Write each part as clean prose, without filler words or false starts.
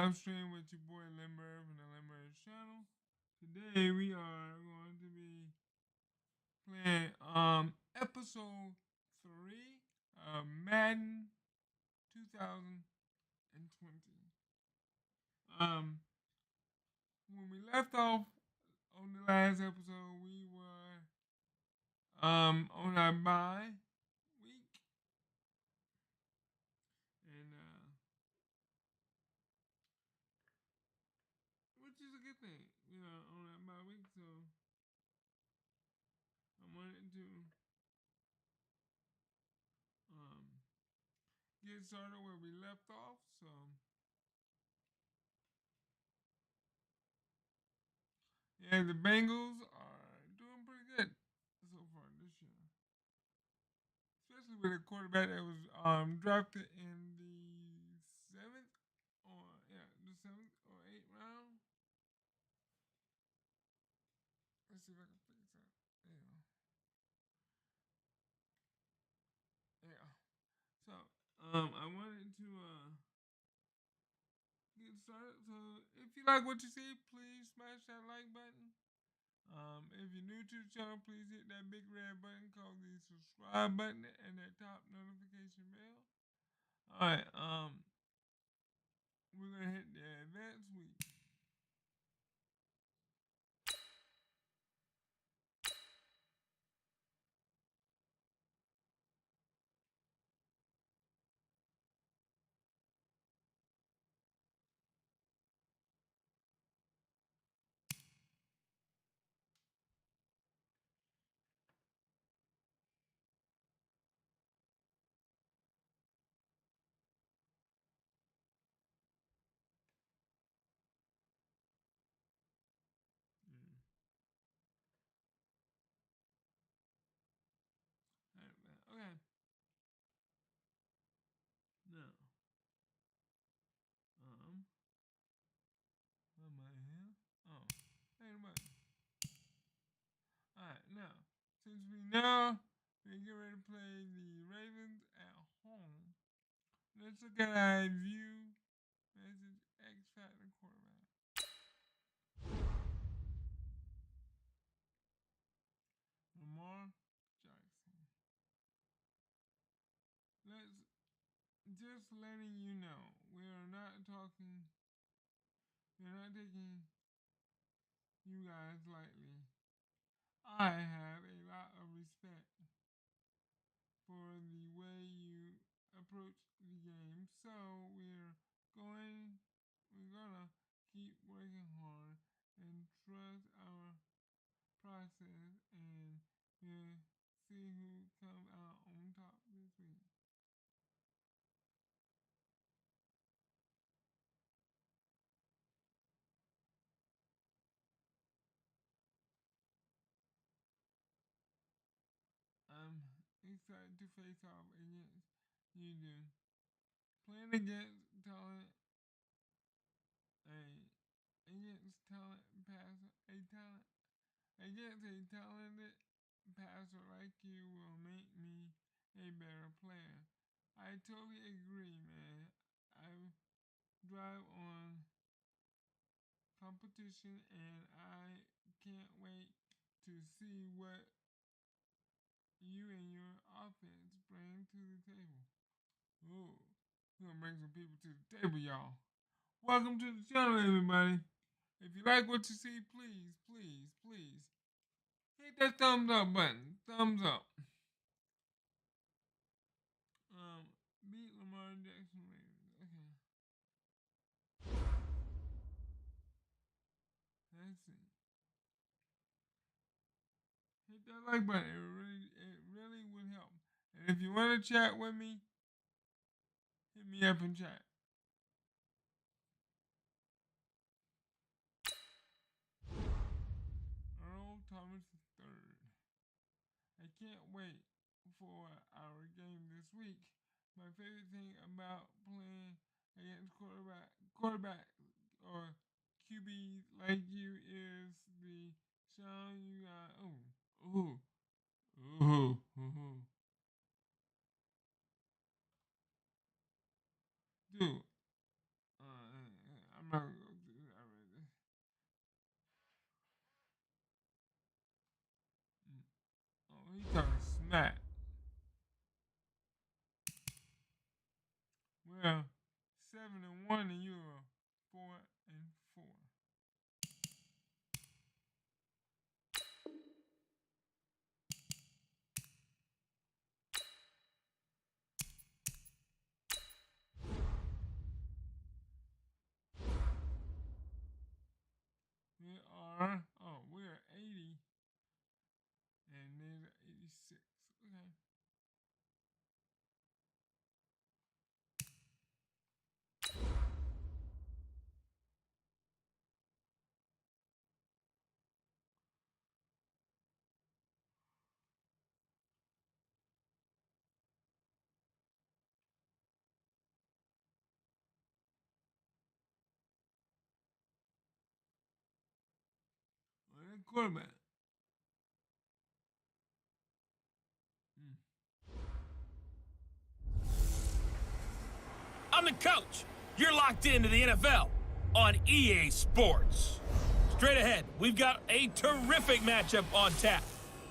live stream with your boy Lindberg from the Lindberg channel. Today we are going to be playing episode 3 of Madden 2020. Um when we left off on the last episode, we were on our bye week, and which is a good thing, on that bye week. So I wanted to um get started where we left off. So yeah, the Bengals are doing pretty good so far this year, especially with a quarterback that was drafted in the seventh or the seventh or eighth round. Let's see if I can fix that. Yeah, yeah. So I wanted to get started. So if you like what you see, please smash that like button. If you're new to the channel, please hit that big red button called the subscribe button and that top notification bell. Alright, we're gonna hit the advanced week. Mm. Okay. Now, what am I here? Oh, hey, buddy. Alright, now, since we know we get ready to play the Ravens at home, let's look at our view message X Factor quarterback. Lamar Jackson. Let's just letting you know, we are not talking, we're not taking you guys lightly. I have a lot of respect for the way you approach the game, so we're gonna keep working hard and trust our process, and we'll see who comes out on top this week. I'm excited to face off against you do. Playing against talent, a against talent passer, against a talented passer like you will make me a better player. I totally agree, man. I drive on competition, and I can't wait to see what you and your offense bring to the table. Ooh, we're gonna bring some people to the table, y'all. Welcome to the channel, everybody. If you like what you see, please, please, please hit that thumbs up button. Thumbs up. Beat Lamar Jackson Ravens. Okay. Let's see. Hit that like button. It really would help. And if you want to chat with me, hit me up in chat. Earl Thomas III. I can't wait for our game this week. My favorite thing about playing against quarterback or QB like you is the sound you got. Ooh, ooh, ooh, dude. He talking smack. Well, 7-1 and you are 4-4. We are 80 and they're 86. Okay. Quarterback. I'm the coach. You're locked into the NFL on EA Sports. Straight ahead, we've got a terrific matchup on tap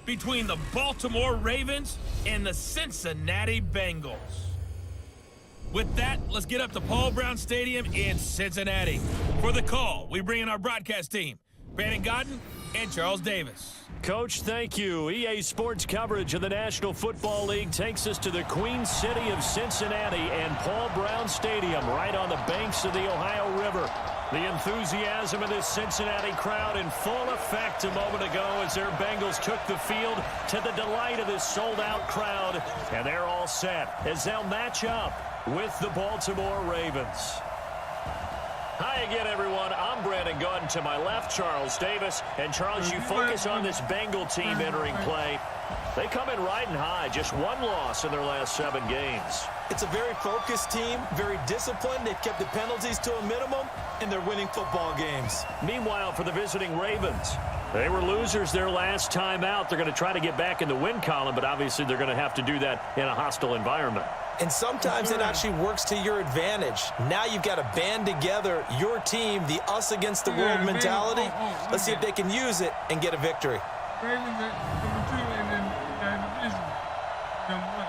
between the Baltimore Ravens and the Cincinnati Bengals. With that, let's get up to Paul Brown Stadium in Cincinnati. For the call, we bring in our broadcast team, Brandon Godden and Charles Davis. Coach, thank you. EA Sports coverage of the National Football League takes us to the Queen City of Cincinnati and Paul Brown Stadium right on the banks of the Ohio River. The enthusiasm of this Cincinnati crowd in full effect a moment ago as their Bengals took the field to the delight of this sold-out crowd. And they're all set as they'll match up with the Baltimore Ravens. Hi again, everyone. I'm Brandon Godden. To my left, Charles Davis. And, Charles, you focus on this Bengal team entering play. They come in riding high. Just one loss in their last 7 games. It's a very focused team, very disciplined. They've kept the penalties to a minimum, and they're winning football games. Meanwhile, for the visiting Ravens, they were losers their last time out. They're going to try to get back in the win column, but obviously they're going to have to do that in a hostile environment. And sometimes it actually works to your advantage. Now you've got to band together your team, the us against the world mentality. Let's see if they can use it and get a victory. Ravens at number 2 and then division number 1.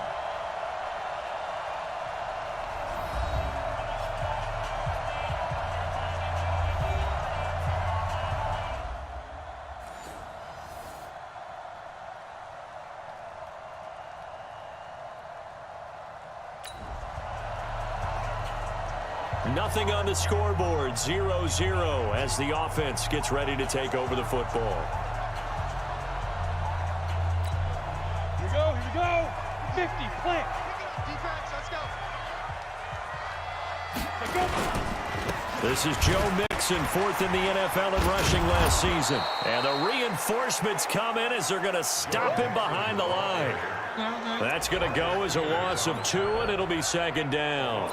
Nothing on the scoreboard, 0-0 as the offense gets ready to take over the football. Here we go. 50, plant. Defense, let's go. This is Joe Mixon, 4th in the NFL in rushing last season. And the reinforcements come in as they're going to stop him behind the line. That's going to go as a loss of 2, and it'll be 2nd down.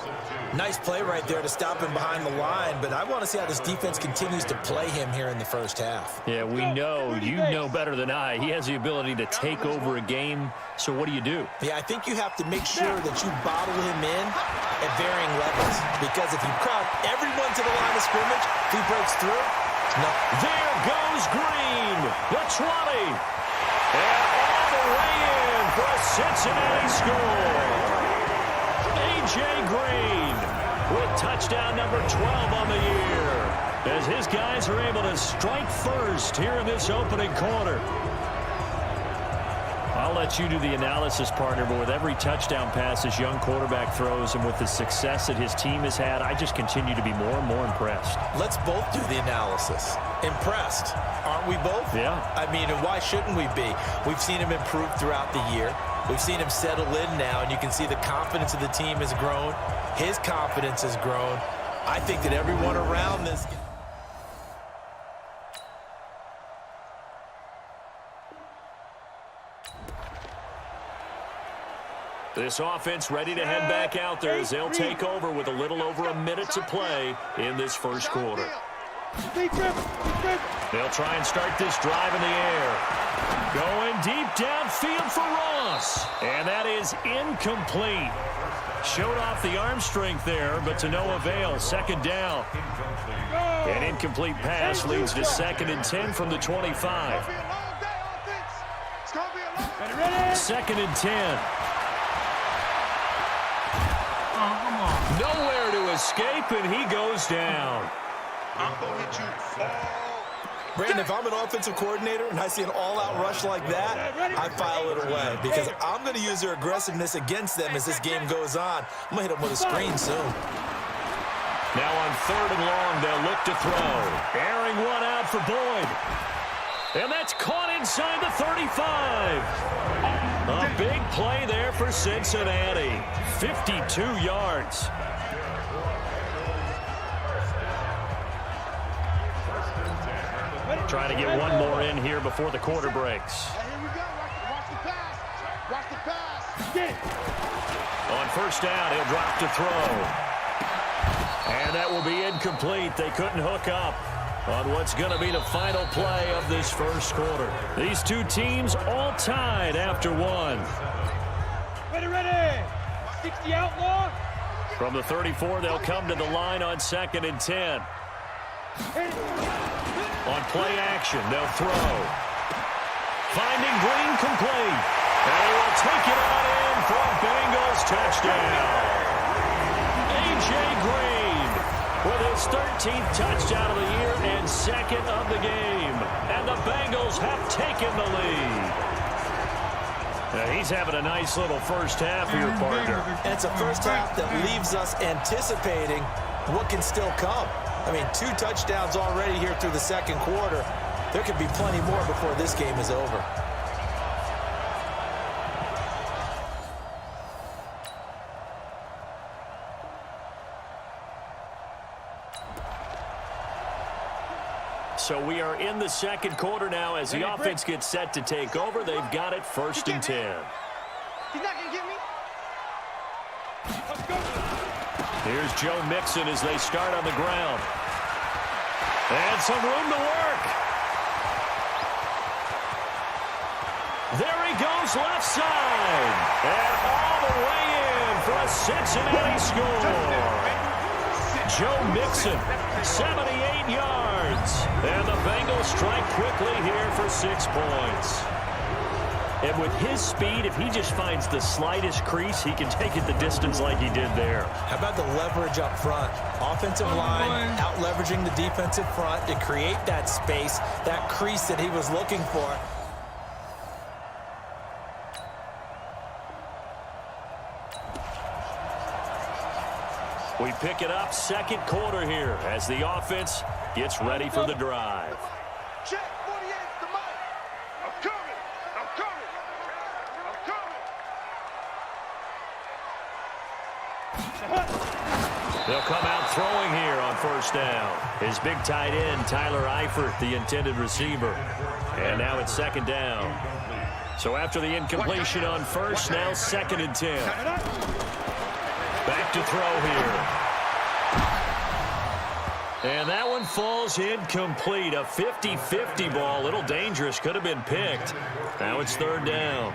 Nice play right there to stop him behind the line, but I want to see how this defense continues to play him here in the first half. Yeah, we know, you know better than I, he has the ability to take over a game, so what do you do? Yeah, I think you have to make sure that you bottle him in at varying levels, because if you crowd everyone to the line of scrimmage, if he breaks through, no. There goes Green, the 20, and all the way in for a Cincinnati score. A.J. Green with touchdown number 12 on the year as his guys are able to strike first here in this opening quarter. I'll let you do the analysis, partner, but with every touchdown pass this young quarterback throws and with the success that his team has had, I just continue to be more and more impressed. Let's both do the analysis. Impressed, aren't we both? Yeah. I mean, and why shouldn't we be? We've seen him improve throughout the year. We've seen him settle in now, and you can see the confidence of the team has grown. His confidence has grown. I think that everyone around this... This offense ready to head back out there as they'll take over with a little over a minute to play in this first quarter. They'll try and start this drive in the air. Going deep downfield for Ross. And that is incomplete. Showed off the arm strength there, but to no avail. 2nd down. An incomplete pass leads to 2nd and 10 from the 25. It's going to be a long. Ready? 2nd and 10. Oh, come on. Nowhere to escape, and he goes down. I'm going to hit you all. Brandon, if I'm an offensive coordinator and I see an all-out rush like that, I file it away because I'm going to use their aggressiveness against them as this game goes on. I'm going to hit them with a screen soon. Now on 3rd and long, they'll look to throw. Airing one out for Boyd. And that's caught inside the 35. A big play there for Cincinnati. 52 yards. Trying to get one more in here before the quarter breaks. Here we go. Watch the pass. Watch the pass. On 1st down, he'll drop to throw. And that will be incomplete. They couldn't hook up on what's going to be the final play of this 1st quarter. These two teams all tied after one. Ready. 60 outlaw. From the 34, they'll come to the line on 2nd and 10. On play action, they'll throw. Finding Green complete. And he will take it on in for a Bengals touchdown. A.J. Green with his 13th touchdown of the year and 2nd of the game. And the Bengals have taken the lead. Now he's having a nice little first half here, partner. And it's a first half that leaves us anticipating what can still come. I mean, 2 touchdowns already here through the 2nd quarter. There could be plenty more before this game is over. So we are in the 2nd quarter now as the offense gets set to take over. They've got it 1st and 10. He's not going to get me. Let's go. Here's Joe Mixon as they start on the ground. And some room to work. There he goes left side. And all the way in for a Cincinnati score. Joe Mixon, 78 yards. And the Bengals strike quickly here for 6 points. And with his speed, if he just finds the slightest crease, he can take it the distance like he did there. How about the leverage up front? Offensive line out-leveraging the defensive front to create that space, that crease that he was looking for. We pick it up 2nd quarter here as the offense gets ready for the drive. Check 48 the mic. I'm coming. I'm coming. I'm coming. They'll come out throwing here on 1st down. His big tight end, Tyler Eifert, the intended receiver. And now it's 2nd down. So after the incompletion on 1st, now 2nd and 10. Back to throw here. And that one falls incomplete. A 50-50 ball. A little dangerous. Could have been picked. Now it's 3rd down.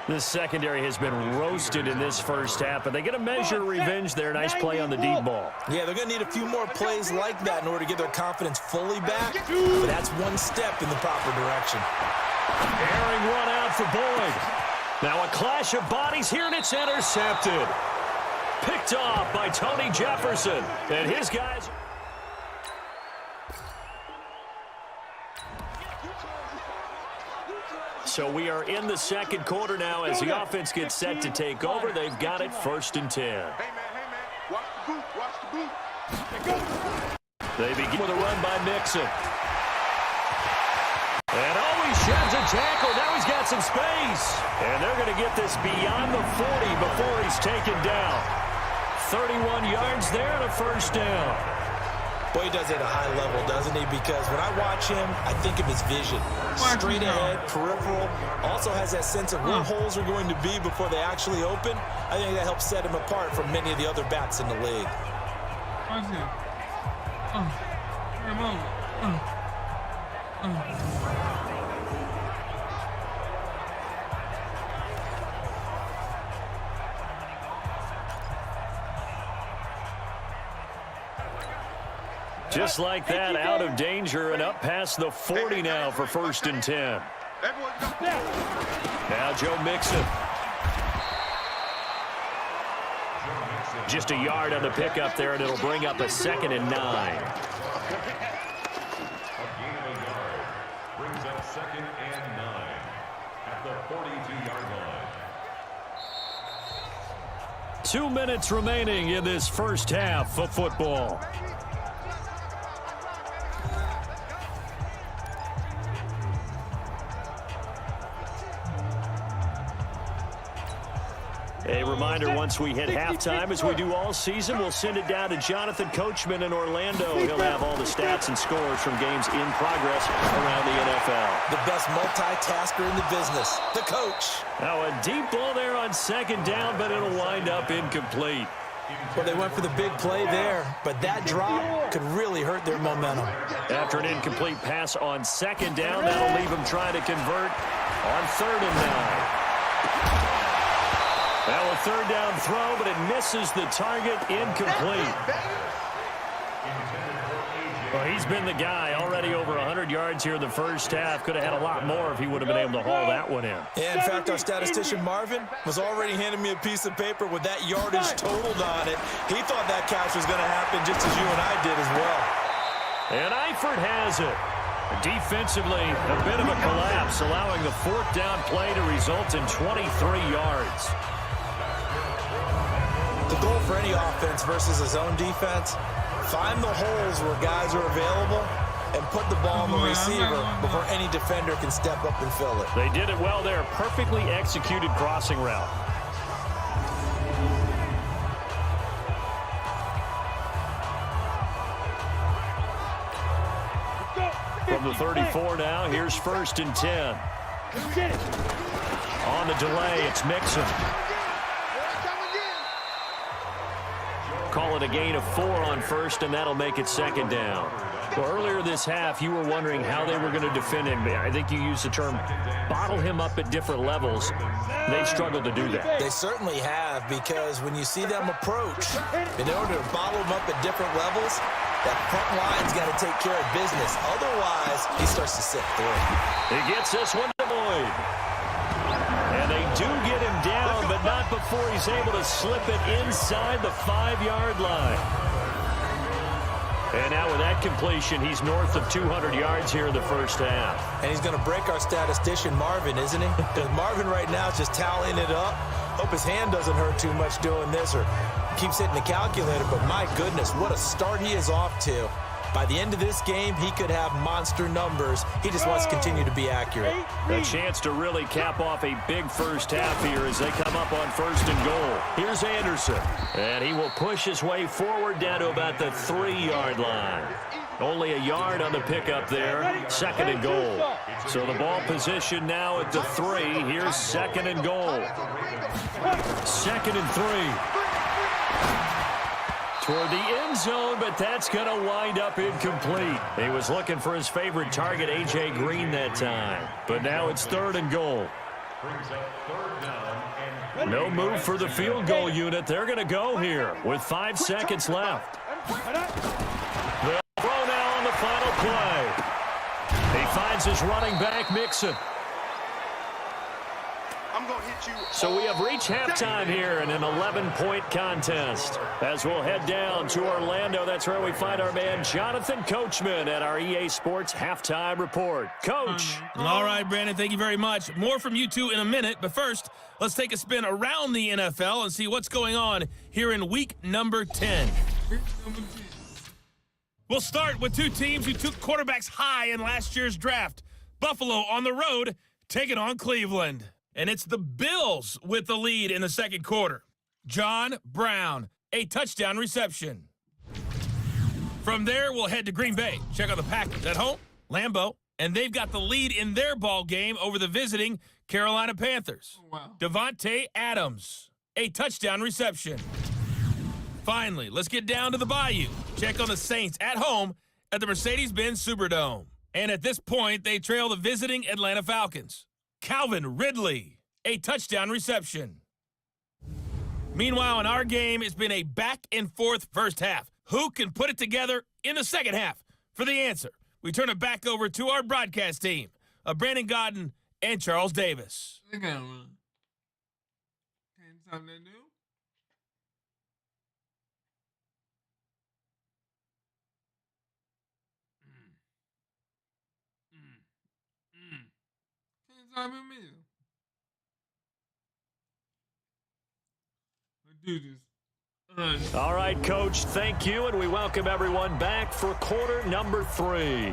This secondary has been roasted in this first half, but they get a measure of revenge there. Nice play on the deep ball. Yeah, they're going to need a few more plays like that in order to get their confidence fully back. But that's one step in the proper direction. Airing one out for Boyd. Now a clash of bodies here, and it's intercepted. Picked off by Tony Jefferson. And his guys... So we are in the 2nd quarter now as the offense gets set to take over. They've got it 1st and 10. Hey, man. Watch the boot. Watch the boot. They begin with a run by Mixon. And he sheds a tackle. Now he's got some space. And they're going to get this beyond the 40 before he's taken down. 31 yards there and a 1st down. Boy, he does it at a high level, doesn't he? Because when I watch him, I think of his vision. Straight ahead, peripheral. Also has that sense of where holes are going to be before they actually open. I think that helps set him apart from many of the other backs in the league. Watch it. Game over. Just like that, out of danger and up past the 40 now for 1st and 10. Everyone go. Now Joe Mixon. Just a yard on the pickup there, and it'll bring up a 2nd and 9. Brings up 2nd and 9 at the 42-yard line. 2 minutes remaining in this first half of football. A reminder, once we hit halftime, as we do all season, we'll send it down to Jonathan Coachman in Orlando. He'll have all the stats and scores from games in progress around the NFL. The best multitasker in the business, the coach. Now a deep ball there on 2nd down, but it'll wind up incomplete. Well, they went for the big play there, but that drop could really hurt their momentum. After an incomplete pass on 2nd down, that'll leave them trying to convert on 3rd and 9. Now a 3rd down throw, but it misses the target, incomplete. Well, he's been the guy, already over 100 yards here in the first half. Could have had a lot more if he would have been able to haul that one in. Yeah, in fact, our statistician Marvin was already handing me a piece of paper with that yardage totaled on it. He thought that catch was going to happen just as you and I did as well. And Eifert has it. Defensively, a bit of a collapse, allowing the 4th down play to result in 23 yards. The goal for any offense versus a zone defense, find the holes where guys are available and put the ball on the receiver before any defender can step up and fill it. They did it well there. Perfectly executed crossing route. From the 34 now, here's 1st and 10. On the delay, it's Mixon. Call it a gain of 4 on 1st, and that'll make it 2nd down. Well, earlier this half, you were wondering how they were going to defend him. I think you used the term bottle him up at different levels. They've struggled to do that. They certainly have, because when you see them approach, in order to bottle him up at different levels, that front line's got to take care of business. Otherwise, he starts to sit through. He gets this one to Boyd. And they do get him down, but not before he's able to slip it inside the 5-yard line. And now with that completion, he's north of 200 yards here in the first half. And he's going to break our statistician Marvin, isn't he? Because Marvin right now is just tallying it up. Hope his hand doesn't hurt too much doing this or keeps hitting the calculator. But my goodness, what a start he is off to. By the end of this game, he could have monster numbers. He just wants to continue to be accurate. A chance to really cap off a big first half here as they come up on 1st and goal. Here's Anderson. And he will push his way forward down to about the 3-yard line. Only a yard on the pickup there. 2nd and goal. So the ball position now at the 3. Here's 2nd and goal. 2nd and 3. Toward the end zone, but that's going to wind up incomplete. He was looking for his favorite target, A.J. Green, that time. But now it's 3rd and goal. No move for the field goal unit. They're going to go here with 5 seconds left. They'll throw now on the final play. He finds his running back, Mixon. So we have reached halftime here in an 11-point contest. As we'll head down to Orlando, that's where we find our man Jonathan Coachman at our EA Sports Halftime Report. Coach. All right, Brandon, thank you very much. More from you two in a minute, but first, let's take a spin around the NFL and see what's going on here in week number 10. We'll start with two teams who took quarterbacks high in last year's draft. Buffalo on the road, taking on Cleveland. And it's the Bills with the lead in the second quarter. John Brown, a touchdown reception. From there, we'll head to Green Bay. Check out the Packers at home, Lambeau, and they've got the lead in their ball game over the visiting Carolina Panthers. Wow. Devontae Adams, a touchdown reception. Finally, let's get down to the Bayou. Check on the Saints at home at the Mercedes-Benz Superdome. And at this point, they trail the visiting Atlanta Falcons. Calvin Ridley, a touchdown reception. Meanwhile, in our game, it's been a back-and-forth first half. Who can put it together in the second half? For the answer, we turn it back over to our broadcast team of Brandon Godden and Charles Davis. They gotta run. Can't stop that dude. Can't stop him either. Let's do this. All right, Coach, thank you, and we welcome everyone back for quarter number 3.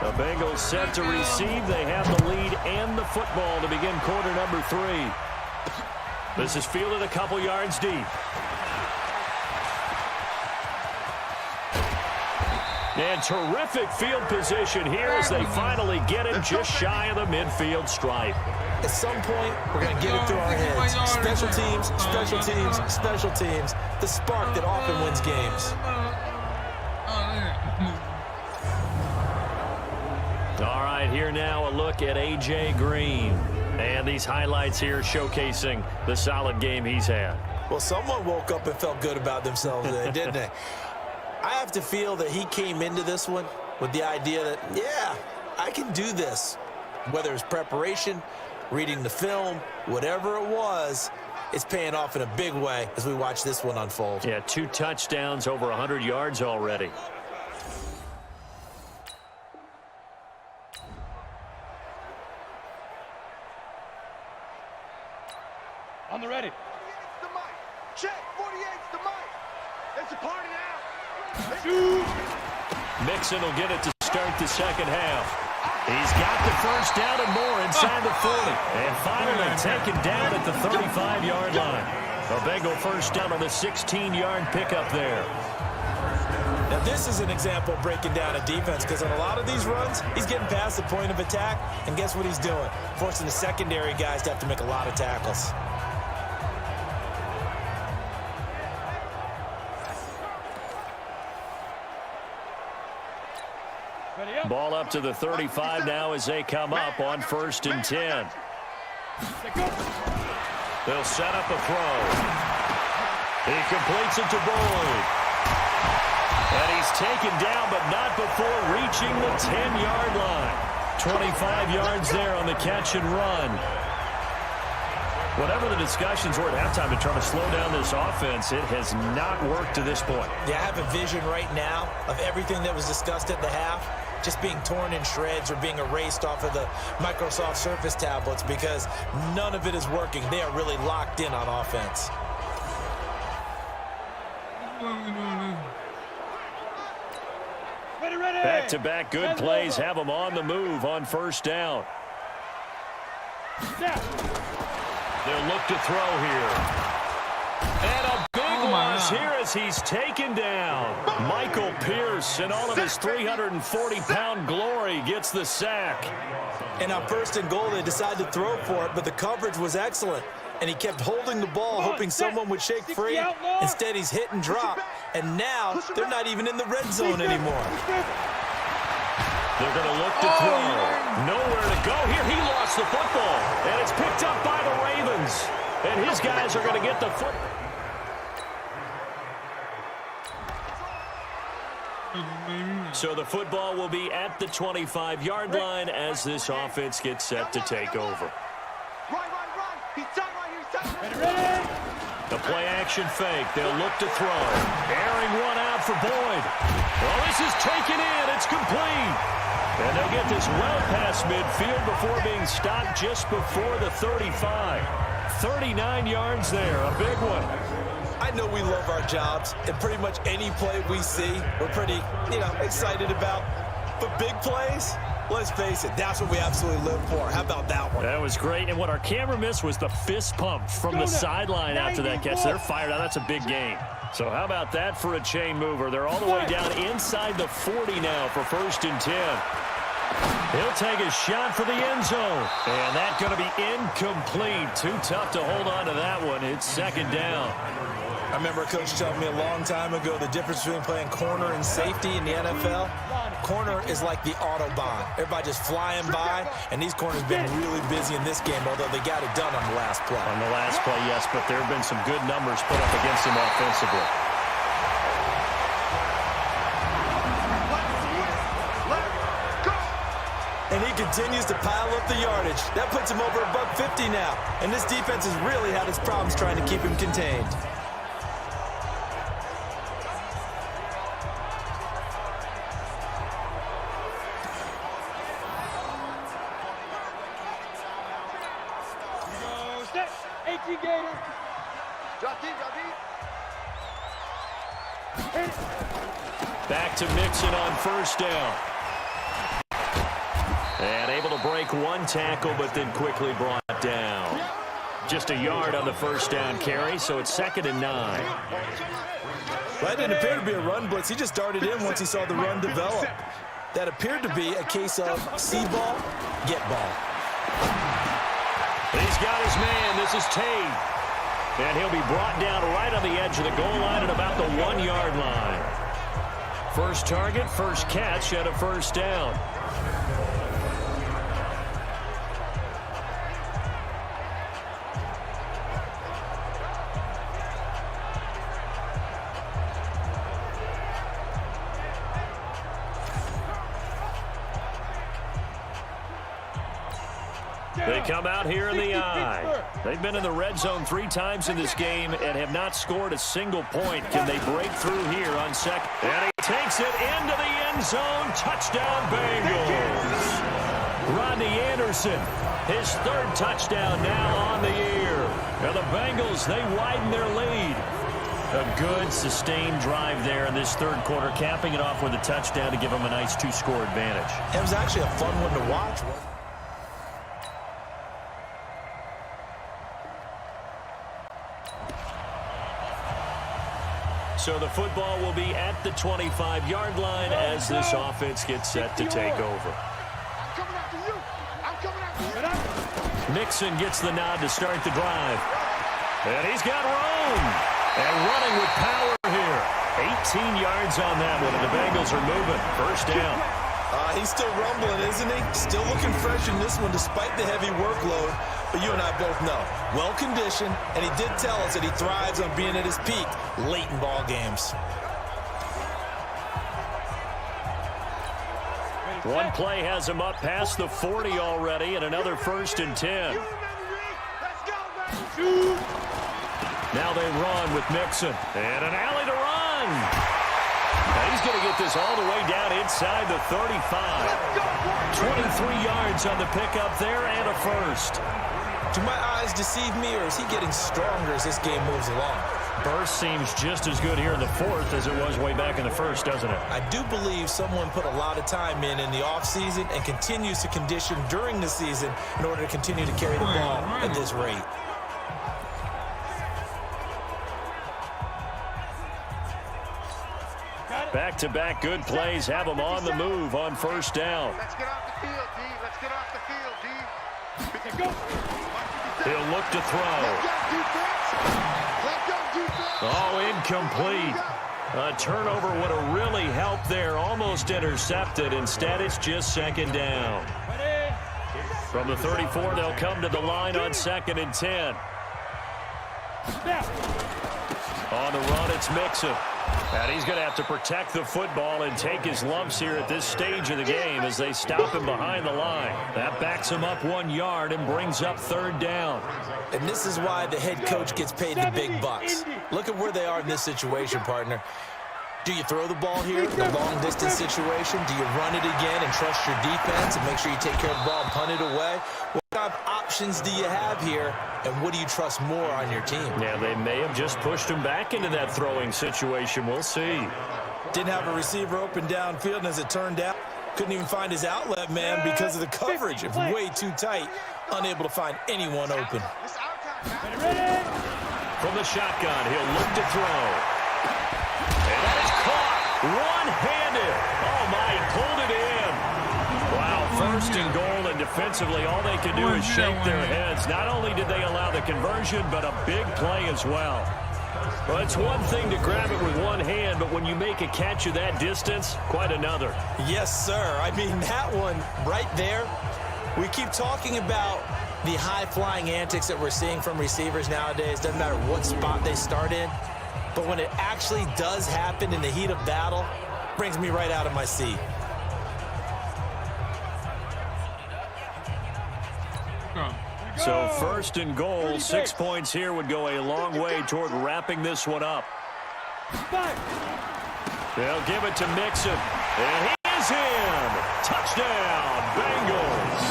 The Bengals set to receive. They have the lead and the football to begin quarter number 3. This is fielded a couple yards deep. And terrific field position here as they finally get him just shy of the midfield stripe. At some point, we're going to get it through our heads. Special teams, special teams, special teams. The spark that often wins games. All right, here now a look at A.J. Green. And these highlights here showcasing the solid game he's had. Well, someone woke up and felt good about themselves today, didn't they? I have to feel that he came into this one with the idea that, yeah, I can do this. Whether it's preparation, reading the film, whatever it was, it's paying off in a big way as we watch this one unfold. Yeah, 2 touchdowns, over 100 yards already. On the ready. 48's the mic. Check. 48's the mic. It's a party now. Mixon will get it to start the second half. He's got the first down and more inside the 40. And finally taken down at the 35-yard line. A Bengal first down on the 16-yard pickup there. Now, this is an example of breaking down a defense because on a lot of these runs, he's getting past the point of attack, and guess what he's doing? Forcing the secondary guys to have to make a lot of tackles. Ball up to the 35 now as they come up on 1st and 10. They'll set up a throw. He completes it to Boyd. And he's taken down, but not before reaching the 10-yard line. 25 yards there on the catch and run. Whatever the discussions were at halftime to try to slow down this offense, it has not worked to this point. Yeah, I have a vision right now of everything that was discussed at the half just being torn in shreds or being erased off of the Microsoft Surface tablets because none of it is working. They are really locked in on offense. Ready. Back-to-back good plays have them on the move on 1st down. They'll look to throw here. And a big loss here as he's taken down. Michael Pierce, in all of his 340-pound glory, gets the sack. And on 1st and goal, they decided to throw for it, but the coverage was excellent. And he kept holding the ball, hoping someone would shake free. Instead, he's hit and drop. And now, they're not even in the red zone anymore. They're going to look to throw. Nowhere to go here. He lost the football. And it's picked up by the Ravens. And his guys are going to get the foot. So the football will be at the 25-yard line as this offense gets set to take over. Ready. The play-action fake. They'll look to throw. Airing one out for Boyd. Well, this is taken in. It's complete. And they'll get this well past midfield before being stopped just before the 35. 39 yards there. A big one. I know we love our jobs, and pretty much any play we see, we're pretty, excited about. But big plays, let's face it, that's what we absolutely live for. How about that one? That was great. And what our camera missed was the fist pump from the sideline after that catch. They're fired out. That's a big gain. So how about that for a chain mover? They're all the way down inside the 40 now for 1st and 10. He'll take a shot for the end zone. And that's going to be incomplete. Too tough to hold on to that one. It's 2nd down. I remember a coach telling me a long time ago the difference between playing corner and safety in the NFL. Corner is like the Autobahn. Everybody just flying by, and these corners have been really busy in this game, although they got it done on the last play. On the last play, yes, but there have been some good numbers put up against him offensively. he continues to pile up the yardage. That puts him over $150 now. And this defense has really had its problems trying to keep him contained. Set. 18 Gator. Drop deep, drop deep. Back to Mixon on first down. And able to break one tackle, but then quickly brought down. Just a yard on the first down carry, so it's 2nd and 9. That didn't appear to be a run blitz. He just darted in once he saw the run develop. That appeared to be a case of see ball, get ball. He's got his man. This is Tate. And he'll be brought down right on the edge of the goal line at about the 1-yard line. First target, first catch, and a first down. They come out here in the eye. They've been in the red zone 3 times in this game and have not scored a single point. Can they break through here on second? And he takes it into the end zone. Touchdown, Bengals. Rodney Anderson, his 3rd touchdown now on the year. And the Bengals, they widen their lead. A good, sustained drive there in this 3rd quarter, capping it off with a touchdown to give them a nice 2-score advantage. It was actually a fun one to watch. So the football will be at the 25-yard line as this offense gets set to take over. I'm coming after you. I'm coming after you. Mixon gets the nod to start the drive. And he's got room. And running with power here. 18 yards on that one, and the Bengals are moving. First down. He's still rumbling, isn't he? Still looking fresh in this one despite the heavy workload. But you and I both know, well-conditioned, and he did tell us that he thrives on being at his peak late in ball games. One play has him up past the 40 already, and another 1st and 10. Now they run with Mixon. And an alley to run. And he's going to get this all the way down inside the 35. 23 yards on the pickup there and a first. Do my eyes deceive me, or is he getting stronger as this game moves along? Burst seems just as good here in the 4th as it was way back in the 1st, doesn't it? I do believe someone put a lot of time in the offseason and continues to condition during the season in order to continue to carry the ball at this rate. Back-to-back good plays have them on the move on first down. Let's get off the field, D. Let's get off the field, D. Go. He'll look to throw. Oh, incomplete. A turnover would have really helped there. Almost intercepted. Instead, it's just 2nd down. From the 34, they'll come to the line on 2nd and 10. On the run, it's Mixon. And he's going to have to protect the football and take his lumps here at this stage of the game as they stop him behind the line. That backs him up 1 yard and brings up 3rd down. And this is why the head coach gets paid the big bucks. Look at where they are in this situation, partner. Do you throw the ball here, the long-distance situation? Do you run it again and trust your defense and make sure you take care of the ball and punt it away? What kind of options do you have here, and what do you trust more on your team? Yeah, they may have just pushed him back into that throwing situation. We'll see. Didn't have a receiver open downfield, and as it turned out, couldn't even find his outlet man because of the coverage. It was way too tight, unable to find anyone open. From the shotgun, he'll look to throw. And that is caught one-handed. Oh, my, he pulled it in. Wow, 1st and goal, and defensively, all they can do is shake their heads. Not only did they allow the conversion, but a big play as well. Well, it's one thing to grab it with one hand, but when you make a catch of that distance, quite another. Yes, sir. I mean, that one right there, we keep talking about the high-flying antics that we're seeing from receivers nowadays. Doesn't matter what spot they start in. But when it actually does happen in the heat of battle, it brings me right out of my seat. So first and goal, 6 points here would go a long way toward wrapping this one up. They'll give it to Mixon. And he is in. Touchdown, Bengals.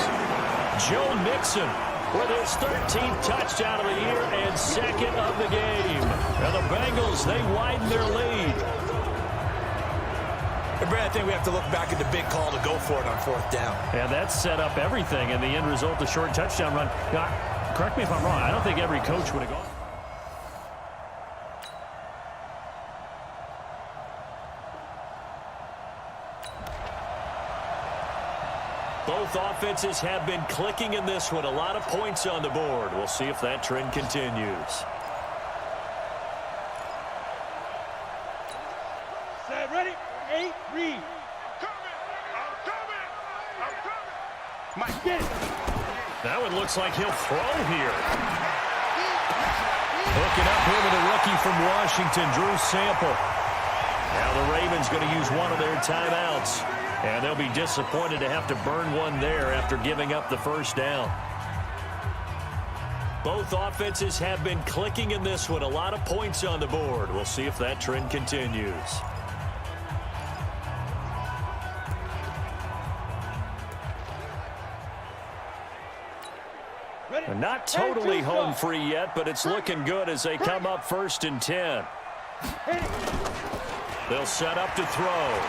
Joe Mixon with his 13th touchdown of the year and second of the game. And the Bengals, they widen their lead. And Brad, I think we have to look back at the big call to go for it on 4th down. And that set up everything in the end result, the short touchdown run. Now, correct me if I'm wrong, I don't think every coach would have gone. Both offenses have been clicking in this one. A lot of points on the board. We'll see if that trend continues. Set, ready, 8, read. I'm coming. Mike, get it. That one looks like he'll throw here. Hooking up here with a rookie from Washington, Drew Sample. Now the Ravens going to use one of their timeouts. And they'll be disappointed to have to burn one there after giving up the first down. Both offenses have been clicking in this one. A lot of points on the board. We'll see if that trend continues. They're not totally home free yet, but it's looking good as they come up 1st and 10. They'll set up to throw.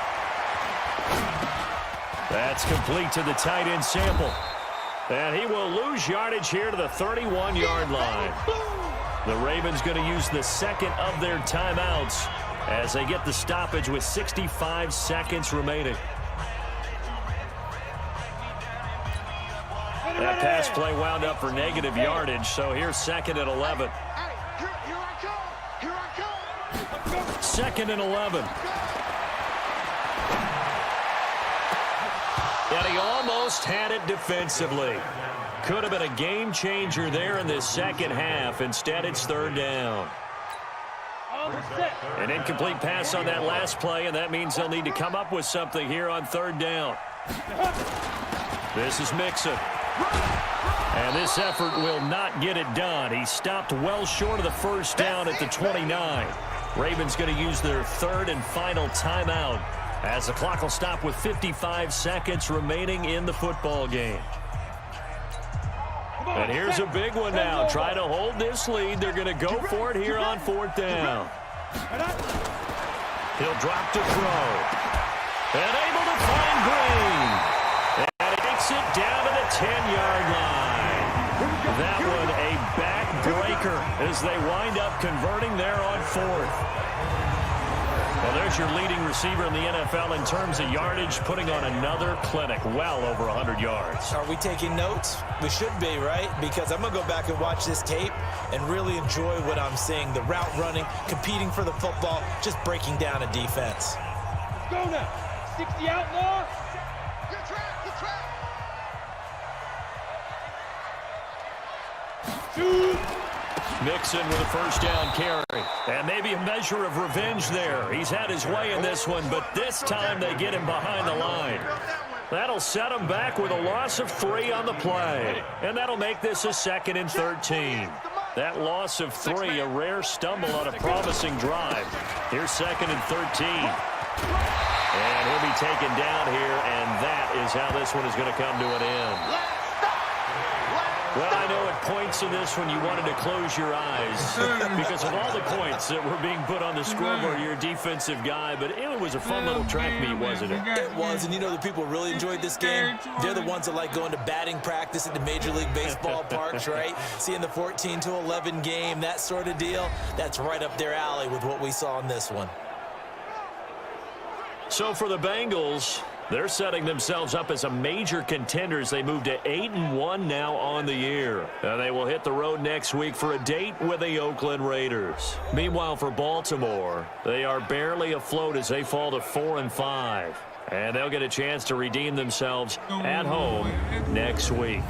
That's complete to the tight end Sample. And he will lose yardage here to the 31-yard line. The Ravens going to use the second of their timeouts as they get the stoppage with 65 seconds remaining. That pass play wound up for negative yardage, so here's 2nd and 11. Here I come. 2nd and 11. And he almost had it defensively. Could have been a game changer there in this second half. Instead, it's 3rd down. An incomplete pass on that last play, and that means they'll need to come up with something here on 3rd down. This is Mixon. And this effort will not get it done. He stopped well short of the first down at the 29. Ravens going to use their 3rd and final timeout as the clock will stop with 55 seconds remaining in the football game. And here's a big one now. Try to hold this lead. They're going to go for it here on 4th down. He'll drop to throw. And able to find Green. And he takes it down to the 10-yard line. That one a backbreaker as they wind up converting there on 4th. Well, there's your leading receiver in the NFL in terms of yardage, putting on another clinic, well over 100 yards. Are we taking notes? We should be, right? Because I'm going to go back and watch this tape and really enjoy what I'm seeing. The route running, competing for the football, just breaking down a defense. Let's go now. 60 outlaw. Good track. Shoot. Mixon with a first down carry. And maybe a measure of revenge there. He's had his way in this one, but this time they get him behind the line. That'll set him back with a loss of 3 on the play. And that'll make this a 2nd and 13. That loss of 3, a rare stumble on a promising drive. Here's 2nd and 13. And he'll be taken down here, and that is how this one is going to come to an end. Well, I know at points in this one you wanted to close your eyes because of all the points that were being put on the scoreboard. You're a defensive guy, but it was a fun little track meet, wasn't it? It was, and you know the people who really enjoyed this game? They're the ones that like going to batting practice at the Major League Baseball parks, right? Seeing the 14-11 game, that sort of deal, that's right up their alley with what we saw in this one. So for the Bengals, they're setting themselves up as a major contender as they move to 8-1 now on the year. And they will hit the road next week for a date with the Oakland Raiders. Meanwhile, for Baltimore, they are barely afloat as they fall to 4-5. And they'll get a chance to redeem themselves at home next week.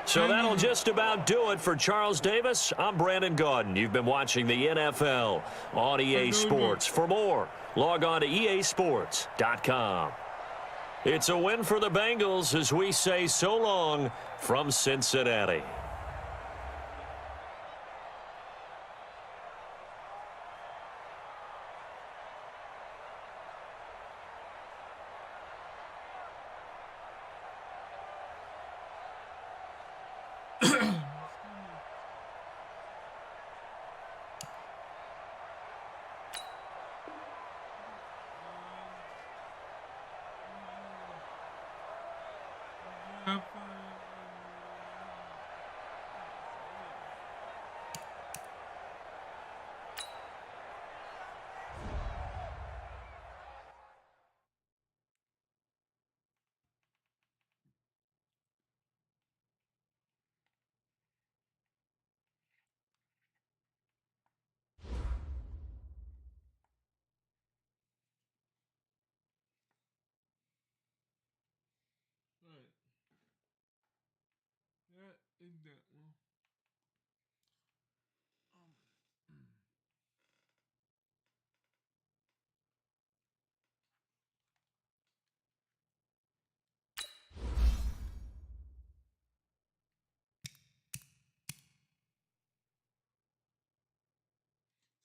So that'll just about do it for Charles Davis. I'm Brandon Gaudin. You've been watching the NFL on EA Sports. For more, log on to easports.com. It's a win for the Bengals as we say so long from Cincinnati. Right. That is that one.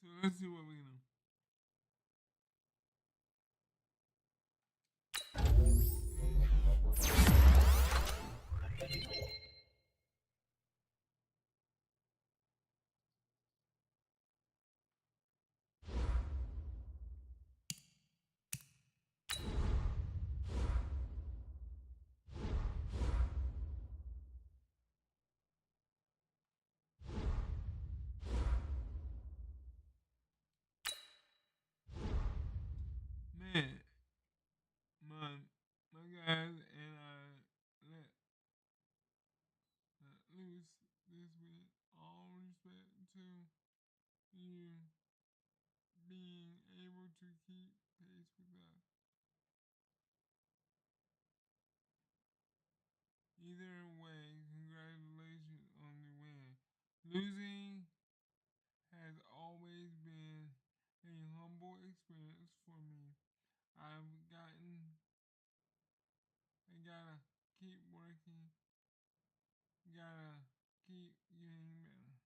So let's see what we know. Man, my guys and I let loose this week. All respect to you being able to keep pace with us. Either way, congratulations on the win. Losing has always been a humble experience for me. I've gotten, I gotta keep working, gotta keep getting better.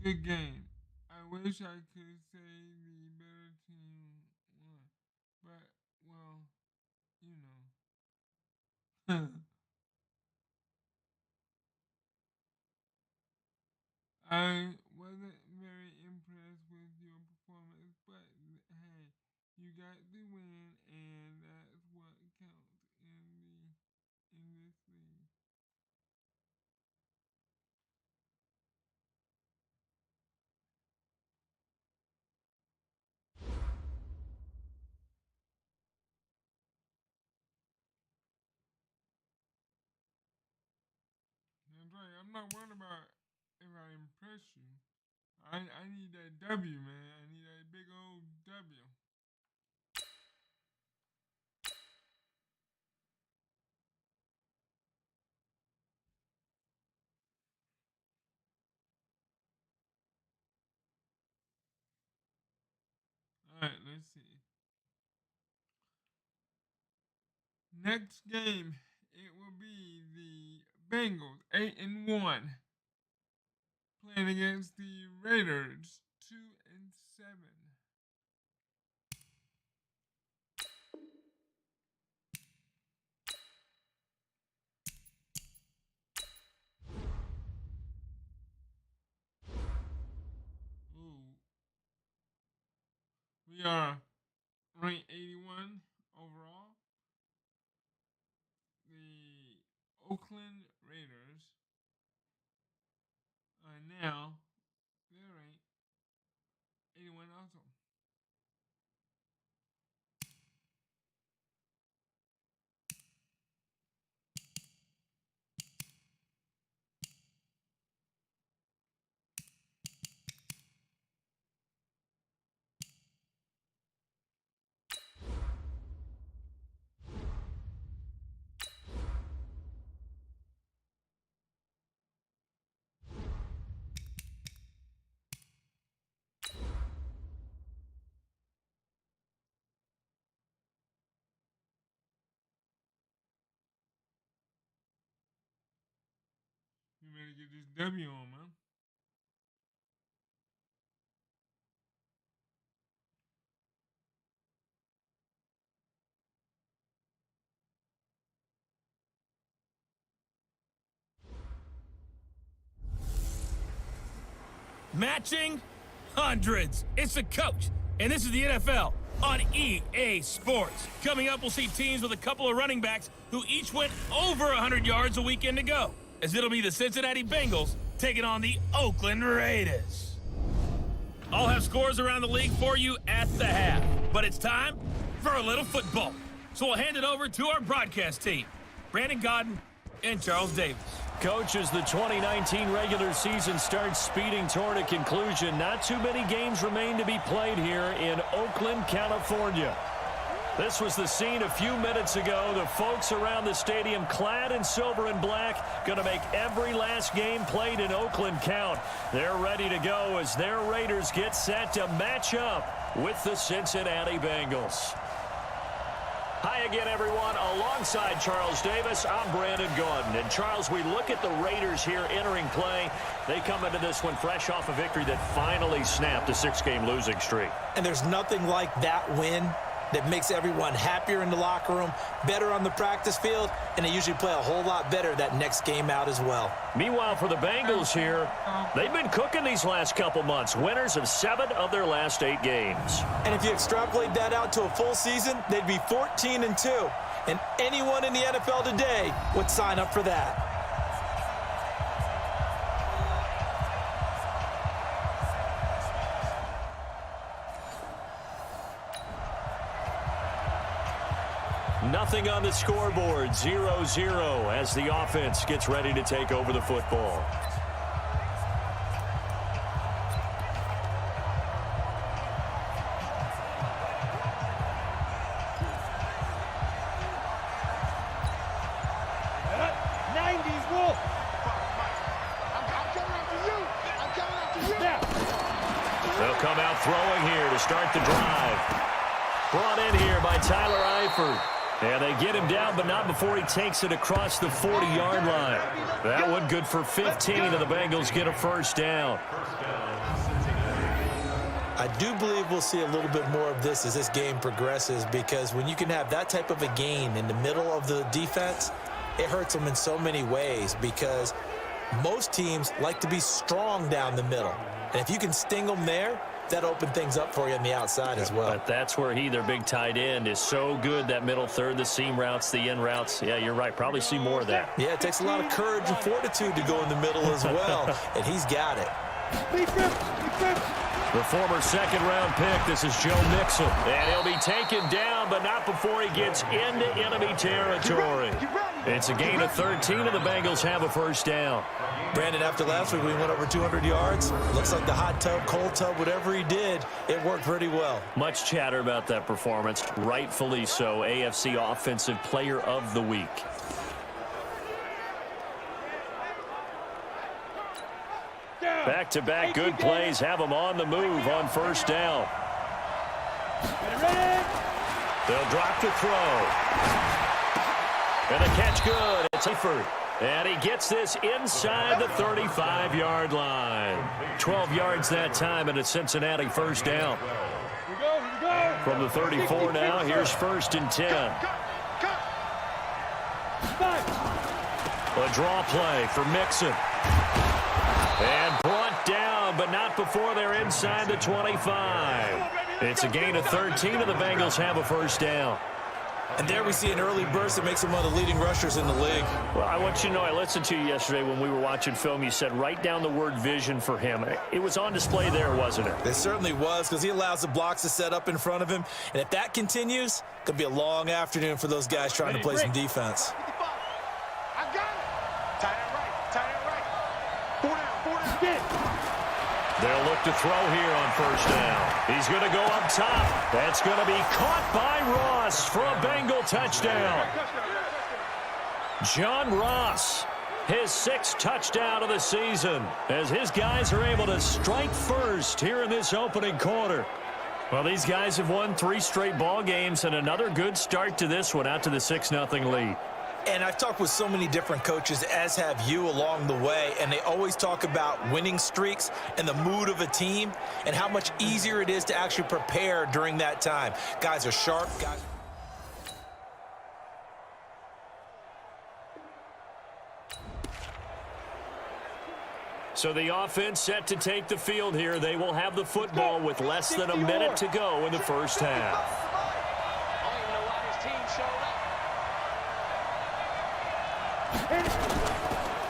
Good game. I wish I could say the better team won, but well, you know. I wasn't very impressed with your performance, but hey, you got the win, and that's what counts in this league. That's right. I'm not worried about if I impress you. I need that W, man. I need that big old W. All right, let's see. Next game, it will be the Bengals 8-1 playing against the Raiders 2-7. Ooh, we are ranked 81 overall. The Oakland Raiders are now they're ranked 81 also. ready to get this W on, man. Matching hundreds. It's the coach, and this is the NFL on EA Sports. Coming up, we'll see teams with a couple of running backs who each went over 100 yards a weekend ago, as it'll be the Cincinnati Bengals taking on the Oakland Raiders. I'll have scores around the league for you at the half, but it's time for a little football. So we'll hand it over to our broadcast team, Brandon Godden and Charles Davis. Coach, as the 2019 regular season starts speeding toward a conclusion, not too many games remain to be played here in Oakland, California. This was the scene a few minutes ago. The folks around the stadium clad in silver and black going to make every last game played in Oakland count. They're ready to go as their Raiders get set to match up with the Cincinnati Bengals. Hi again, everyone. Alongside Charles Davis, I'm Brandon Gaudin. And Charles, we look at the Raiders here entering play. They come into this one fresh off a victory that finally snapped a 6-game losing streak. And there's nothing like that win that makes everyone happier in the locker room, better on the practice field, and they usually play a whole lot better that next game out as well. Meanwhile, for the Bengals here, they've been cooking these last couple months, winners of 7 of their last 8 games. And if you extrapolate that out to a full season, they'd be 14-2. And anyone in the NFL today would sign up for that. Nothing on the scoreboard, 0-0 as the offense gets ready to take over the football. They'll come out throwing here to start the drive. Brought in here by Tyler Eifert. And they get him down, but not before he takes it across the 40-yard line. That one good for 15, and the Bengals get a first down. I do believe we'll see a little bit more of this as this game progresses, because when you can have that type of a gain in the middle of the defense, it hurts them in so many ways, because most teams like to be strong down the middle. And if you can sting them there, that opened things up for you on the outside as well. But that's where their big tight end, is so good, that middle third, the seam routes, the in routes. Yeah, you're right. Probably see more of that. Yeah, it takes a lot of courage and fortitude to go in the middle as well, and he's got it. The former second-round pick, this is Joe Mixon. And he'll be taken down, but not before he gets into enemy territory. It's a gain of 13, and the Bengals have a first down. Brandon, after last week, we went over 200 yards. Looks like the hot tub, cold tub, whatever he did, it worked pretty well. Much chatter about that performance. Rightfully so. AFC Offensive Player of the Week. Back-to-back good plays have them on the move on first down. They'll drop to throw. And a catch good. It's Eifert. And he gets this inside the 35-yard line. 12 yards that time, and a Cincinnati first down. From the 34 now, here's 1st and 10. A draw play for Mixon. And brought down, but not before they're inside the 25. It's a gain of 13, and the Bengals have a first down. And there we see an early burst that makes him one of the leading rushers in the league. Well, I want you to know, I listened to you yesterday when we were watching film. You said write down the word vision for him. It was on display there, wasn't it? It certainly was, because he allows the blocks to set up in front of him. And if that continues, it could be a long afternoon for those guys trying to play some defense. I got it. Tight end right. Tight end right. 4 down. Get it. They'll look to throw here on first down. He's going to go up top. That's going to be caught by Ross for a Bengal touchdown. John Ross, his 6th touchdown of the season, as his guys are able to strike first here in this opening quarter. Well, these guys have won 3 straight ball games, and another good start to this one, out to the 6-0 lead. And I've talked with so many different coaches, as have you, along the way, and they always talk about winning streaks and the mood of a team and how much easier it is to actually prepare during that time. Guys are sharp. So the offense set to take the field here. They will have the football with less than a minute to go in the first half.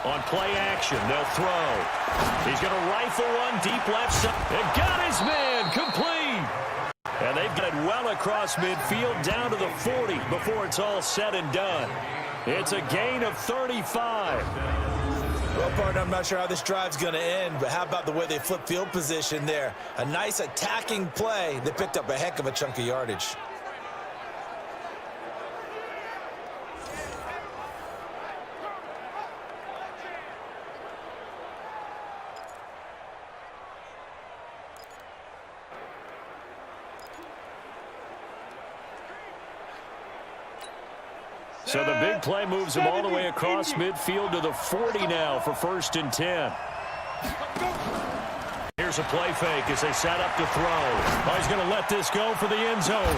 On play action, they'll throw. He's going to rifle one deep left side. And got his man complete. And they've got it well across midfield down to the 40 before it's all said and done. It's a gain of 35. Well, partner, I'm not sure how this drive's going to end, but how about the way they flip field position there? A nice attacking play that picked up a heck of a chunk of yardage. So the big play moves him all the way across midfield to the 40 now for 1st and 10. Here's a play fake as they set up to throw. Oh, he's going to let this go for the end zone.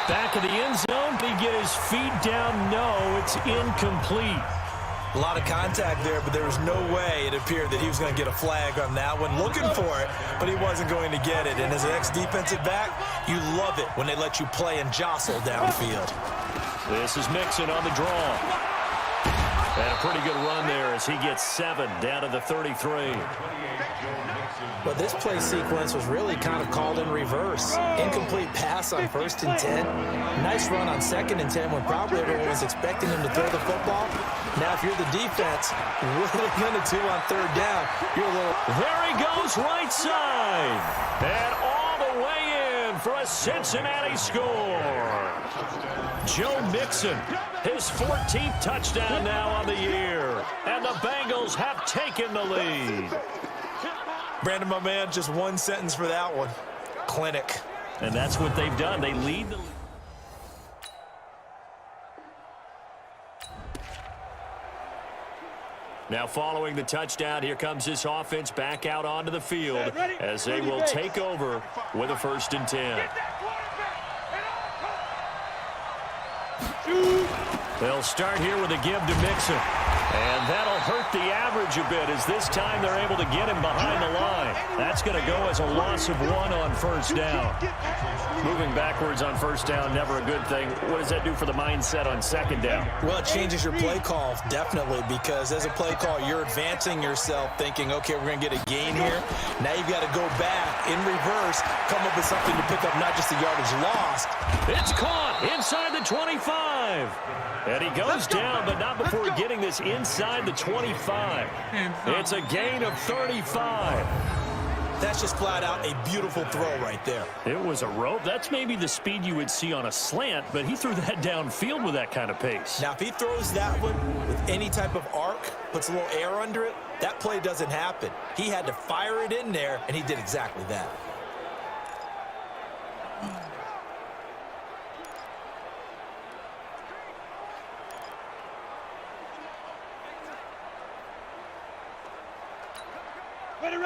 Back of the end zone. Did he get his feet down? No, it's incomplete. A lot of contact there, but there was no way it appeared that he was going to get a flag on that one. Looking for it, but he wasn't going to get it. And as an ex-defensive back, you love it when they let you play and jostle downfield. This is Mixon on the draw. And a pretty good run there as he gets 7 down to the 33. But this play sequence was really kind of called in reverse. Incomplete pass on 1st and 10. Nice run on 2nd and 10 when probably everyone was expecting him to throw the football. Now, if you're the defense, what are they going to do on 3rd down? You're a little... There he goes, right side. And all the way in for a Cincinnati score. Joe Mixon, his 14th touchdown now on the year. And the Bengals have taken the lead. Brandon, my man, just one sentence for that one. Clinic. And that's what they've done. They lead the league. Now following the touchdown, here comes this offense back out onto the field as they will take over with a 1st and 10. They'll start here with a give to Mixon. And that'll hurt the average a bit as this time they're able to get him behind the line. That's going to go as a loss of 1 on 1st down. Moving backwards on 1st down, never a good thing. What does that do for the mindset on 2nd down? Well, it changes your play call, definitely, because as a play call, you're advancing yourself thinking, okay, we're going to get a gain here. Now you've got to go back in reverse, come up with something to pick up not just the yardage lost. It's caught inside the 25. And he goes down, but not before getting this inside the 25. It's a gain of 35. That's just flat out a beautiful throw right there. It was a rope. That's maybe the speed you would see on a slant, but he threw that downfield with that kind of pace. Now, if he throws that one with any type of arc, puts a little air under it, that play doesn't happen. He had to fire it in there, and he did exactly that.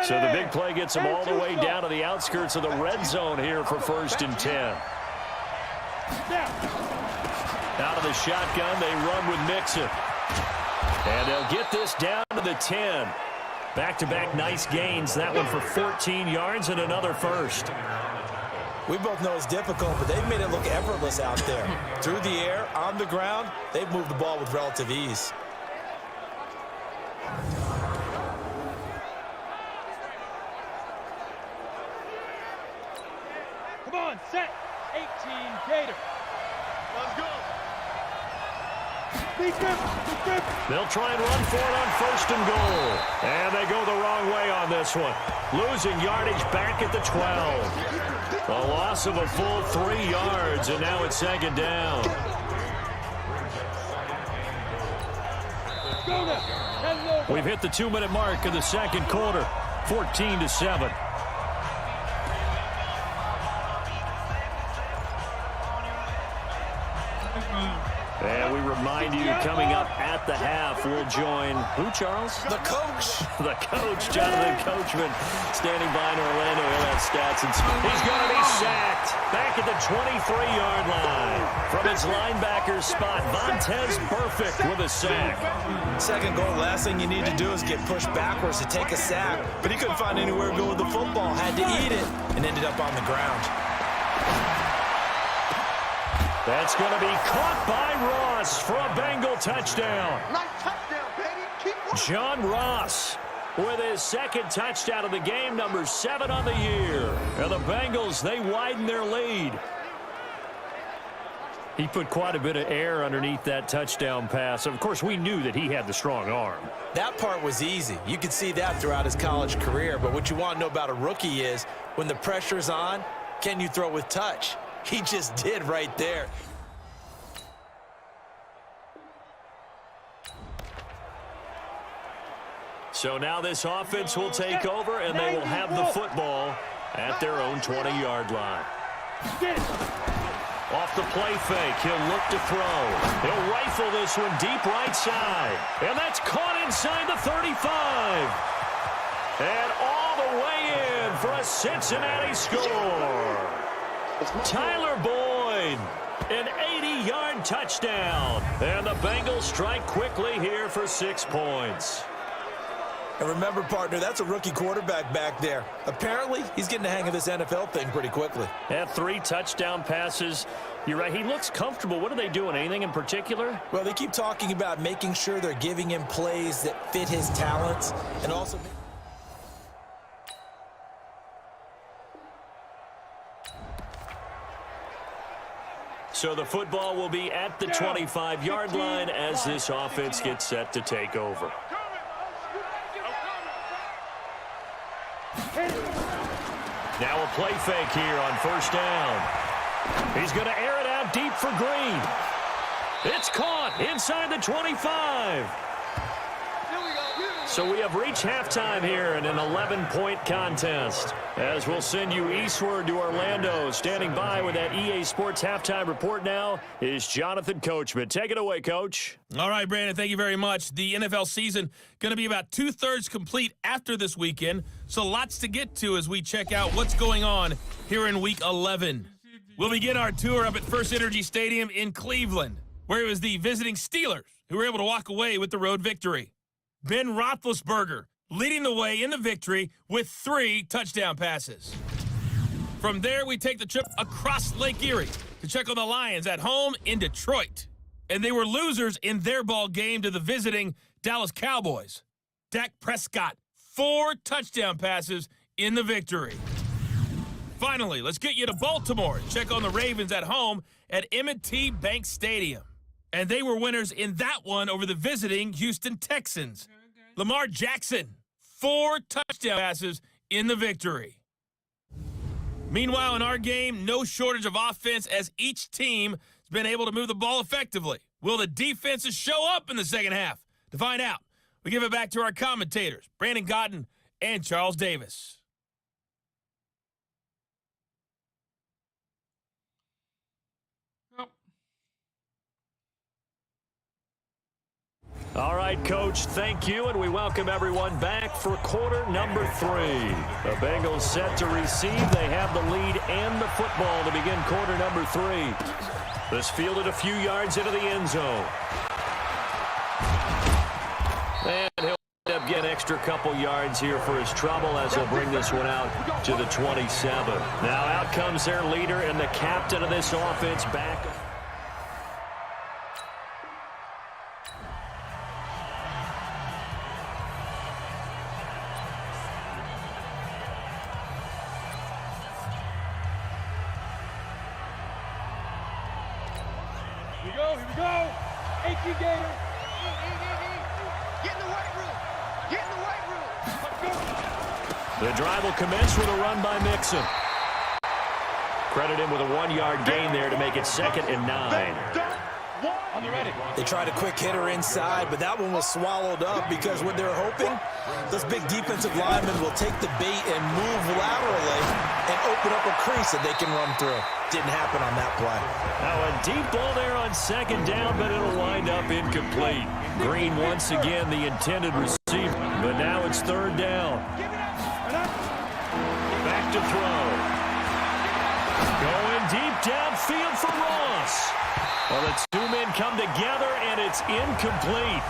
So the big play gets him all the way down to the outskirts of the red zone here for 1st and 10. Out of the shotgun, they run with Mixon. And they'll get this down to the 10. Back-to-back nice gains. That one for 14 yards and another 1st. We both know it's difficult, but they've made it look effortless out there. Through the air, on the ground, they've moved the ball with relative ease. Come on, set. 18 Gator. Let's go. They'll try and run for it on 1st and goal. And they go the wrong way on this one. Losing yardage back at the 12. A loss of a full 3 yards, and now it's 2nd down. We've hit the 2-minute mark of the 2nd quarter. 14-7. And we remind remind you, coming up at the half, we'll join who, Charles? The coach. The coach, Jonathan Coachman, standing by in Orlando. He'll have stats and speed. He's going to be sacked back at the 23-yard line. From his linebacker spot, Vontaze Burfict with a sack. Second goal, last thing you need to do is get pushed backwards to take a sack. But he couldn't find anywhere to go with the football, had to eat it, and ended up on the ground. That's going to be caught by Ross for a Bengal touchdown. Nice touchdown, baby. Keep working. John Ross with his second touchdown of the game, number 7 on the year. And the Bengals, they widen their lead. He put quite a bit of air underneath that touchdown pass. Of course, we knew that he had the strong arm. That part was easy. You could see that throughout his college career. But what you want to know about a rookie is when the pressure's on, can you throw with touch? He just did right there. So now this offense will take over, and they will have the football at their own 20-yard line. Off the play fake, he'll look to throw. He'll rifle this one deep right side. And that's caught inside the 35. And all the way in for a Cincinnati score. Tyler Boyd, an 80-yard touchdown. And the Bengals strike quickly here for 6 points. And remember, partner, that's a rookie quarterback back there. Apparently, he's getting the hang of this NFL thing pretty quickly. Had 3 touchdown passes. You're right, he looks comfortable. What are they doing? Anything in particular? Well, they keep talking about making sure they're giving him plays that fit his talents and also... So the football will be at the 25-yard line as this offense gets set to take over. Now a play fake here on first down. He's going to air it out deep for Green. It's caught inside the 25. So we have reached halftime here in an 11-point contest. As we'll send you eastward to Orlando. Standing by with that EA Sports halftime report now is Jonathan Coachman. Take it away, Coach. All right, Brandon, thank you very much. The NFL season going to be about 2/3 complete after this weekend, so lots to get to as we check out what's going on here in Week 11. We'll begin our tour up at First Energy Stadium in Cleveland, where it was the visiting Steelers who were able to walk away with the road victory. Ben Roethlisberger leading the way in the victory with 3 touchdown passes. From there, we take the trip across Lake Erie to check on the Lions at home in Detroit. And they were losers in their ball game to the visiting Dallas Cowboys. Dak Prescott, 4 touchdown passes in the victory. Finally, let's get you to Baltimore and check on the Ravens at home at M&T Bank Stadium. And they were winners in that one over the visiting Houston Texans. Lamar Jackson, 4 touchdown passes in the victory. Meanwhile, in our game, no shortage of offense as each team has been able to move the ball effectively. Will the defenses show up in the second half? To find out, we give it back to our commentators, Brandon Godden and Charles Davis. All right, Coach, thank you, and we welcome everyone back for quarter number 3. The Bengals set to receive. They have the lead and the football to begin quarter number 3. This fielded a few yards into the end zone. And he'll end up getting an extra couple yards here for his trouble as he'll bring this one out to the 27. Now out comes their leader and the captain of this offense back. Here we go. 18 Gator. Get in the weight room. Get in the weight room. The drive will commence with a run by Mixon. Credit him with a 1-yard gain there to make it 2nd and 9. On the ready. They tried a quick hitter inside, but that one was swallowed up because what they're hoping, those big defensive linemen will take the bait and move laterally and open up a crease that they can run through. Didn't happen on that play. Now a deep ball there on second down, but it'll wind up incomplete. Green once again the intended receiver, but now it's third down. Back to throw. Going deep downfield for Ross. Well, the two men come together, and it's incomplete.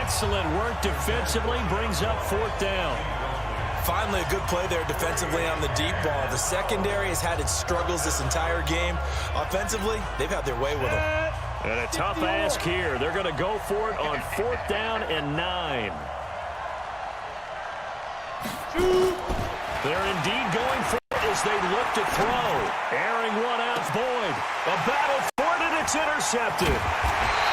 Excellent work defensively, brings up fourth down. Finally, a good play there defensively on the deep ball. The secondary has had its struggles this entire game. Offensively, they've had their way with them. And a tough ask here. They're going to go for it on fourth down and 9. They're indeed going for it as they look to throw. Airing one out, Boyd. A battle for it, and it's intercepted.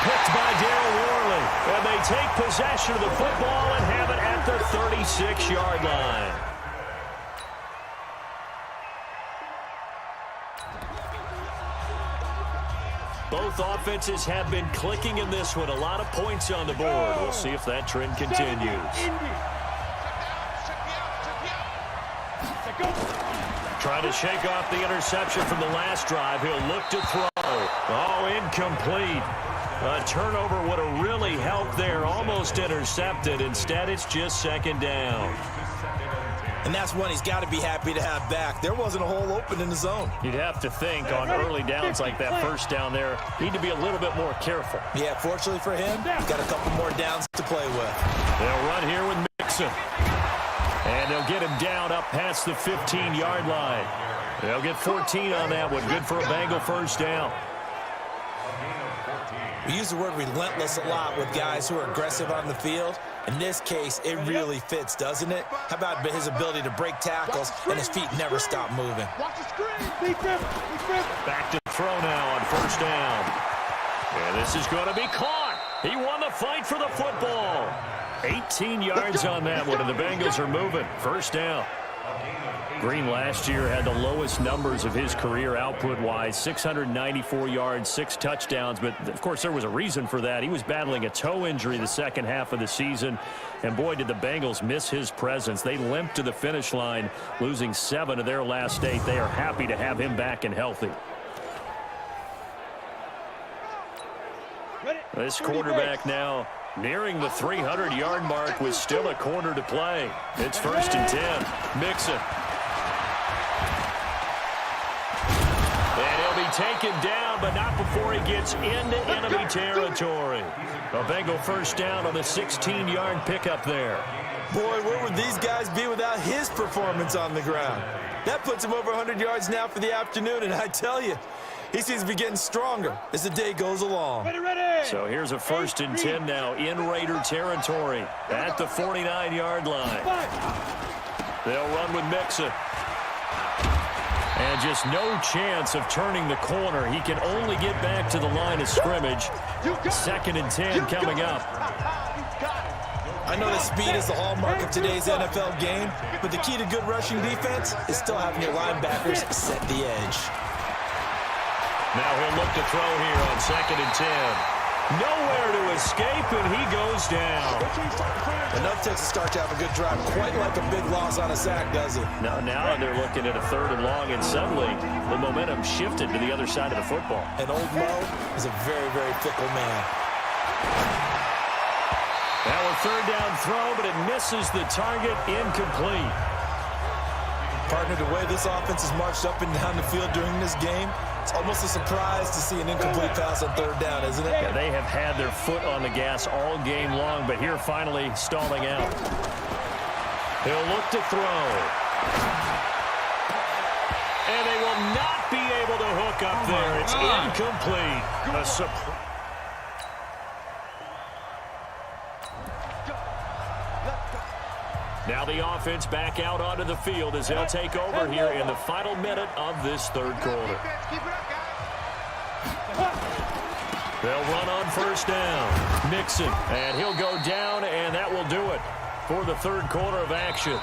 Picked by Darryl Worley. And they take possession of the football and have it at the 36-yard line. Both offenses have been clicking in this one. A lot of points on the board. We'll see if that trend continues. Trying to shake off the interception from the last drive. He'll look to throw. Oh, incomplete. A turnover would have really helped there. Almost intercepted. Instead, it's just second down. And that's one he's got to be happy to have back. There wasn't a hole open in the zone. You'd have to think on early downs like that first down there, need to be a little bit more careful. Yeah, fortunately for him, he's got a couple more downs to play with. They'll run here with Mixon. And they'll get him down up past the 15-yard line. They'll get 14 on that one. Good for a Bengal first down. We use the word relentless a lot with guys who are aggressive on the field. In this case, it really fits, doesn't it? How about his ability to break tackles and his feet never stop moving? Back to throw now on first down. And this is going to be caught. He won the fight for the football. 18 yards on that one, and the Bengals are moving. First down. Green last year had the lowest numbers of his career output-wise, 694 yards, 6 touchdowns. But, of course, there was a reason for that. He was battling a toe injury the second half of the season. And, boy, did the Bengals miss his presence. They limped to the finish line, losing 7 of their last 8. They are happy to have him back and healthy. This quarterback now nearing the 300-yard mark with still a quarter to play. It's first and 10. Mixon. And he'll be taken down, but not before he gets into enemy territory. A Bengal first down on the 16-yard pickup there. Boy, where would these guys be without his performance on the ground? That puts him over 100 yards now for the afternoon, and I tell you, he seems to be getting stronger as the day goes along. So here's a first and 10 now in Raider territory at the 49-yard line. They'll run with Mixon. And just no chance of turning the corner. He can only get back to the line of scrimmage. Second and 10 coming up. I know that speed is the hallmark of today's NFL game, but the key to good rushing defense is still having your linebackers set the edge. Now he'll look to throw here on second and 10. Nowhere to escape, and he goes down. Enough takes a start to have a good drive. Quite like a big loss on a sack, does it? Now they're looking at a third and long, and suddenly the momentum shifted to the other side of the football. And old Mo is a very, very fickle man. Now a third down throw, but it misses the target, incomplete. Partner, the way this offense has marched up and down the field during this game, it's almost a surprise to see an incomplete pass on third down, isn't it? Yeah, they have had their foot on the gas all game long, but here finally stalling out. He'll look to throw. And they will not be able to hook up there. It's incomplete. A surprise. Now the offense back out onto the field as they'll take over here in the final minute of this third quarter. They'll run on first down. Mixon, and he'll go down, and that will do it for the third quarter of action.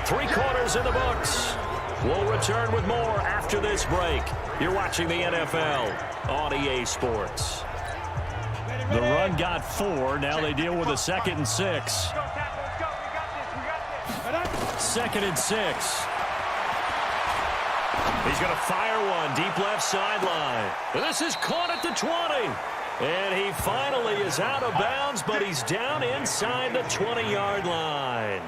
3 quarters in the books. We'll return with more after this break. You're watching the NFL on EA Sports. The run got 4. Now they deal with a 2nd and 6. 2nd and 6. He's going to fire one deep left sideline. This is caught at the 20. And he finally is out of bounds, but he's down inside the 20-yard line.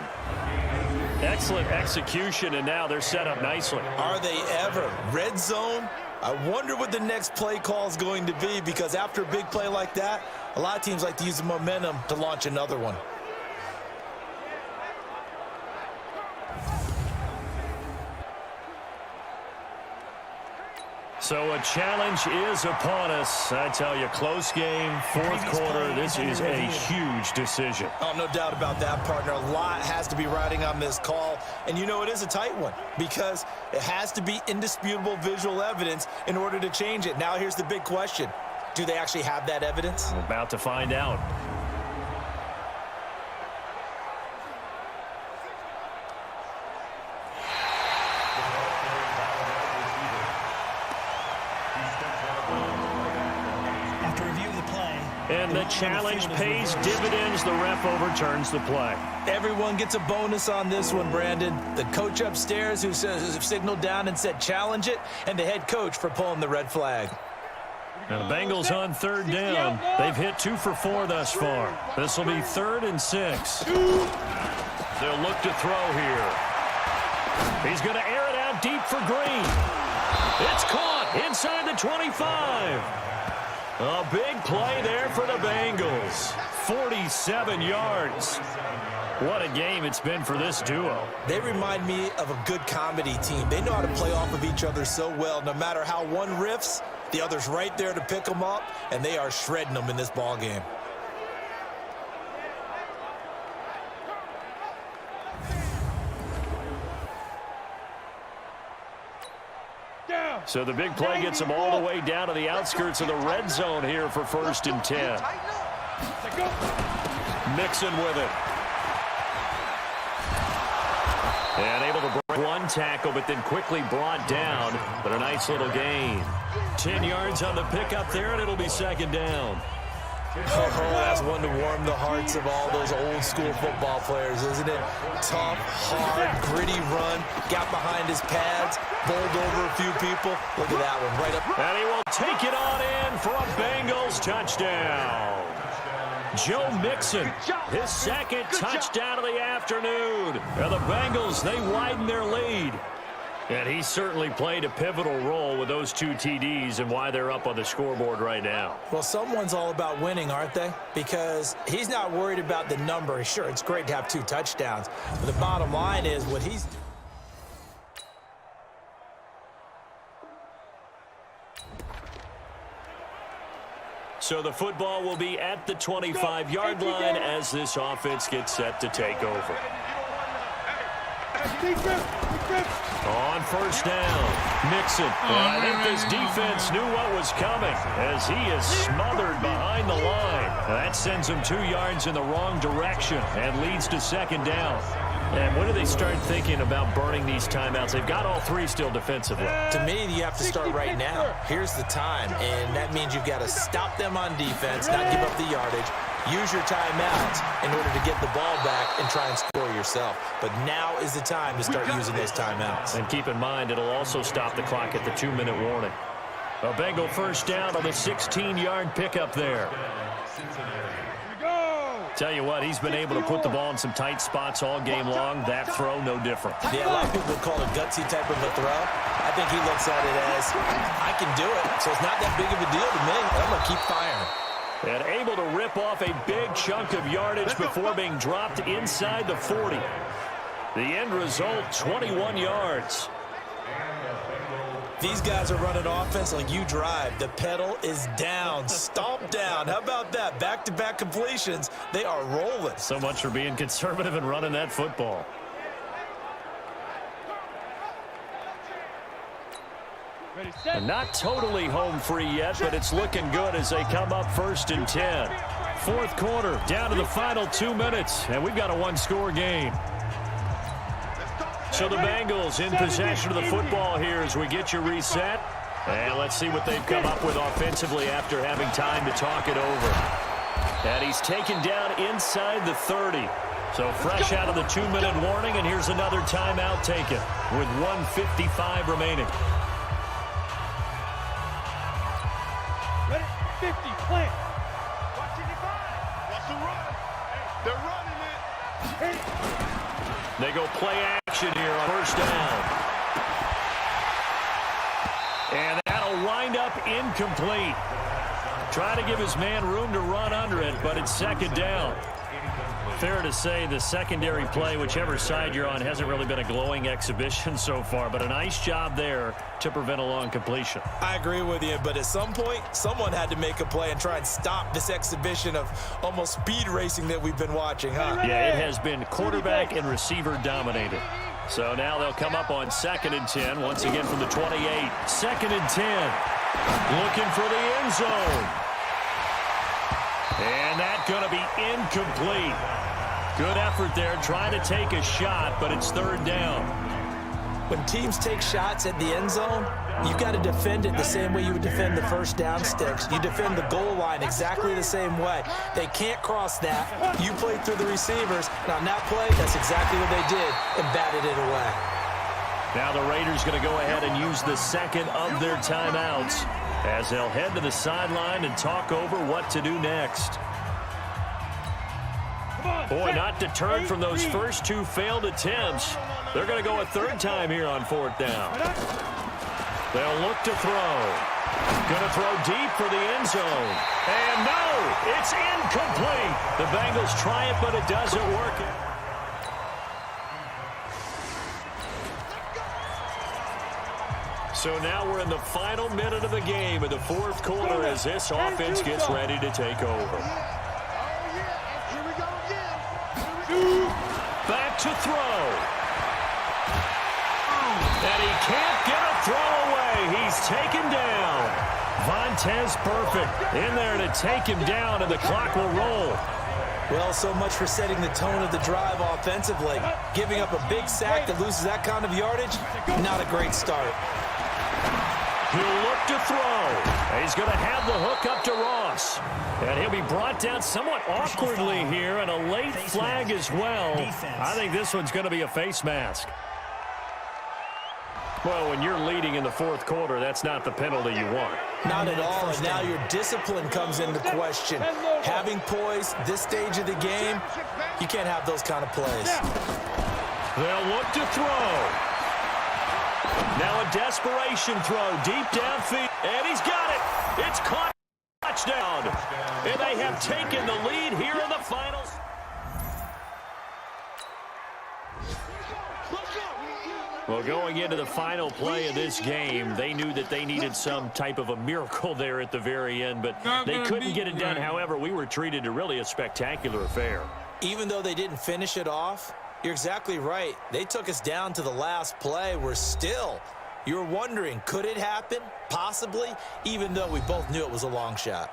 Excellent execution, and now they're set up nicely. Are they ever? Red zone? I wonder what the next play call is going to be, because after a big play like that, a lot of teams like to use the momentum to launch another one. So a challenge is upon us. I tell you, close game, 4th quarter. This is a huge decision. Oh, no doubt about that, partner. A lot has to be riding on this call. And you know it is a tight one because it has to be indisputable visual evidence in order to change it. Now here's the big question. Do they actually have that evidence? We're about to find out. And the challenge pays dividends. The ref overturns the play. Everyone gets a bonus on this one, Brandon. The coach upstairs who signaled down and said challenge it, and the head coach for pulling the red flag. Now the Bengals on 3rd down. They've hit 2 for 4 thus far. This will be 3rd and 6. They'll look to throw here. He's going to air it out deep for Green. It's caught inside the 25. A big play there for the Bengals. 47 yards. What a game it's been for this duo. They remind me of a good comedy team. They know how to play off of each other so well. No matter how one riffs, the other's right there to pick them up, and they are shredding them in this ball game. So the big play gets them all the way down to the outskirts of the red zone here for 1st and 10. Mixon with it. And able to break one tackle, but then quickly brought down. But a nice little gain. 10 yards on the pickup there, and it'll be 2nd down. Oh, that's one to warm the hearts of all those old-school football players, isn't it? Tough, hard, gritty run. Got behind his pads, bowled over a few people. Look at that one, right up. And he will take it on in for a Bengals touchdown. Joe Mixon, his 2nd touchdown of the afternoon. And the Bengals, they widen their lead. And he certainly played a pivotal role with those 2 TDs and why they're up on the scoreboard right now. Well, someone's all about winning, aren't they? Because he's not worried about the number. Sure, it's great to have 2 touchdowns. But the bottom line is what he's doing. So the football will be at the 25-yard line as this offense gets set to take over. On 1st down, Mixon. I think this defense knew what was coming as he is smothered behind the line. That sends him 2 yards in the wrong direction and leads to 2nd down. And when do they start thinking about burning these timeouts? They've got all 3 still defensively. To me, you have to start right now. Here's the time, and that means you've got to stop them on defense, not give up the yardage. Use your timeouts in order to get the ball back and try and score yourself. But now is the time to start using those timeouts. And keep in mind, it'll also stop the clock at the 2-minute warning. A Bengal 1st down on the 16-yard pickup there. Tell you what, he's been able to put the ball in some tight spots all game long. That throw, no different. Yeah, a lot of people call it gutsy type of a throw. I think he looks at it as, I can do it, so it's not that big of a deal to me. I'm going to keep firing. And able to rip off a big chunk of yardage before being dropped inside the 40. The end result, 21 yards. These guys are running offense like you drive. The pedal is down, stomp down. How about that? Back-to-back completions. They are rolling. So much for being conservative and running that football. And not totally home free yet, but it's looking good as they come up 1st and 10. 4th quarter, down to the final 2 minutes, and we've got a 1-score game. So the Bengals in possession of the football here as we get you reset. And let's see what they've come up with offensively after having time to talk it over. And he's taken down inside the 30. So fresh out of the 2-minute warning, and here's another timeout taken with 1:55 remaining. Ready? 50, plant. Watch 85. Watch the run. They're running it. They go play action here on first down. And that'll wind up incomplete. Trying to give his man room to run under it, but it's second down. Fair to say the secondary play, whichever side you're on, hasn't really been a glowing exhibition so far, but a nice job there to prevent a long completion. I agree with you, but at some point, someone had to make a play and try and stop this exhibition of almost speed racing that we've been watching, huh? Yeah, it has been quarterback and receiver dominated. So now they'll come up on 2nd and 10, once again from the 28. 2nd and 10, looking for the end zone. And that's going to be incomplete. Good effort there, trying to take a shot, but it's 3rd down. When teams take shots at the end zone, you've got to defend it the same way you would defend the first down sticks. You defend the goal line exactly the same way. They can't cross that. You played through the receivers. And on that play, that's exactly what they did and batted it away. Now the Raiders going to go ahead and use the second of their timeouts as they'll head to the sideline and talk over what to do next. Boy, not deterred from those first 2 failed attempts. They're going to go a 3rd time here on 4th down. They'll look to throw. Going to throw deep for the end zone. And no, it's incomplete. The Bengals try it, but it doesn't work. So now we're in the final minute of the game in the 4th quarter as this offense gets ready to take over. Back to throw. And he can't get a throw away. He's taken down. Vontez perfect in there to take him down, and the clock will roll. Well, so much for setting the tone of the drive offensively. Giving up a big sack that loses that kind of yardage, not a great start. He'll look to throw. He's going to have the hook up to Ross. And he'll be brought down somewhat awkwardly here, and a late flag as well. I think this one's going to be a face mask. Well, when you're leading in the 4th quarter, that's not the penalty you want. Not at all, and now your discipline comes into question. Having poise this stage of the game, you can't have those kind of plays. They'll look to throw. Now a desperation throw deep downfield, and he's got it. It's caught. Touchdown. And they have taken the lead here in the finals. Well, going into the final play of this game, they knew that they needed some type of a miracle there at the very end, but they couldn't get it done. However, we were treated to really a spectacular affair. Even though they didn't finish it off, you're exactly right. They took us down to the last play. We're still, you're wondering, could it happen? Possibly, even though we both knew it was a long shot.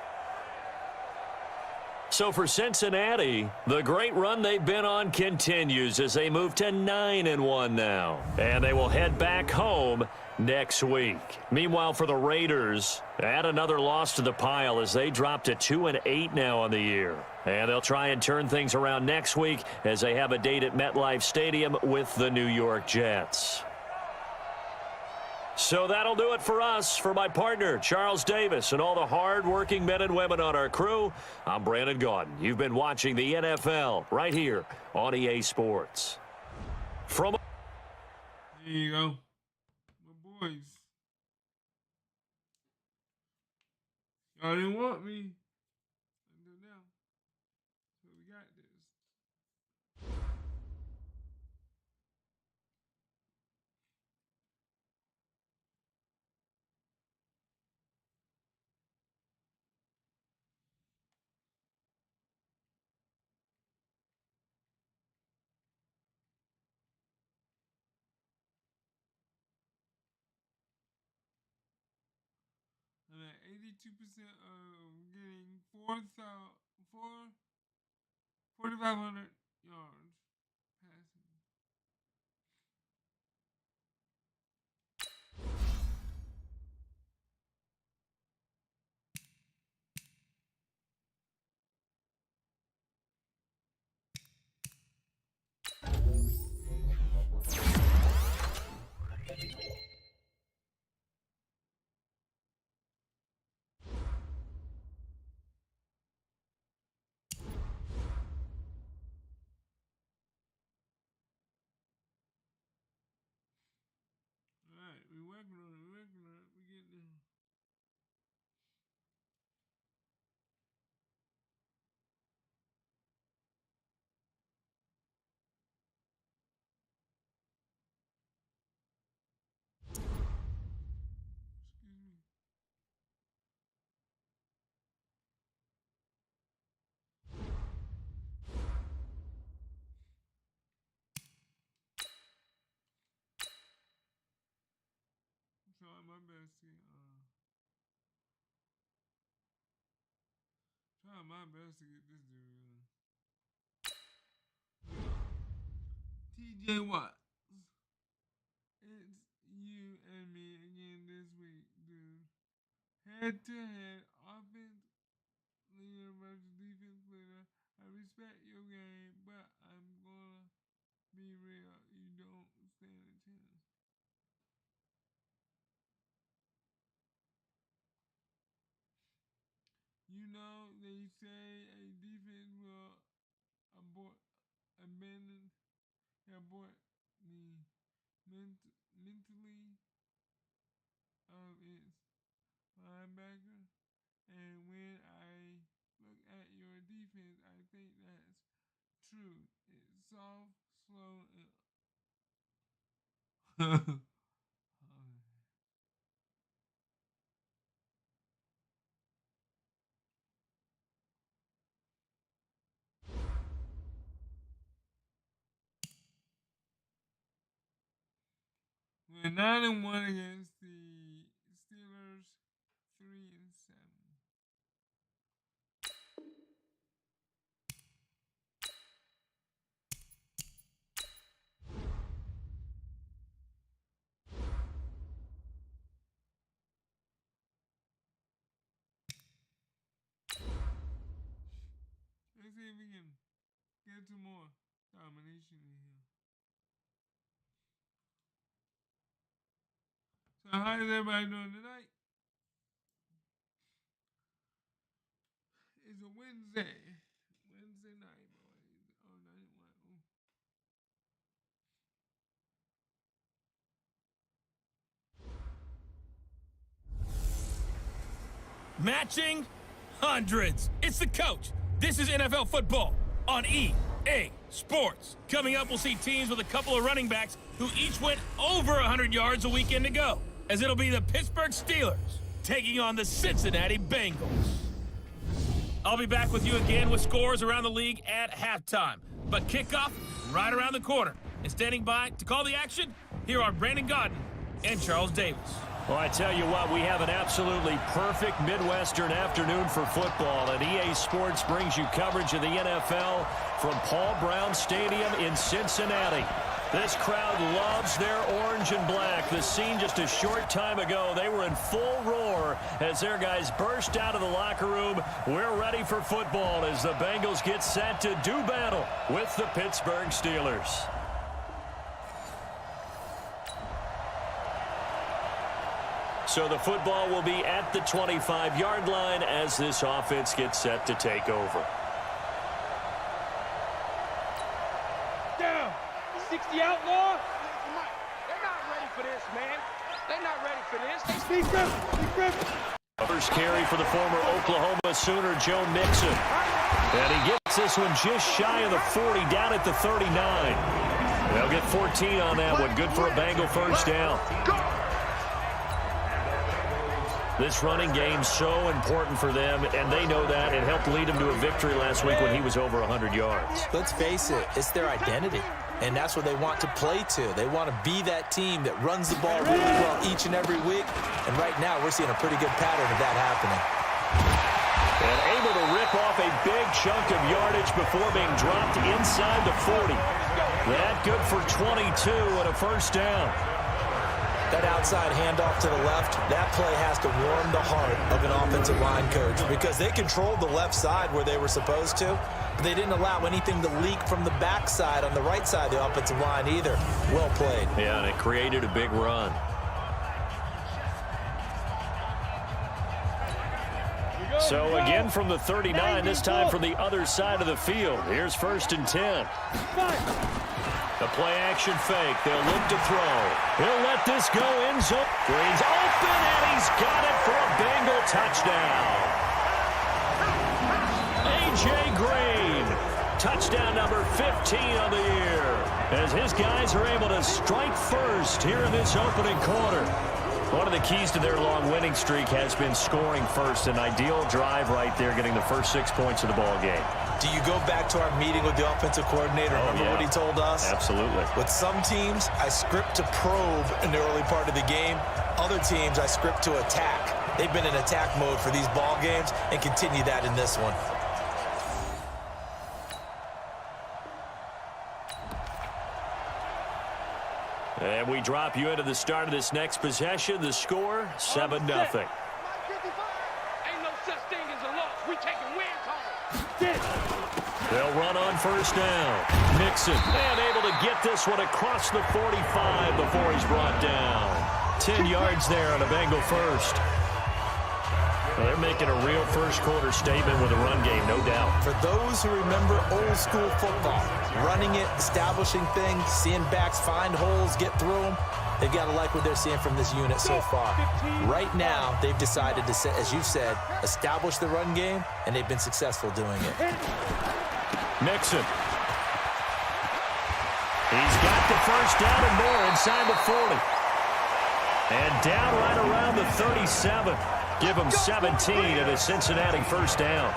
So for Cincinnati, the great run they've been on continues as they move to 9-1 now. And they will head back home next week. Meanwhile, for the Raiders, add another loss to the pile as they drop to 2-8 now on the year. And they'll try and turn things around next week as they have a date at MetLife Stadium with the New York Jets. So that'll do it for us. For my partner, Charles Davis, and all the hard-working men and women on our crew, I'm Brandon Gaudin. You've been watching the NFL right here on EA Sports. From There you go. My boys. Y'all didn't want me. Until now. So we got this. I'm at 82% of getting 4,500 yards passing. We working on it. We get there. Excuse me. Trying my best to get this dude. TJ Watts. It's you and me again this week, dude. Head to head, offense leader versus defense leader. I respect your game, but I'm gonna be real. You don't stand a chance. You know, they say a defense will abort the mentally of its linebacker. And when I look at your defense, I think that's true. It's soft, slow, and we're 9-1 against the Steelers, 3-7. Let's see if we can get some more domination in here. So how is everybody doing tonight? It's a Wednesday night, boys. Oh, 9-1. Matching hundreds. It's the coach. This is NFL football on EA Sports. Coming up, we'll see teams with a couple of running backs who each went over 100 yards a weekend ago, as it'll be the Pittsburgh Steelers taking on the Cincinnati Bengals. I'll be back with you again with scores around the league at halftime. But kickoff right around the corner. And standing by to call the action, here are Brandon Godden and Charles Davis. Well, I tell you what, we have an absolutely perfect Midwestern afternoon for football, and EA Sports brings you coverage of the NFL from Paul Brown Stadium in Cincinnati. This crowd loves their orange and black. The scene just a short time ago, they were in full roar as their guys burst out of the locker room. We're ready for football as the Bengals get set to do battle with the Pittsburgh Steelers. So the football will be at the 25-yard line as this offense gets set to take over. Down. 60 outlaw. They're not ready for this, man. They're not ready for this. Steve Griffin. First carry for the former Oklahoma Sooner, Joe Mixon. And he gets this one just shy of the 40, down at the 39. They'll get 14 on that one. Good for a Bengal first down. This running game's so important for them, and they know that. It helped lead them to a victory last week when he was over 100 yards. Let's face it, it's their identity, and that's what they want to play to. They want to be that team that runs the ball really well each and every week, and right now we're seeing a pretty good pattern of that happening. And able to rip off a big chunk of yardage before being dropped inside the 40. That good for 22 and a first down. That outside handoff to the left, that play has to warm the heart of an offensive line coach because they controlled the left side where they were supposed to, but they didn't allow anything to leak from the backside on the right side of the offensive line either. Well played. Yeah, and it created a big run. So again from the 39, this time from the other side of the field. Here's 1st and 10. The play-action fake. They'll look to throw. He'll let this go in zone. Green's open, and he's got it for a Bengal touchdown. A.J. Green, touchdown number 15 on the year, as his guys are able to strike first here in this opening quarter. One of the keys to their long winning streak has been scoring first. An ideal drive right there, getting the first 6 points of the ball game. Do you go back to our meeting with the offensive coordinator? Remember what he told us? Absolutely. With some teams, I script to probe in the early part of the game. Other teams, I script to attack. They've been in attack mode for these ball games and continue that in this one. And we drop you into the start of this next possession. The score, 7-0. Ain't no such thing as a loss. We taking wins home. They'll run on first down. Mixon, and able to get this one across the 45 before he's brought down. 10 yards there on a Bengal first. Well, they're making a real first-quarter statement with a run game, no doubt. For those who remember old-school football, running it, establishing things, seeing backs find holes, get through them, they've got to like what they're seeing from this unit so far. Right now, they've decided to, as you said, establish the run game, and they've been successful doing it. Mixon. He's got the first down and more inside the 40. And down right around the 37. Give them 17 at a Cincinnati first down.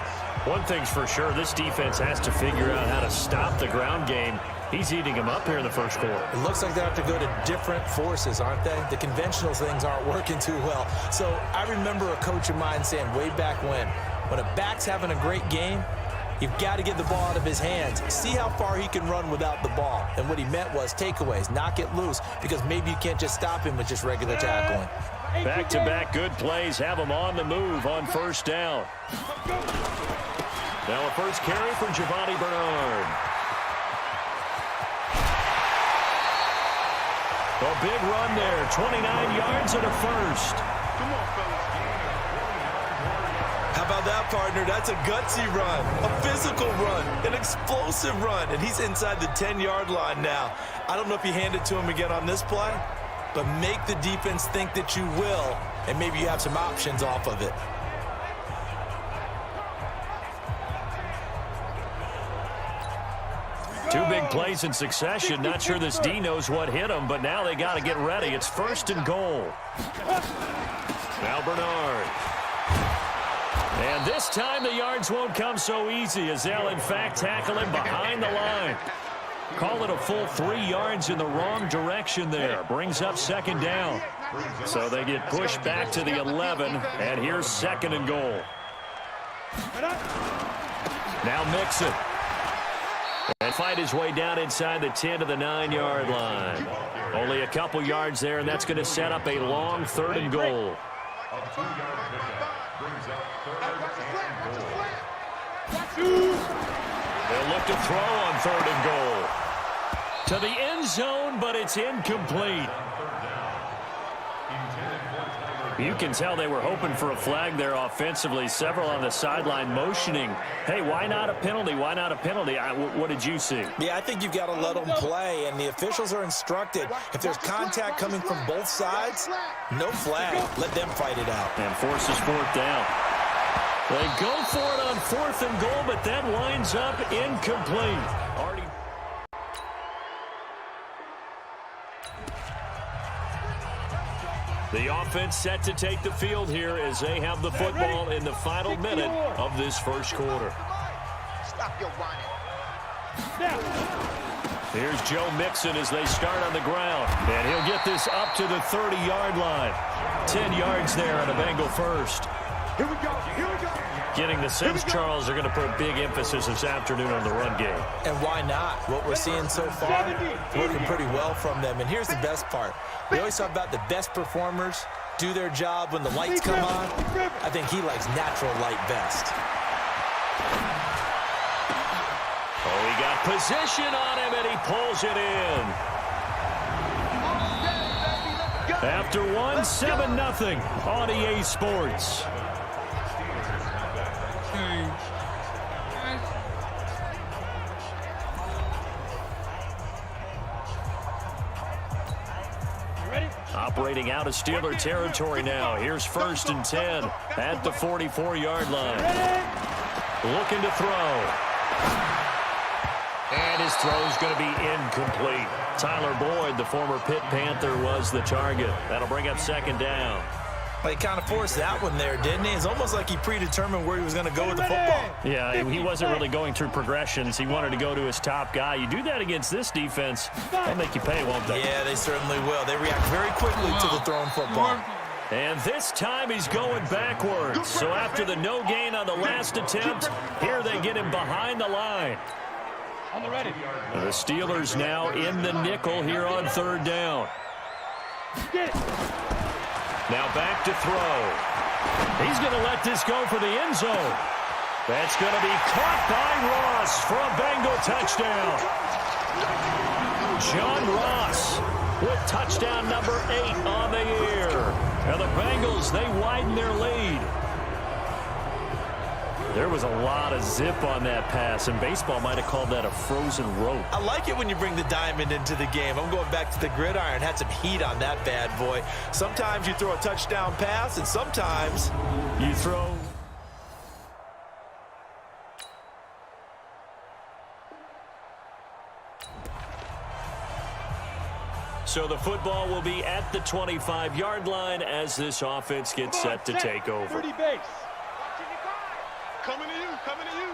One thing's for sure, this defense has to figure out how to stop the ground game. He's eating them up here in the first quarter. It looks like they have to go to different forces, aren't they? The conventional things aren't working too well. So I remember a coach of mine saying way back when a back's having a great game, you've got to get the ball out of his hands. See how far he can run without the ball. And what he meant was takeaways, knock it loose, because maybe you can't just stop him with just regular tackling. Back-to-back good plays have them on the move on first down. Now a first carry for Giovanni Bernard. A big run there, 29 yards and a first. Come on, fellas. How about that, partner? That's a gutsy run, a physical run, an explosive run, and he's inside the 10-yard line now. I don't know if you hand it to him again on this play, but make the defense think that you will, and maybe you have some options off of it. Two big plays in succession. Not sure this D knows what hit him, but now they got to get ready. It's first and goal. Now Bernard. And this time the yards won't come so easy as they'll, in fact, tackle him behind the line. Call it a full 3 yards in the wrong direction there. Brings up second down. So they get pushed back to the 11, and here's second and goal. Now Mixon. And fight his way down inside the 10 to the 9-yard line. Only a couple yards there, and that's going to set up a long third and goal. They'll look to throw on third and goal. To the end zone, but it's incomplete. You can tell they were hoping for a flag there offensively. Several on the sideline motioning, hey, why not a penalty? Why not a penalty? What did you see? Yeah, I think you've got to let them play, and the officials are instructed. If there's contact coming from both sides, no flag. Let them fight it out. And forces fourth down. They go for it on fourth and goal, but that winds up incomplete. The offense set to take the field here as they have the football in the final minute of this first quarter. Stop your whining. Here's Joe Mixon as they start on the ground. And he'll get this up to the 30-yard line. 10 yards there on a Bengal first. Here we go. Here we go. Getting the sense, Charles, they're going to put a big emphasis this afternoon on the run game. And why not? What we're seeing so far, working pretty well from them. And here's the best part. We always talk about the best performers do their job when the lights come on. I think he likes natural light best. Oh, he got position on him, and he pulls it in. After one, 7-0 on EA Sports. Operating out of Steeler territory now. Here's 1st and 10 at the 44-yard line. Looking to throw. And his throw's going to be incomplete. Tyler Boyd, the former Pitt Panther, was the target. That'll bring up 2nd down. Well, he kind of forced that one there, didn't he? It's almost like he predetermined where he was going to go with the football. Yeah, he wasn't really going through progressions. He wanted to go to his top guy. You do that against this defense, they'll make you pay, won't they? Yeah, they certainly will. They react very quickly to the thrown football. And this time he's going backwards. So after the no gain on the last attempt, here they get him behind the line. On the ready. The Steelers now in the nickel here on 3rd down. Now back to throw. He's going to let this go for the end zone. That's going to be caught by Ross for a Bengal touchdown. John Ross with touchdown number 8 on the year. And the Bengals, they widen their lead. There was a lot of zip on that pass, and baseball might have called that a frozen rope. I like it when you bring the diamond into the game. I'm going back to the gridiron. Had some heat on that bad boy. Sometimes you throw a touchdown pass, and sometimes you throw. So the football will be at the 25-yard line as this offense gets set to take over. 30 base. Coming to you, coming to you.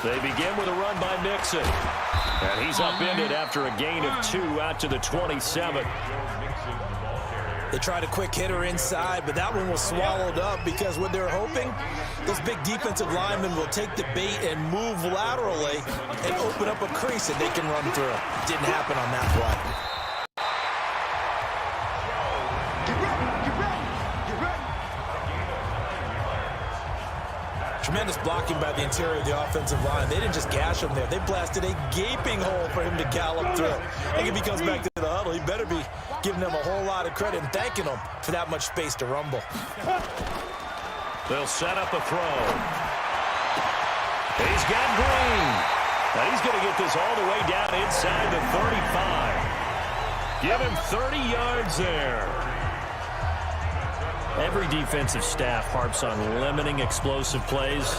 They begin with a run by Mixon. And he's upended after a gain of 2 out to the 27. they tried a quick hitter inside, but that one was swallowed up because what they're hoping, those big defensive linemen will take the bait and move laterally and open up a crease that they can run through. Didn't happen on that play. Tremendous blocking by the interior of the offensive line. They didn't just gash him there. They blasted a gaping hole for him to gallop through. I think if he comes back to the huddle, he better be giving them a whole lot of credit and thanking them for that much space to rumble. They'll set up a throw. He's got Green. Now he's going to get this all the way down inside the 35. Give him 30 yards there. Every defensive staff harps on limiting explosive plays.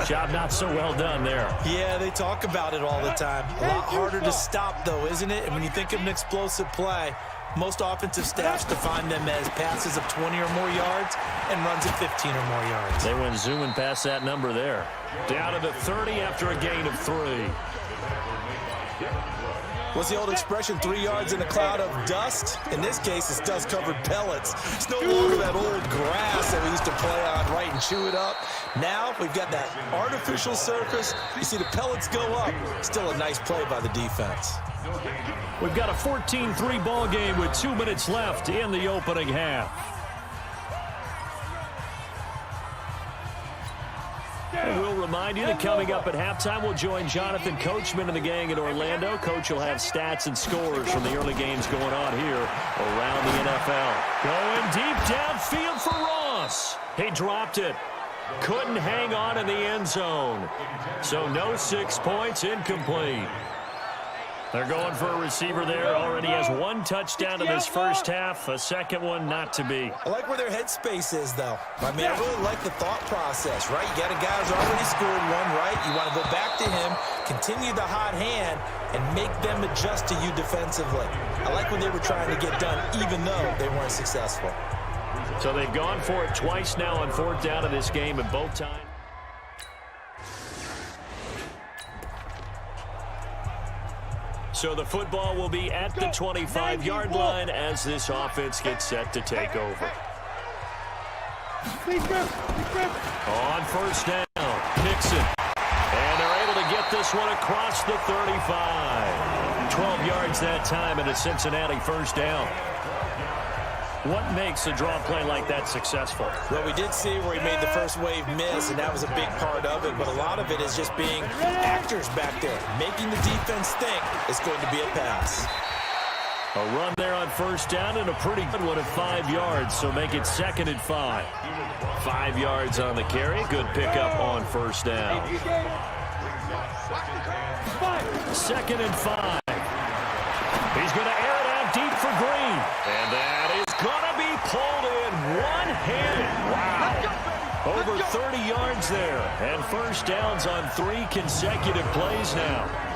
Job not so well done there. Yeah, they talk about it all the time. A lot harder to stop, though, isn't it? And when you think of an explosive play, most offensive staffs define them as passes of 20 or more yards and runs of 15 or more yards. They went zooming past that number there. Down to the 30 after a gain of 3. What's the old expression, 3 yards in a cloud of dust? In this case, it's dust-covered pellets. It's no longer that old grass that we used to play on, right, and chew it up. Now we've got that artificial surface. You see the pellets go up. Still a nice play by the defense. We've got a 14-3 ball game with 2 minutes left in the opening half. And we'll remind you that coming up at halftime, we'll join Jonathan Coachman and the gang in Orlando. Coach will have stats and scores from the early games going on here around the NFL. Going deep downfield for Ross. He dropped it. Couldn't hang on in the end zone. So no 6 points, incomplete. They're going for a receiver there. Already has 1 touchdown in this first half. A second one not to be. I like where their headspace is, though. I mean, I really like the thought process, right? You got a guy who's already scored one, right? You want to go back to him, continue the hot hand, and make them adjust to you defensively. I like what they were trying to get done, even though they weren't successful. So they've gone for it twice now on 4th down in this game, and both times. So the football will be at the 25-yard line as this offense gets set to take over. On 1st down, Nixon. And they're able to get this one across the 35. 12 yards that time and a Cincinnati 1st down. What makes a draw play like that successful? Well, we did see where he made the first wave miss, and that was a big part of it. But a lot of it is just being actors back there, making the defense think it's going to be a pass. A run there on 1st down and a pretty good one at 5 yards, so make it 2nd and 5. 5 yards on the carry. Good pickup on 1st down. 2nd and 5. He's going to air it out deep for Green. And that is going to be pulled in one-handed. Wow. Over 30 yards there. And first downs on 3 consecutive plays now.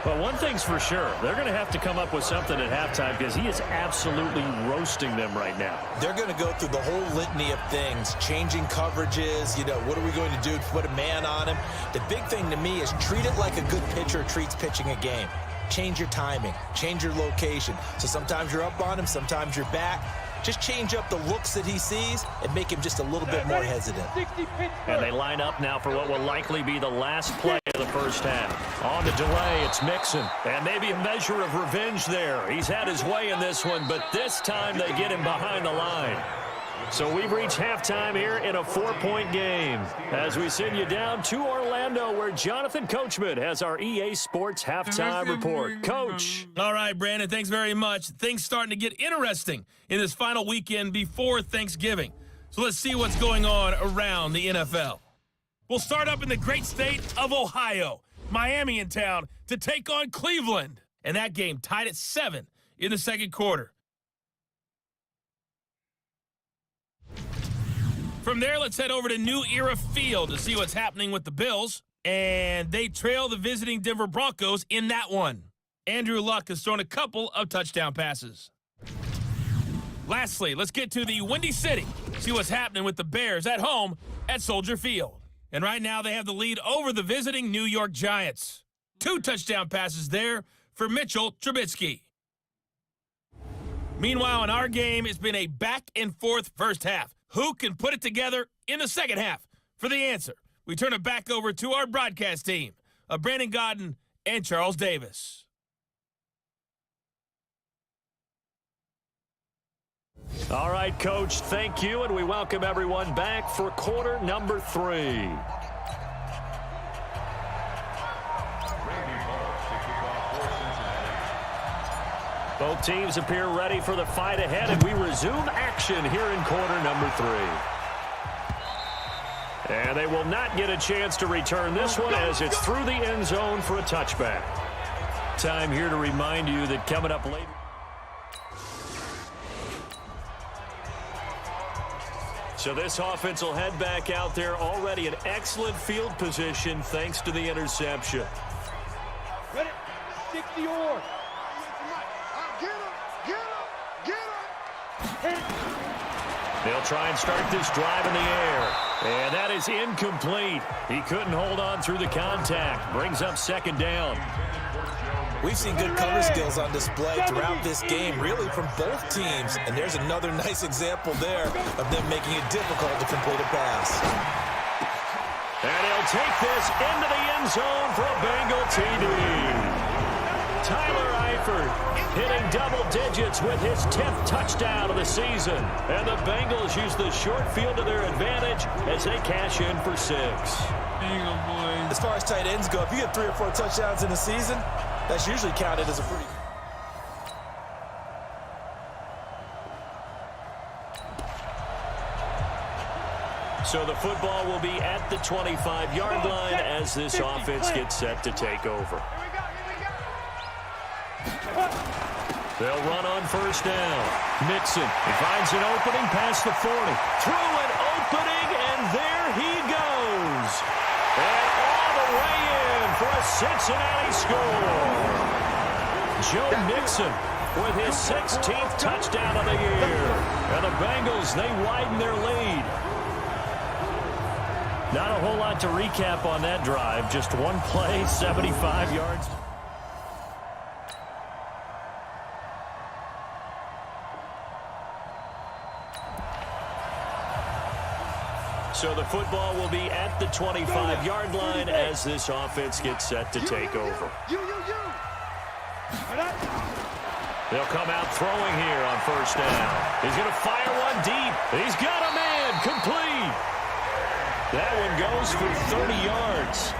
But one thing's for sure, they're going to have to come up with something at halftime because he is absolutely roasting them right now. They're going to go through the whole litany of things, changing coverages, what are we going to do to put a man on him? The big thing to me is treat it like a good pitcher treats pitching a game. Change your timing, change your location. So sometimes you're up on him, sometimes you're back. Just change up the looks that he sees and make him just a little bit more hesitant. And they line up now for what will likely be the last play of the first half. On the delay, it's Mixon. And maybe a measure of revenge there. He's had his way in this one, but this time they get him behind the line. So we've reached halftime here in a 4-point game as we send you down to Orlando where Jonathan Coachman has our EA Sports halftime report. Coach. All right, Brandon, thanks very much. Things starting to get interesting in this final weekend before Thanksgiving. So let's see what's going on around the NFL. We'll start up in the great state of Ohio. Miami in town to take on Cleveland. And that game tied at 7 in the second quarter. From there, let's head over to New Era Field to see what's happening with the Bills. And they trail the visiting Denver Broncos in that one. Andrew Luck has thrown a couple of touchdown passes. Lastly, let's get to the Windy City. See what's happening with the Bears at home at Soldier Field. And right now, they have the lead over the visiting New York Giants. 2 touchdown passes there for Mitchell Trubisky. Meanwhile, in our game, it's been a back-and-forth first half. Who can put it together in the second half? For the answer, we turn it back over to our broadcast team of Brandon Godden and Charles Davis. All right, Coach, thank you, and we welcome everyone back for quarter number 3. Both teams appear ready for the fight ahead, and we resume action here in quarter number 3. And they will not get a chance to return this one as it's through the end zone for a touchback. Time here to remind you that coming up later. So this offense will head back out there already in excellent field position thanks to the interception. Ready? 60 or. They'll try and start this drive in the air. And that is incomplete. He couldn't hold on through the contact. Brings up second down. We've seen good cover skills on display throughout this game, really from both teams. And there's another nice example there of them making it difficult to complete a pass. And he'll take this into the end zone for a Bengal TD. Tyler Eifert hitting double digits with his 10th touchdown of the season. And the Bengals use the short field to their advantage as they cash in for 6. As far as tight ends go, if you get 3 or 4 touchdowns in a season, that's usually counted as a pretty... So the football will be at the 25-yard line as this offense gets set to take over. They'll run on first down. Mixon, he finds an opening past the 40. Through an opening, and there he goes. And all the way in for a Cincinnati score. Joe Mixon with his 16th touchdown of the year. And the Bengals, they widen their lead. Not a whole lot to recap on that drive. Just one play, 75 yards. So the football will be at the 25-yard line as this offense gets set to take over. They'll come out throwing here on first down. He's going to fire one deep. He's got a man complete. That one goes for 30 yards.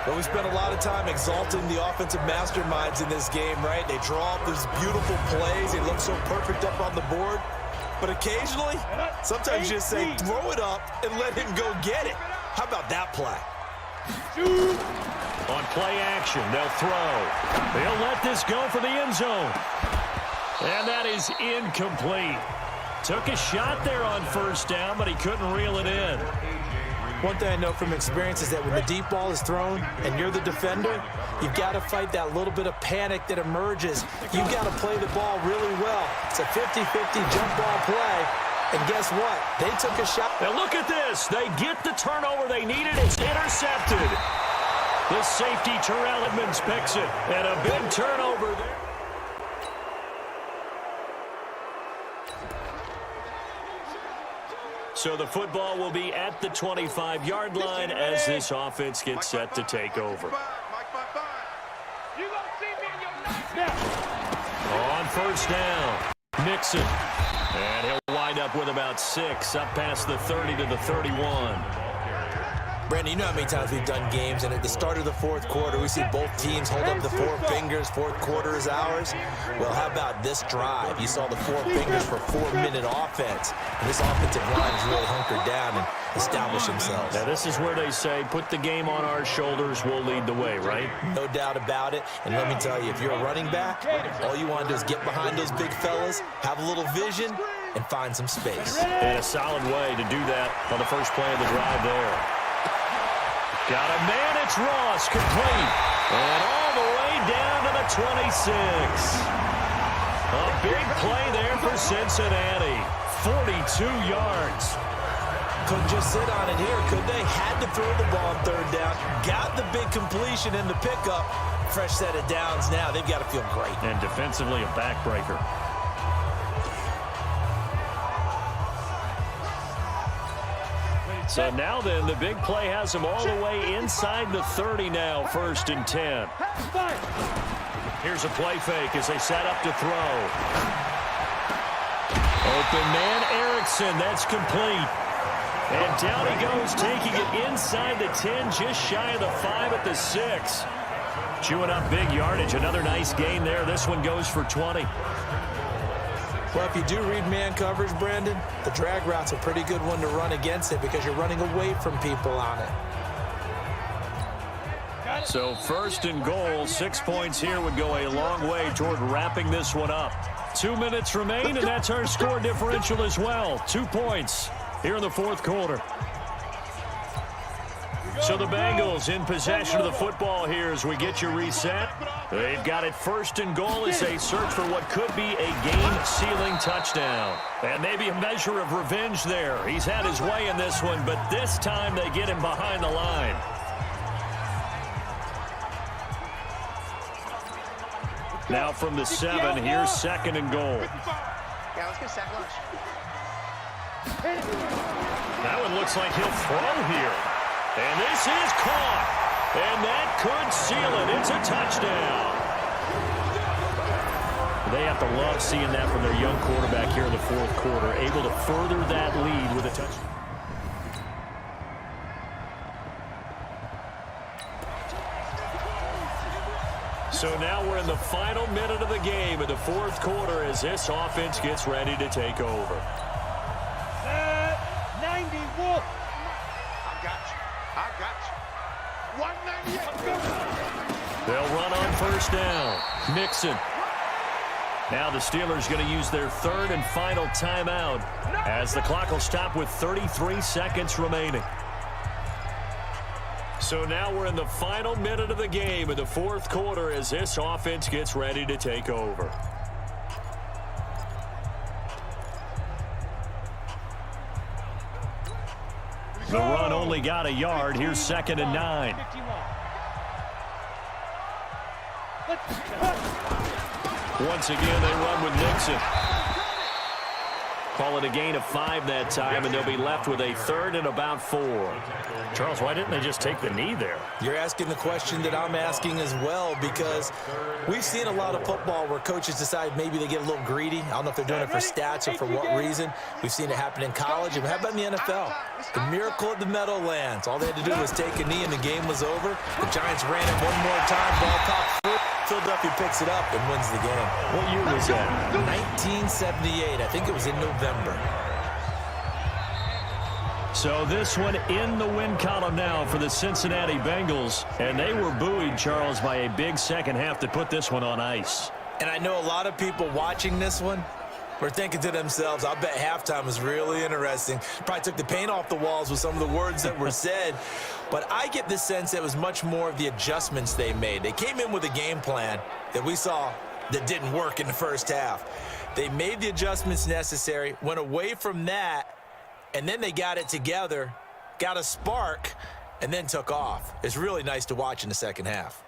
Well, we spent a lot of time exalting the offensive masterminds in this game, right? They draw up these beautiful plays. They look so perfect up on the board. But occasionally, sometimes you just say, throw it up and let him go get it. How about that play? On play action, they'll throw. They'll let this go for the end zone. And that is incomplete. Took a shot there on first down, but he couldn't reel it in. One thing I know from experience is that when the deep ball is thrown and you're the defender, you've got to fight that little bit of panic that emerges. You've got to play the ball really well. It's a 50-50 jump ball play. And guess what? They took a shot. Now look at this. They get the turnover they needed. It's intercepted. The safety, Terrell Edmonds, picks it. And a big turnover there. So the football will be at the 25-yard line as this offense gets set to take over. On first down, Mixon. And he'll wind up with about 6, up past the 30 to the 31. Brandon, you know how many times we've done games, and at the start of the fourth quarter, we see both teams hold up the 4 fingers, fourth quarter is ours. Well, how about this drive? You saw the 4 fingers for 4-minute offense, and this offensive line has really hunkered down and established themselves. Now, this is where they say, put the game on our shoulders, we'll lead the way, right? No doubt about it, and let me tell you, if you're a running back, all you want to do is get behind those big fellas, have a little vision, and find some space. And a solid way to do that on the first play of the drive there. Got a man, it's Ross, complete. And all the way down to the 26. A big play there for Cincinnati. 42 yards. Couldn't just sit on it here, could they? Had to throw the ball on third down. Got the big completion in the pickup. Fresh set of downs now. They've got to feel great. And defensively, a backbreaker. So now then, the big play has him all the way inside the 30 now, 1st and 10. Here's a play fake as they set up to throw. Open man, Erickson, that's complete. And down he goes, taking it inside the 10, just shy of the 5 at the 6. Chewing up big yardage, another nice gain there. This one goes for 20. Well, if you do read man coverage, Brandon, the drag route's a pretty good one to run against it because you're running away from people on it. So 1st and goal, 6 points here would go a long way toward wrapping this one up. 2 minutes remain, and that's our score differential as well. 2 points here in the 4th quarter. So the Bengals in possession of the football here as we get you reset. They've got it 1st and goal as they search for what could be a game-sealing touchdown. And maybe a measure of revenge there. He's had his way in this one, but this time they get him behind the line. Now from the 7, here's 2nd and goal. Yeah, let's go sack lunch. That one looks like he'll throw here. And this is caught. And that could seal it. It's a touchdown. They have to love seeing that from their young quarterback here in the 4th quarter, able to further that lead with a touchdown. So now we're in the final minute of the game in the 4th quarter as this offense gets ready to take over. 90 Wolf. I got you. 198. They'll run on 1st down. Mixon. Now the Steelers going to use their 3rd and final timeout as the clock will stop with 33 seconds remaining. So now we're in the final minute of the game in the 4th quarter as this offense gets ready to take over. The run only got a yard. Here's 2nd and 9. Once again, they run with Nixon. Call it a gain of 5 that time, and they'll be left with a 3rd and about 4. Charles, why didn't they just take the knee there? You're asking the question that I'm asking as well, because we've seen a lot of football where coaches decide maybe they get a little greedy. I don't know if they're doing it for stats or for what reason. We've seen it happen in college. And how about in the NFL? The miracle of the Meadowlands. All they had to do was take a knee and the game was over. The Giants ran it one more time. Ball popped through. Philadelphia picks it up and wins the game. What year was that? 1978. I think it was in November. So this one in the win column now for the Cincinnati Bengals. And they were buoyed, Charles, by a big second half to put this one on ice. And I know a lot of people watching this one were thinking to themselves, I bet halftime was really interesting. Probably took the paint off the walls with some of the words that were said. But I get the sense that it was much more of the adjustments they made. They came in with a game plan that we saw that didn't work in the first half. They made the adjustments necessary, went away from that, and then they got it together, got a spark, and then took off. It's really nice to watch in the second half.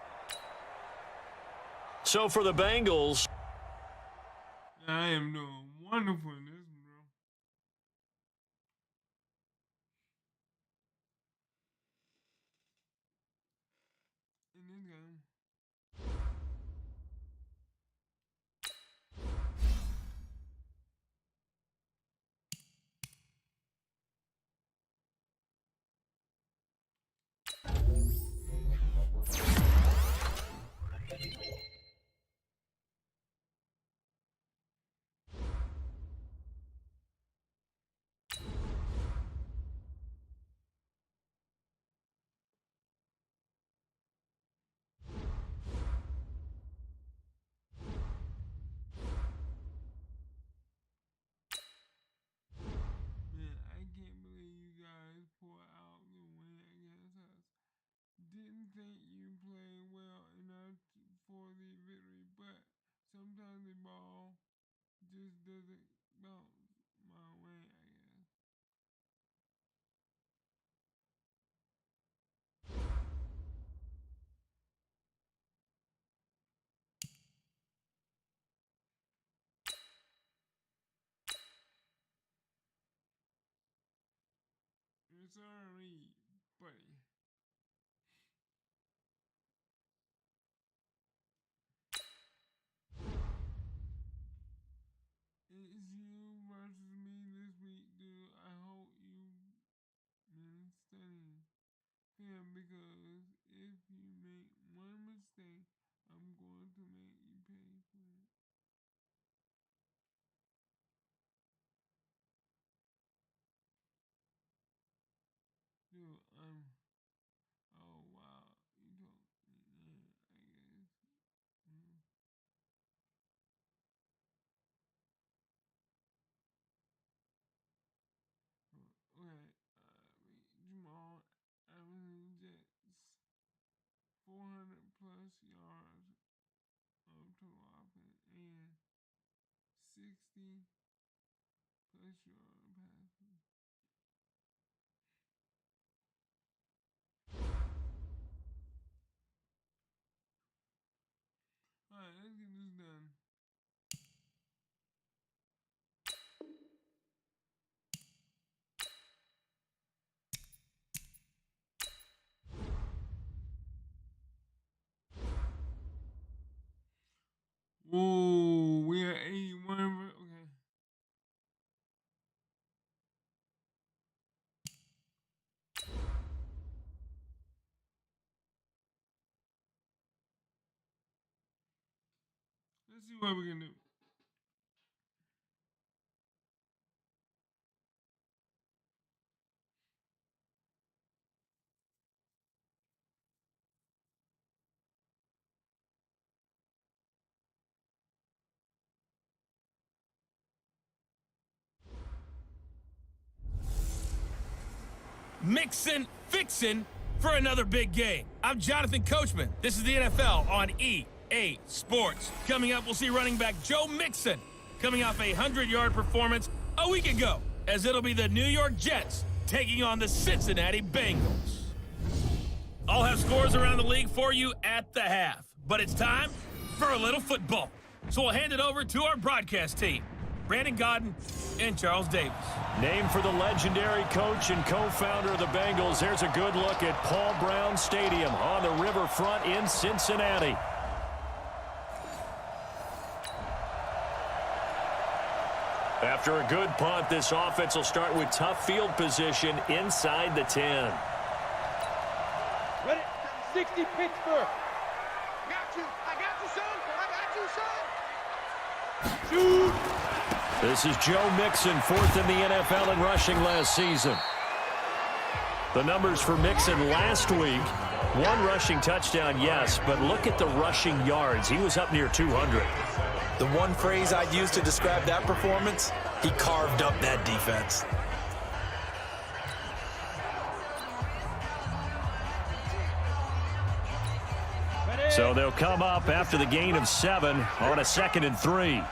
So for the Bengals, I am doing wonderful in this one, bro. In this game. Man, I can't believe you guys pulled out the win against us. Didn't think you played well enough for the victory, but sometimes the ball just doesn't bounce my way, I guess. Sorry, buddy. It's you versus me this week, dude. I hope you been studying film because if you make one mistake, I'm going to make you pay for it. Dude, oh wow, you don't, man, I guess. Mm. Okay, Jamal Evans Jets 400 plus yards of total offense and 60 plus yard passing. Alright, let's get this done. Whoa, we are 81. Okay. Let's see what we can do. Mixin', fixin' for another big game. I'm Jonathan Coachman. This is the NFL on EA Sports. Coming up, we'll see running back Joe Mixon coming off a 100-yard performance a week ago, as it'll be the New York Jets taking on the Cincinnati Bengals. I'll have scores around the league for you at the half, but it's time for a little football. So we'll hand it over to our broadcast team, Brandon Godden and Charles Davis. named for the legendary coach and co-founder of the Bengals. Here's a good look at Paul Brown Stadium on the riverfront in Cincinnati. After a good punt, this offense will start with tough field position inside the 10. Ready? 60 Pittsburgh. I got you, son. I got you, son. Shoot. This is Joe Mixon, fourth in the NFL in rushing last season. The numbers for Mixon last week, 1 rushing touchdown, yes, but look at the rushing yards. He was up near 200. The one phrase I'd use to describe that performance, he carved up that defense. So they'll come up after the gain of 7 on a 2nd and 3.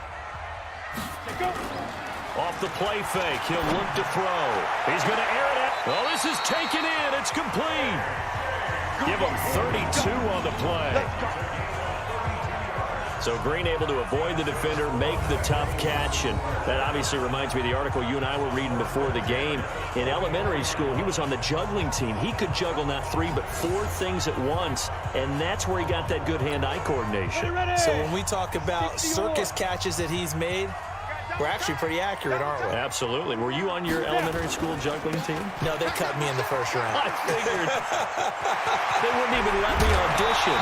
Off the play fake, he'll look to throw. He's going to air it out. Well, this is taken in. It's complete. Give him 32 on the play. So Green able to avoid the defender, make the tough catch, and that obviously reminds me of the article you and I were reading before the game. In elementary school, he was on the juggling team. He could juggle not 3 but 4 things at once, and that's where he got that good hand-eye coordination. So when we talk about circus catches that he's made, we're actually pretty accurate, aren't we? Absolutely. Were you on your elementary school juggling team? No, they cut me in the first round. I figured. They wouldn't even let me audition.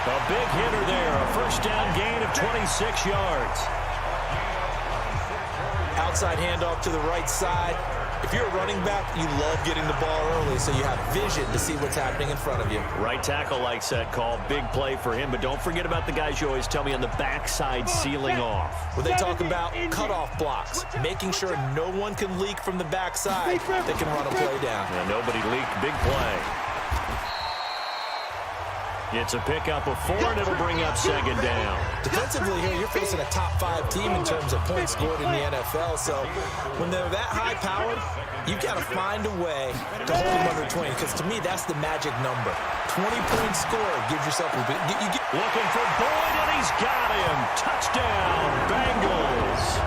A big hitter there. A first down gain of 26 yards. Outside handoff to the right side. If you're a running back, you love getting the ball early so you have vision to see what's happening in front of you. Right tackle likes that call. Big play for him. But don't forget about the guys you always tell me on the backside sealing off. Where they talk about cutoff blocks, making sure no one can leak from the backside that can run a play down. And nobody leaked. Big play. It's a pickup of 4, and it'll bring up 2nd down. Defensively here, you're facing a top 5 team in terms of points scored in the NFL. So when they're that high-powered, you've got to find a way to hold them under 20. Because to me, that's the magic number. 20-point score gives yourself a bit. Looking for Boyd, and he's got him. Touchdown, Bengals.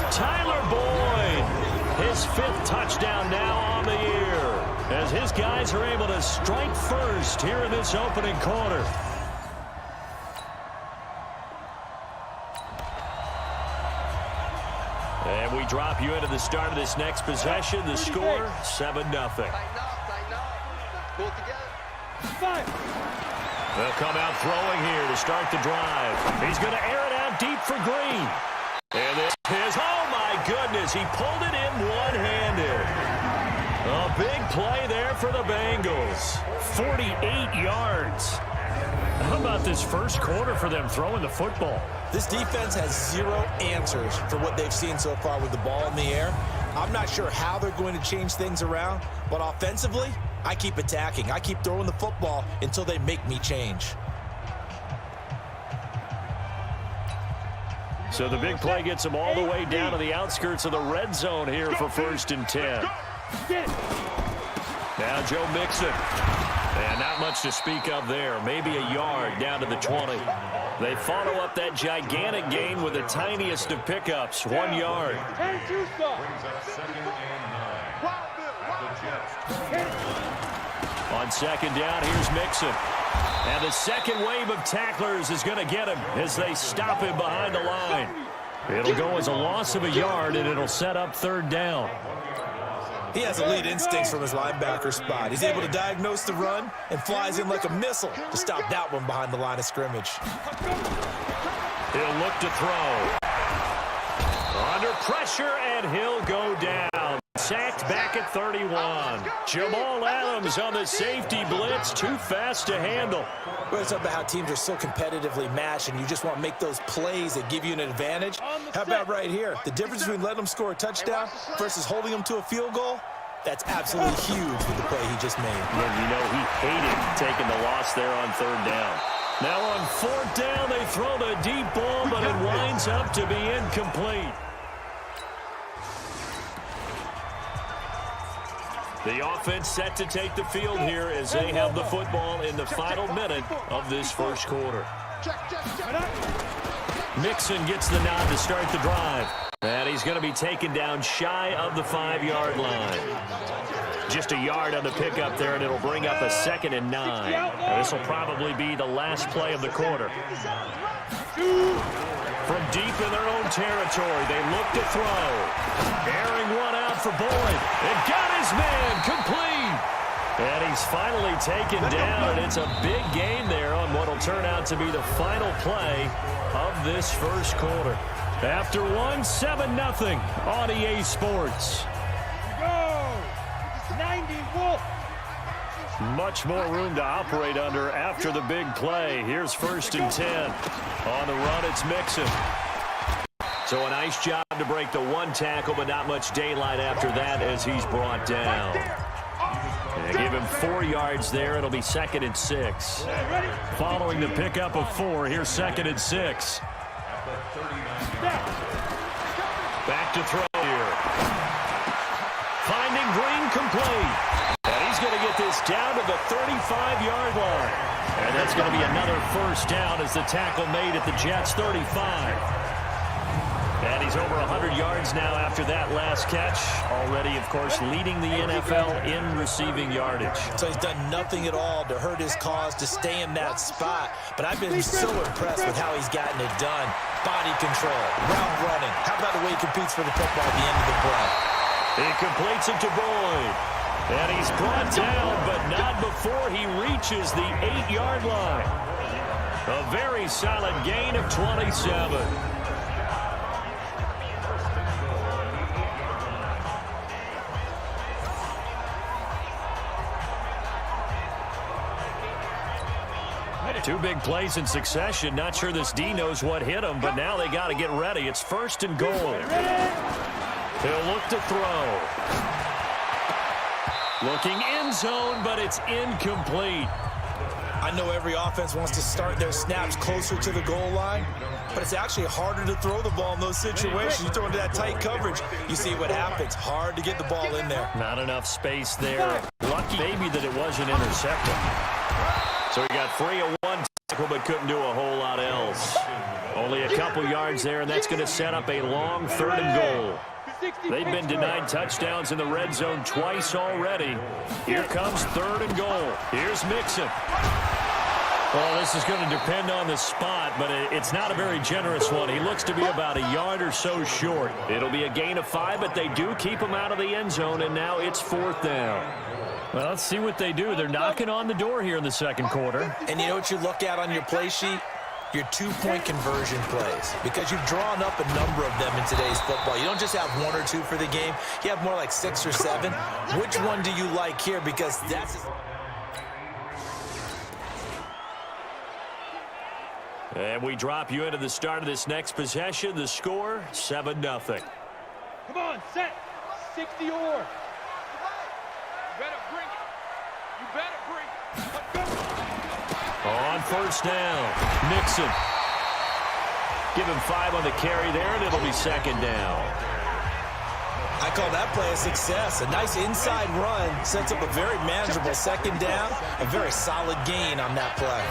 Tyler Boyd, his 5th touchdown now on the year, as his guys are able to strike first here in this opening quarter. And we drop you into the start of this next possession. The score, 7-0. They'll come out throwing here to start the drive. He's going to air it out deep for Green. And this is, oh my goodness, he pulled it in one-handed. A big play there for the Bengals. 48 yards. How about this first quarter for them throwing the football? This defense has 0 answers for what they've seen so far with the ball in the air. I'm not sure how they're going to change things around, but offensively, I keep attacking. I keep throwing the football until they make me change. So the big play gets them all the way down to the outskirts of the red zone here for 1st and 10. Now Joe Mixon. And not much to speak of there. Maybe a yard down to the 20. They follow up that gigantic gain with the tiniest of pickups, 1 yard. Brings up 2nd and 9. On 2nd down, here's Mixon. And the second wave of tacklers is going to get him as they stop him behind the line. It'll go as a loss of a yard, and it'll set up 3rd down. He has elite instincts from his linebacker spot. He's able to diagnose the run and flies in like a missile to stop that one behind the line of scrimmage. He'll look to throw. Under pressure, and he'll go down. Sacked back at 31. Jamal Adams on the safety blitz, too fast to handle. Well, it's about how teams are so competitively matched, and you just want to make those plays that give you an advantage. How about right here? The difference between letting them score a touchdown versus holding them to a field goal, that's absolutely huge with the play he just made. And you know, he hated taking the loss there on 3rd down. Now on 4th down, they throw the deep ball, but it winds up to be incomplete. The offense set to take the field here as they have the football in the final minute of this first quarter. Mixon gets the nod to start the drive. And he's going to be taken down shy of the 5-yard line. Just a yard on the pickup there, and it'll bring up a 2nd and 9. This will probably be the last play of the quarter. From deep in their own territory, they look to throw. Airing one out for Boyd. It got his man complete. And he's finally taken down, and it's a big gain there on what will turn out to be the final play of this first quarter. After 7-0 on EA Sports. Much more room to operate under after the big play. Here's 1st and 10. On the run, it's Mixon. So a nice job to break the one tackle, but not much daylight after that as he's brought down. They give him 4 yards there. It'll be 2nd and 6. Following the pickup of 4, here's 2nd and 6. Back to throw here. Finding Green complete. And he's going to get this down to the 35-yard line. And that's going to be another 1st down as the tackle made at the Jets' 35. And he's over 100 yards now after that last catch. Already, of course, leading the NFL in receiving yardage. So he's done nothing at all to hurt his cause, to stay in that spot. But I've been so impressed with how he's gotten it done. Body control, route running. How about the way he competes for the football at the end of the play? He completes it to Boyd. And he's brought down, but not before he reaches the 8-yard line. A very solid gain of 27. Two big plays in succession. Not sure this D knows what hit him, but now they got to get ready. It's 1st and goal. He'll look to throw. Looking end zone, but it's incomplete. I know every offense wants to start their snaps closer to the goal line, but it's actually harder to throw the ball in those situations. You throw into that tight coverage, you see what happens. Hard to get the ball in there. Not enough space there. Lucky maybe that it wasn't intercepted. So he got free of one tackle, but couldn't do a whole lot else. Only a couple yards there, and that's going to set up a long 3rd and goal. They've been denied touchdowns in the red zone twice already. Here comes 3rd and goal. Here's Mixon. Well, this is going to depend on the spot, but it's not a very generous one. He looks to be about a yard or so short. It'll be a gain of 5, but they do keep him out of the end zone, and now it's 4th down. Well, let's see what they do. They're knocking on the door here in the 2nd quarter. And you know what you look at on your play sheet? Your 2-point conversion plays, because you've drawn up a number of them in today's football. You don't just have 1 or 2 for the game. You have more like 6 or 7. Which one do you like here? Because that's... And we drop you into the start of this next possession. The score, 7-0. Come on, set. 60 or. On 1st down, Mixon. Give him 5 on the carry there, and it'll be 2nd down. I call that play a success. A nice inside run sets up a very manageable 2nd down. A very solid gain on that play.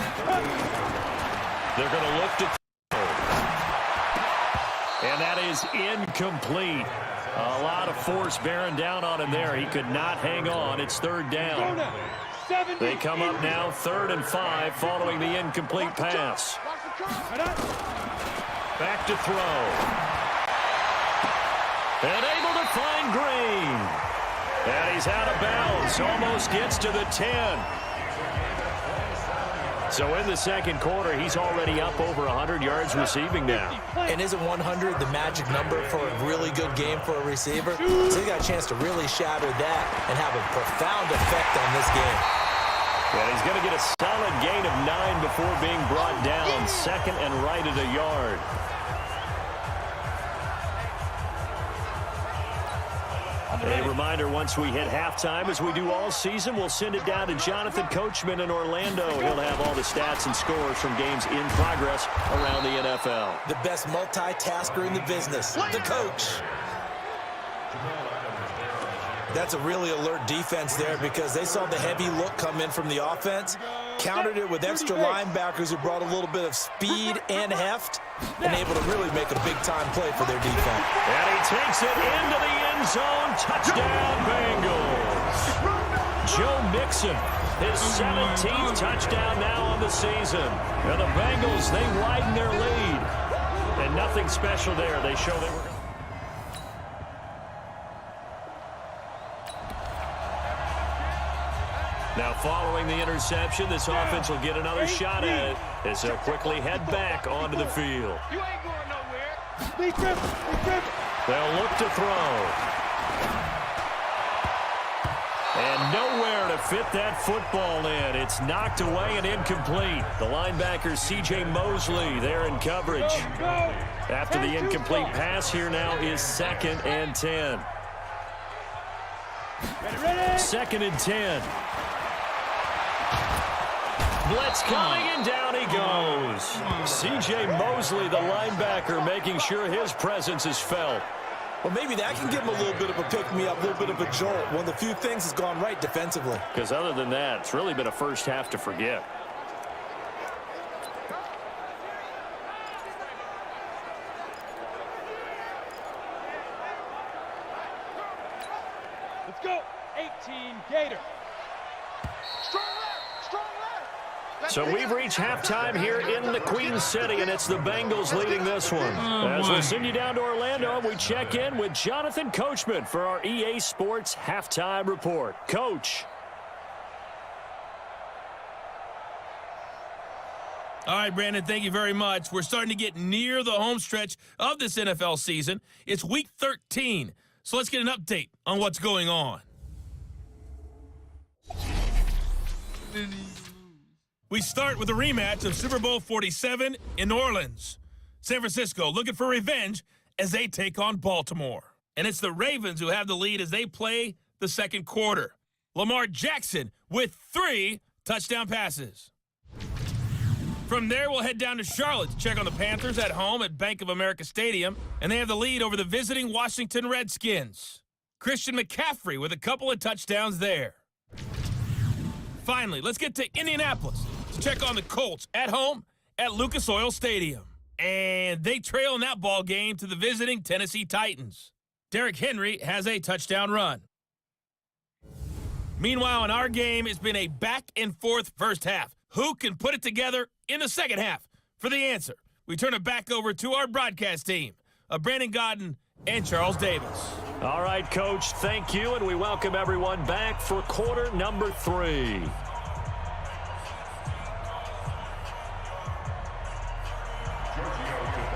They're going to look to throw. And that is incomplete. A lot of force bearing down on him there. He could not hang on. It's 3rd down. They come up now 3rd and 5 following the incomplete pass. Back to throw. And able to find Green. And he's out of bounds. Almost gets to the 10. So in the 2nd quarter, he's already up over 100 yards receiving now. And isn't 100 the magic number for a really good game for a receiver? So he got a chance to really shatter that and have a profound effect on this game. Well, he's going to get a solid gain of 9 before being brought down. 2nd and right at a yard. A reminder, once we hit halftime, as we do all season, we'll send it down to Jonathan Coachman in Orlando. He'll have all the stats and scores from games in progress around the NFL. The best multitasker in the business, the coach. That's a really alert defense there because they saw the heavy look come in from the offense, countered it with extra linebackers who brought a little bit of speed and heft, and able to really make a big-time play for their defense. And he takes it into the end zone. Touchdown, Bengals. Joe Mixon, his 17th touchdown now on the season. And the Bengals, they widen their lead. And nothing special there. They show they were... Now, following the interception, this offense will get another shot at it as they'll quickly head back onto the field. You ain't going nowhere. They'll look to throw. And nowhere to fit that football in. It's knocked away and incomplete. The linebacker, C.J. Mosley, there in coverage. After the incomplete pass, here now is 2nd and 10. Second and 10. Blitz coming, and down he goes. C.J. Mosley, the linebacker, making sure his presence is felt. Well, maybe that can give him a little bit of a pick-me-up, a little bit of a jolt. One of the few things has gone right defensively. Because other than that, it's really been a first half to forget. Let's go. 18 Gator. Strong left, strong left. So we've reached halftime here in the Queen City, and it's the Bengals leading this one. As we send you down to Orlando, we check in with Jonathan Coachman for our EA Sports Halftime Report. Coach. All right, Brandon, thank you very much. We're starting to get near the home stretch of this NFL season. It's Week 13, so let's get an update on what's going on. We start with a rematch of Super Bowl 47 in New Orleans. San Francisco looking for revenge as they take on Baltimore. And it's the Ravens who have the lead as they play the second quarter. Lamar Jackson with 3 touchdown passes. From there, we'll head down to Charlotte to check on the Panthers at home at Bank of America Stadium, and they have the lead over the visiting Washington Redskins. Christian McCaffrey with a couple of touchdowns there. Finally, let's get to Indianapolis to check on the Colts at home at Lucas Oil Stadium. And they trail in that ball game to the visiting Tennessee Titans. Derrick Henry has a touchdown run. Meanwhile, in our game, it's been a back-and-forth first half. Who can put it together in the second half? For the answer, we turn it back over to our broadcast team of Brandon Godden and Charles Davis. All right, Coach, thank you, and we welcome everyone back for quarter number 3.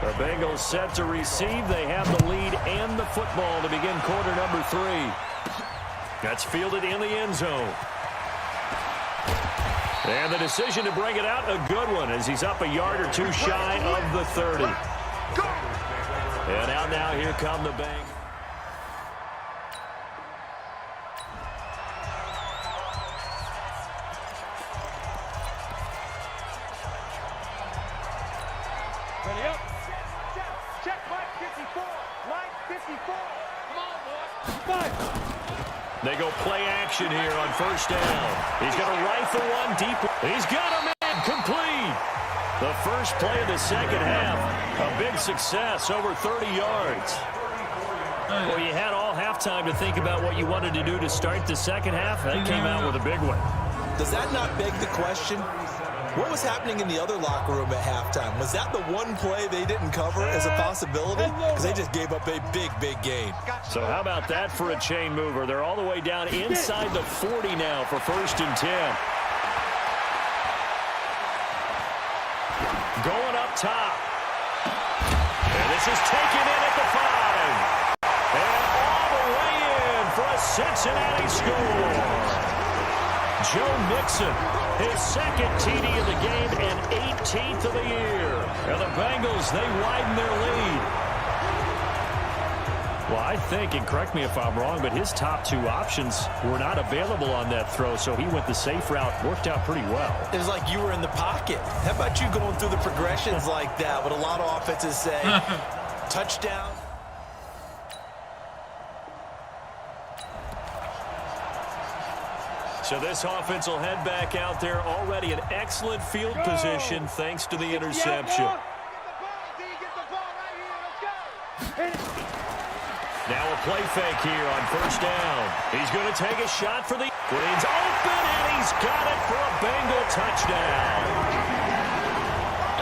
The Bengals set to receive. They have the lead and the football to begin quarter number 3. That's fielded in the end zone. And the decision to bring it out, a good one, as he's up a yard or two shy of the 30. And out now, here come the Bengals. Ready up. Check Mike 54. Mike 54. Come on, boy. 5. They go play action here on first down. He's going to rifle one deep. He's got him in. Complete. The first play of the second half. A big success, over 30 yards. Well, you had all halftime to think about what you wanted to do to start the second half. That came out with a big one. Does that not beg the question? What was happening in the other locker room at halftime? Was that the one play they didn't cover as a possibility? Because they just gave up a big, big gain. So how about that for a chain mover? They're all the way down inside the 40 now for first and 10. Going up top. And this is taken in at the 5. And all the way in for a Cincinnati score. Joe Mixon, his second TD of the game and 18th of the year. And the Bengals, they widen their lead. Well, I think, and correct me if I'm wrong, but his top 2 options were not available on that throw, so he went the safe route. Worked out pretty well. It was like you were in the pocket. How about you going through the progressions like that? What a lot of offenses say. Touchdown. So this offense will head back out there, already in excellent field position thanks to the interception. Now a play fake here on first down. He's going to take a shot for the Green's open, and he's got it for a Bengal touchdown.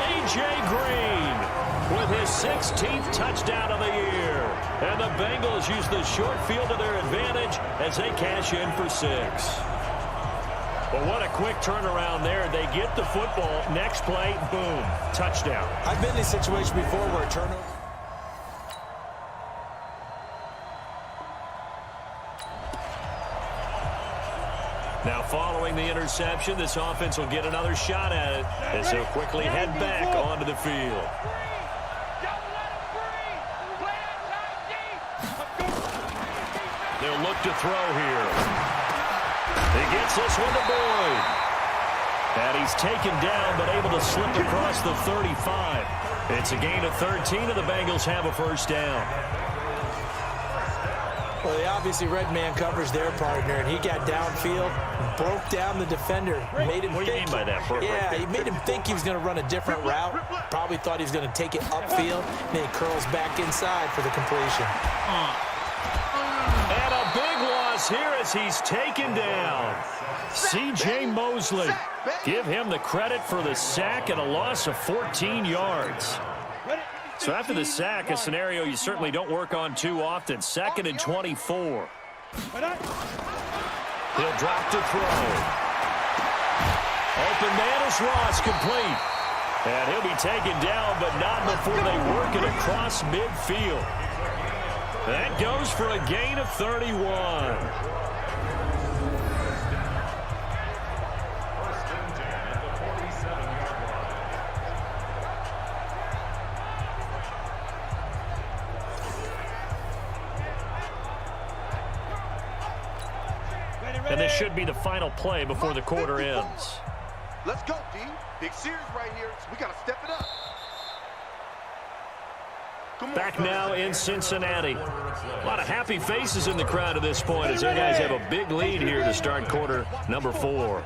A.J. Green with his 16th touchdown of the year. And the Bengals use the short field to their advantage as they cash in for 6. But what a quick turnaround there. They get the football. Next play, boom, touchdown. I've been in a situation before where a turnover. following the interception. This offense will get another shot at it as they'll quickly head back onto the field. They'll look to throw here. He gets this one to Boyd. And he's taken down but able to slip across the 35. It's a gain of 13, and the Bengals have a first down. Well, they obviously red man covers their partner, and he got downfield, broke down the defender, made him What do you mean by that? Yeah, he made him think he was going to run a different route. Probably thought he was going to take it upfield, and then he curls back inside for the completion. And a big loss here as he's taken down. C.J. Mosley. Give him the credit for the sack and a loss of 14 yards. So after the sack, a scenario you certainly don't work on too often. 2nd and 24. He'll drop to throw. Open man is Ross, complete. And he'll be taken down, but not before they work it across midfield. That goes for a gain of 31. And this should be the final play before the quarter ends. Let's go, D. Big series right here. So we got to step it up. Back now in Cincinnati. A lot of happy faces in the crowd at this point as their guys have a big lead here to start quarter number 4.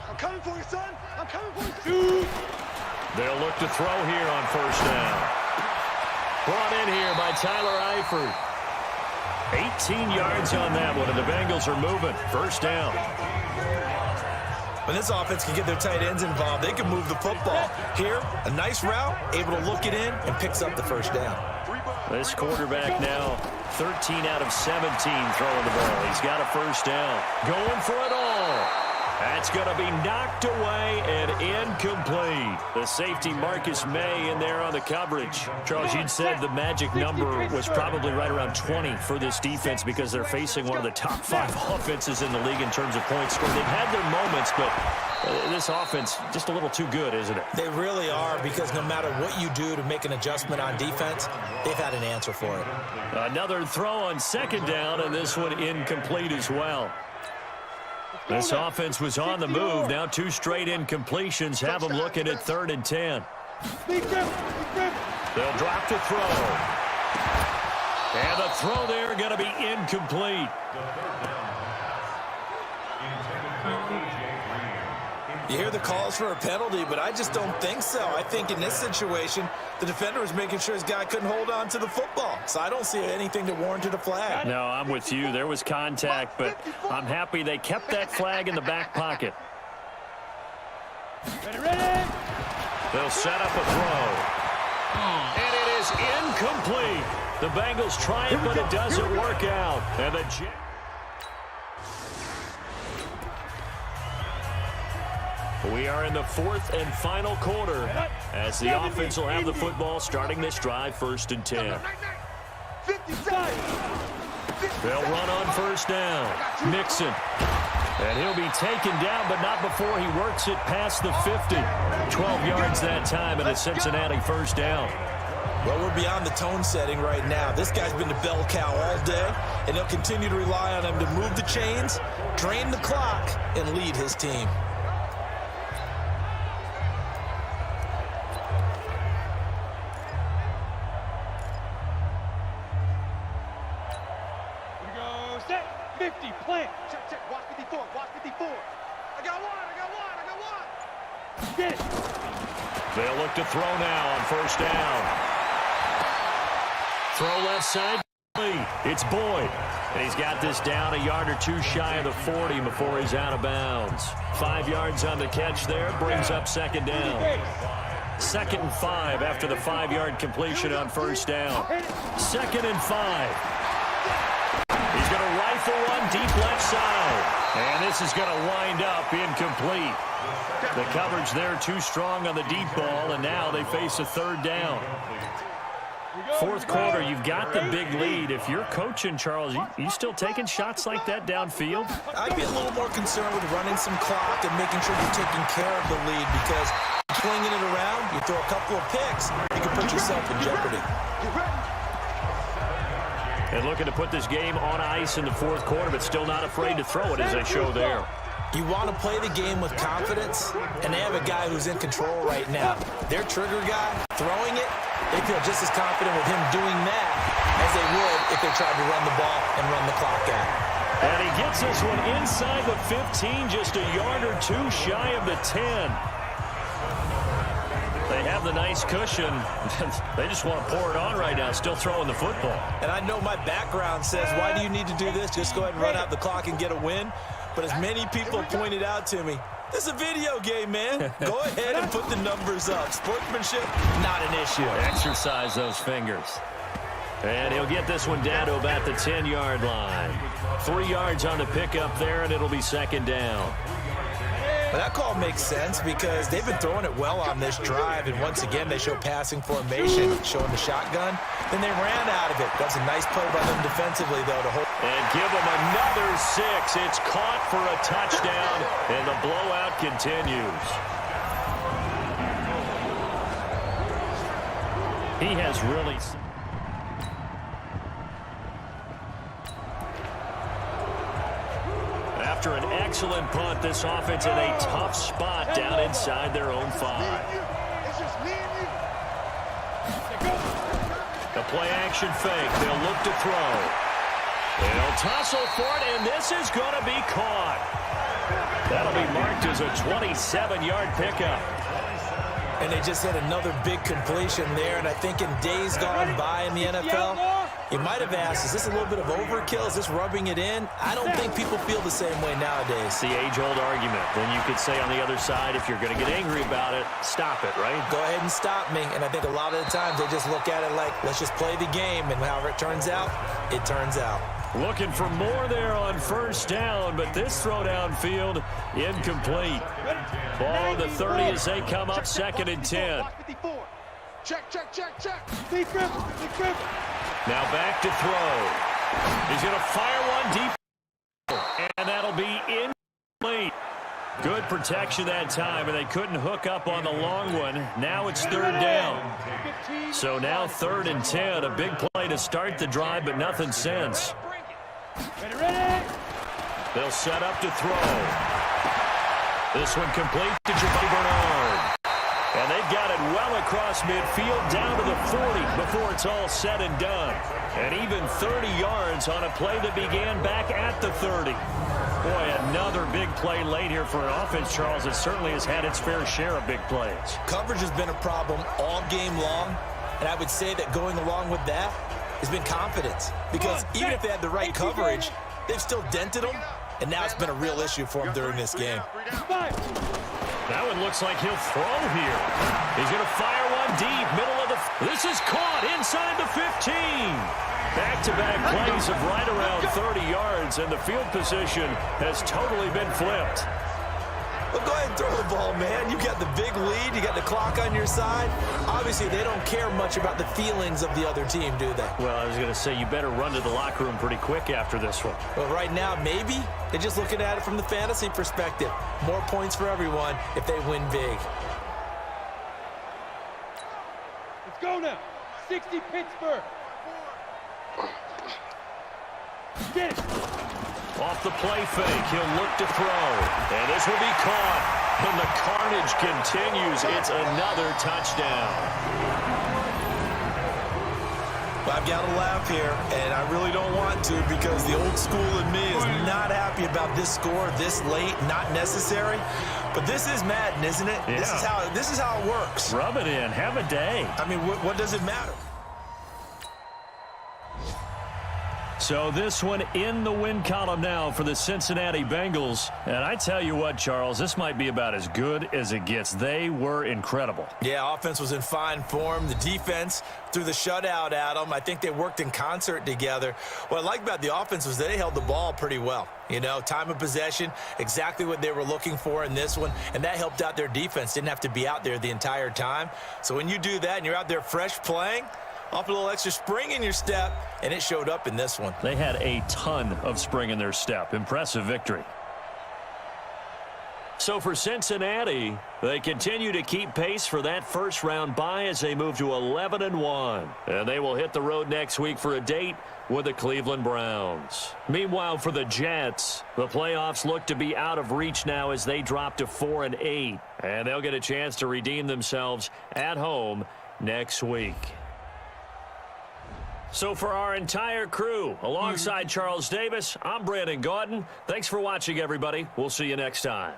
I'm coming for you, son. I'm coming for you. They'll look to throw here on first down. Brought in here by Tyler Eifert. 18 yards on that one, and the Bengals are moving. First down. When this offense can get their tight ends involved, they can move the football. Here, a nice route, able to look it in, and picks up the first down. This quarterback now 13 out of 17 throwing the ball. He's got a first down. Going for it all. That's going to be knocked away and incomplete. The safety Marcus May in there on the coverage. Charles, you'd said the magic number was probably right around 20 for this defense because they're facing one of the top 5 offenses in the league in terms of points scored. They've had their moments, but this offense just a little too good, isn't it? They really are, because no matter what you do to make an adjustment on defense, they've had an answer for it. Another throw on second down, and this one incomplete as well. This offense was on the move. Now 2 straight incompletions have them looking at 3rd and 10. They'll drop to throw. And the throw there going to be incomplete. You hear the calls for a penalty, but I just don't think so. I think in this situation, the defender was making sure his guy couldn't hold on to the football. So I don't see anything that warranted a flag. No, I'm with you. There was contact, but I'm happy they kept that flag in the back pocket. Ready? They'll set up a throw. And it is incomplete. The Bengals try it, but it doesn't work out. And the We are in the 4th and final quarter as the offense will have the football starting this drive 1st and 10. They'll run on first down. Mixon. And he'll be taken down, but not before he works it past the 50. 12 yards that time, and a Cincinnati first down. Well, we're beyond the tone setting right now. This guy's been the bell cow all day, and they'll continue to rely on him to move the chains, drain the clock, and lead his team. Plant. Check. Watch 54. Watch 54. I got one. Get it. They'll look to throw now on first down. Throw left side. It's Boyd. And he's got this down a yard or 2 shy of the 40 before he's out of bounds. 5 yards on the catch there. Brings up second down. 2nd and 5 after the 5-yard completion on first down. 2nd and 5. He's going to rifle one deep left side. And this is going to wind up incomplete. The coverage there too strong on the deep ball, and now they face a 3rd down. Fourth quarter, you've got the big lead. If you're coaching, Charles, you still taking shots like that downfield? I'd be a little more concerned with running some clock and making sure you're taking care of the lead, because flinging it around, you throw a couple of picks, you can put yourself in jeopardy. And looking to put this game on ice in the fourth quarter, but still not afraid to throw it, as they show there. You want to play the game with confidence, and they have a guy who's in control right now. Their trigger guy, throwing it, they feel just as confident with him doing that as they would if they tried to run the ball and run the clock out. And he gets this one inside the 15, just a yard or two shy of the 10. They have the nice cushion. They just want to pour it on right now, still throwing the football. And I know my background says, why do you need to do this? Just go ahead and run out the clock and get a win. But as many people pointed out to me, this is a video game, man. Go ahead and put the numbers up. Sportsmanship, not an issue. Exercise those fingers. And he'll get this one down to about the 10-yard line. 3 yards on the pickup there, and it'll be second down. Well, that call makes sense because they've been throwing it well on this drive, and once again they show passing formation, showing the shotgun. Then they ran out of it. That's a nice play by them defensively, though, to hold. And give them another 6. It's caught for a touchdown, and the blowout continues. He has really... After an excellent punt, this offense in a tough spot down inside their own 5. The play-action fake. They'll look to throw. They'll tussle for it, and this is going to be caught. That'll be marked as a 27-yard pickup. And they just had another big completion there, and I think in days gone by in the NFL, you might have asked, is this a little bit of overkill? Is this rubbing it in? I don't think people feel the same way nowadays. It's the age-old argument. Then you could say on the other side, if you're going to get angry about it, stop it, right? Go ahead and stop me. And I think a lot of the times they just look at it like, let's just play the game, and however it turns out, it turns out. Looking for more there on first down, but this throw downfield incomplete. Ball on the 30 as they come up second and 10. Check. Now back to throw. He's going to fire one deep, and that'll be incomplete. Good protection that time, and they couldn't hook up on the long one. Now it's third down. So now 3rd and 10, a big play to start the drive, but nothing since. They'll set up to throw. This one complete to Jamal Bernard. And they've got it well across midfield down to the 40 before it's all said and done. And even 30 yards on a play that began back at the 30. Boy, another big play late here for an offense, Charles, that certainly has had its fair share of big plays. Coverage has been a problem all game long, and I would say that going along with that has been confidence. Because even if they had the right coverage, they've still dented them, and now it's been a real issue for them during this game. That one looks like he'll throw here. He's going to fire one deep, middle of the... This is caught inside the 15. Back-to-back plays of right around 30 yards, and the field position has totally been flipped. Well, go ahead and throw the ball, man. You got the big lead. You got the clock on your side. Obviously, they don't care much about the feelings of the other team, do they? Well, I was going to say, you better run to the locker room pretty quick after this one. Well, right now, maybe. They're just looking at it from the fantasy perspective. More points for everyone if they win big. Let's go now. 60 Pittsburgh. Get it. Off the play fake, he'll look to throw. And this will be caught. And the carnage continues. It's another touchdown. Well, I've got to laugh here, and I really don't want to because the old school in me is not happy about this score this late, not necessary. But this is Madden, isn't it? Yeah. This is how it works. Rub it in. Have a day. I mean, what does it matter? So this one in the win column now for the Cincinnati Bengals. And I tell you what, Charles, this might be about as good as it gets. They were incredible. Yeah, offense was in fine form. The defense threw the shutout at them. I think they worked in concert together. What I like about the offense was they held the ball pretty well. You know, time of possession, exactly what they were looking for in this one. And that helped out their defense. Didn't have to be out there the entire time. So when you do that and you're out there fresh playing, off a little extra spring in your step, and it showed up in this one. They had a ton of spring in their step. Impressive victory. So for Cincinnati, they continue to keep pace for that first-round bye as they move to 11-1. And they will hit the road next week for a date with the Cleveland Browns. Meanwhile, for the Jets, the playoffs look to be out of reach now as they drop to 4-8. And they'll get a chance to redeem themselves at home next week. So for our entire crew, alongside Charles Davis, I'm Brandon Gaudin. Thanks for watching, everybody. We'll see you next time.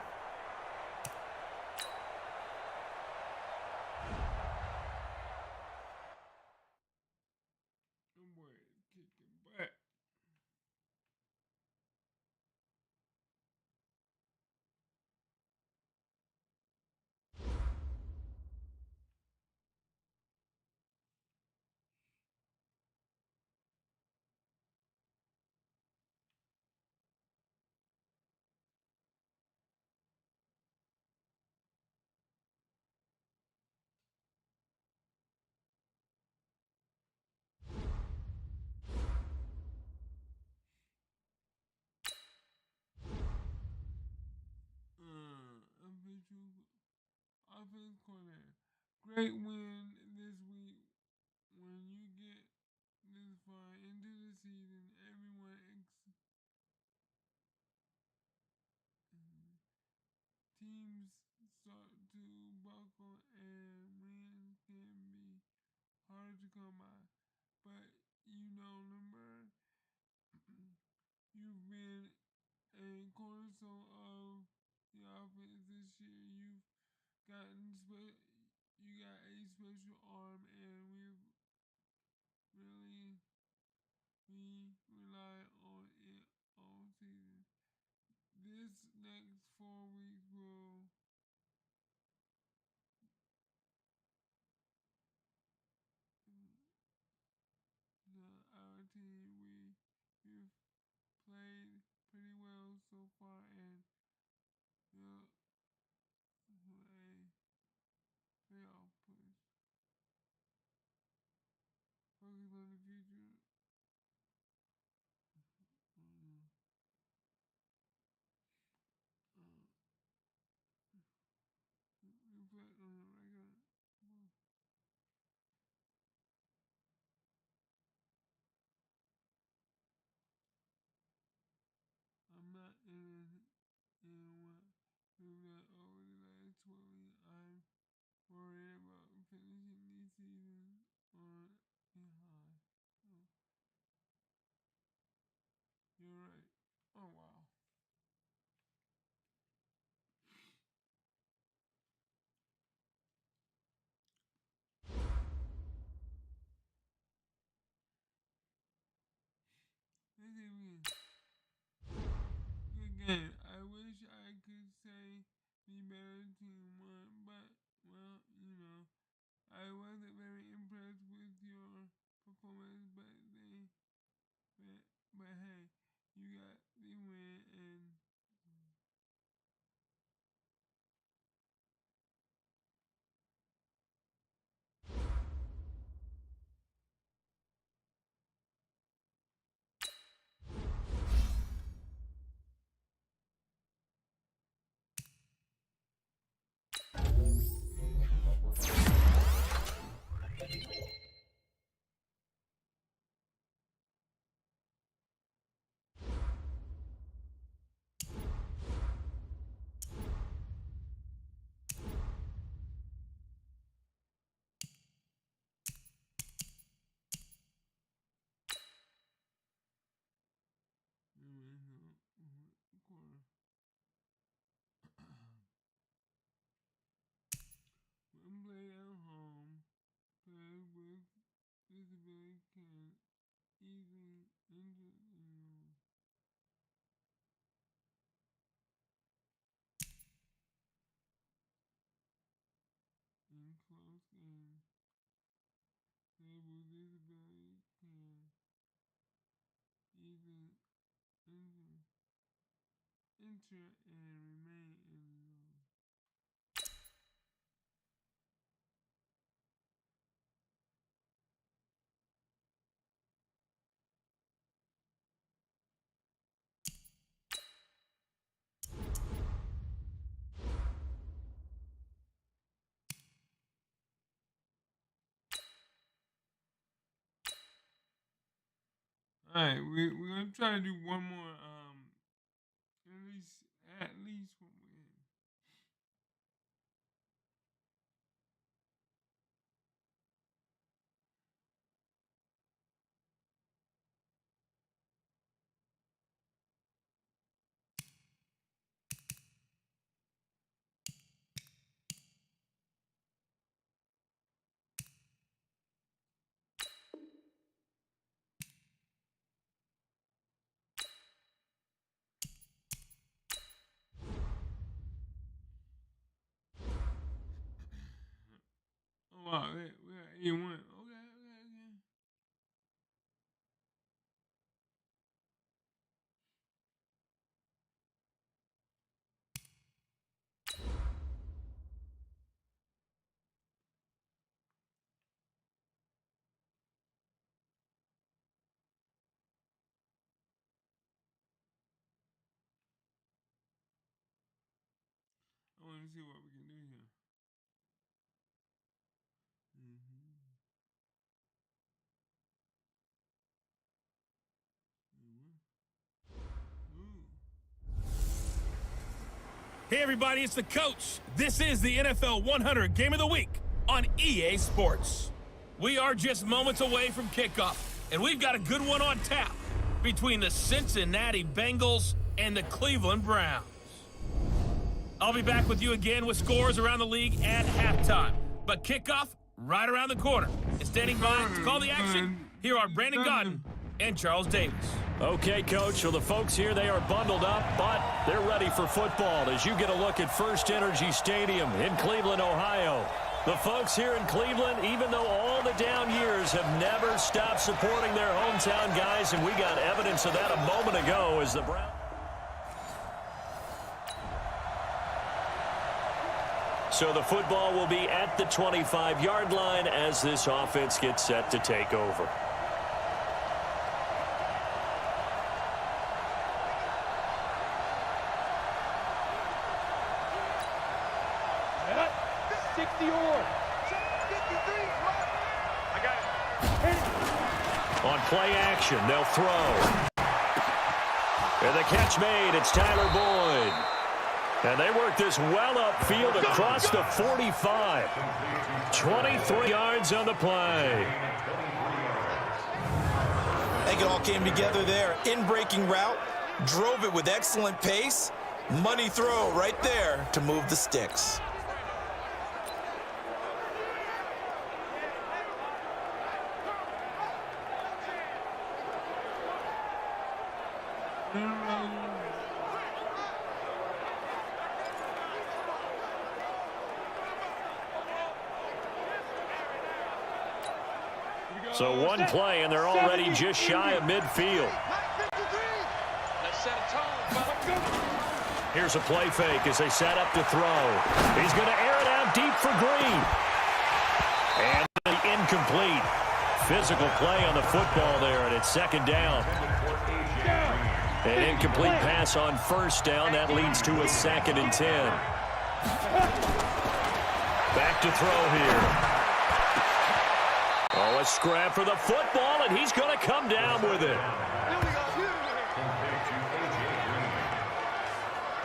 Offense coordinator. Great win this week. When you get this far into the season, everyone teams start to buckle and wins can be hard to come by. But you know, Lindberg, you've been a cornerstone of the offense this year. You got a special arm, and we rely on it all season. This next 4 weeks will our team. We've played pretty well so far, and we'll a playoff push. Focus on the future. Reflect on the record. I'm not in what we've got over the last 12 weeks. I'm worried about finishing the season on a high. Oh, you're right. Oh, wow. Good game. I wish I could say the better team won, but, well, you know, I wasn't very impressed with your performance, but hey, you got the win, and quarter. When played at home, players with disability can easily enter the room. In close games, players with disability can easily enter and remain in the room. Alright, we're gonna try to do one more, at least one more. Oh, wow, we're at 8-1. Okay. I want to see what we can do here. Hey everybody, it's the coach. This is the NFL 100 Game of the Week on EA Sports. We are just moments away from kickoff, and we've got a good one on tap between the Cincinnati Bengals and the Cleveland Browns. I'll be back with you again with scores around the league at halftime. But kickoff right around the corner. And standing by to call the action, here are Brandon Godden and Charles Davis. Okay, Coach. Well, the folks here, they are bundled up, but they're ready for football as you get a look at First Energy Stadium in Cleveland, Ohio. The folks here in Cleveland, even though all the down years, have never stopped supporting their hometown guys, and we got evidence of that a moment ago as the Browns. So the football will be at the 25-yard line as this offense gets set to take over. On play action, they'll throw. And the catch made, it's Tyler Boyd. And they work this well upfield across the 45. 23 yards on the play. I think it all came together there. In-breaking route, drove it with excellent pace. Money throw right there to move the sticks. So one play, and they're already just shy of midfield. Here's a play fake as they set up to throw. He's going to air it out deep for Green. And incomplete. Physical play on the football there, and it's second down. An incomplete pass on first down. That leads to a 2nd and 10. Back to throw here. Oh, a scrap for the football, and he's going to come down with it.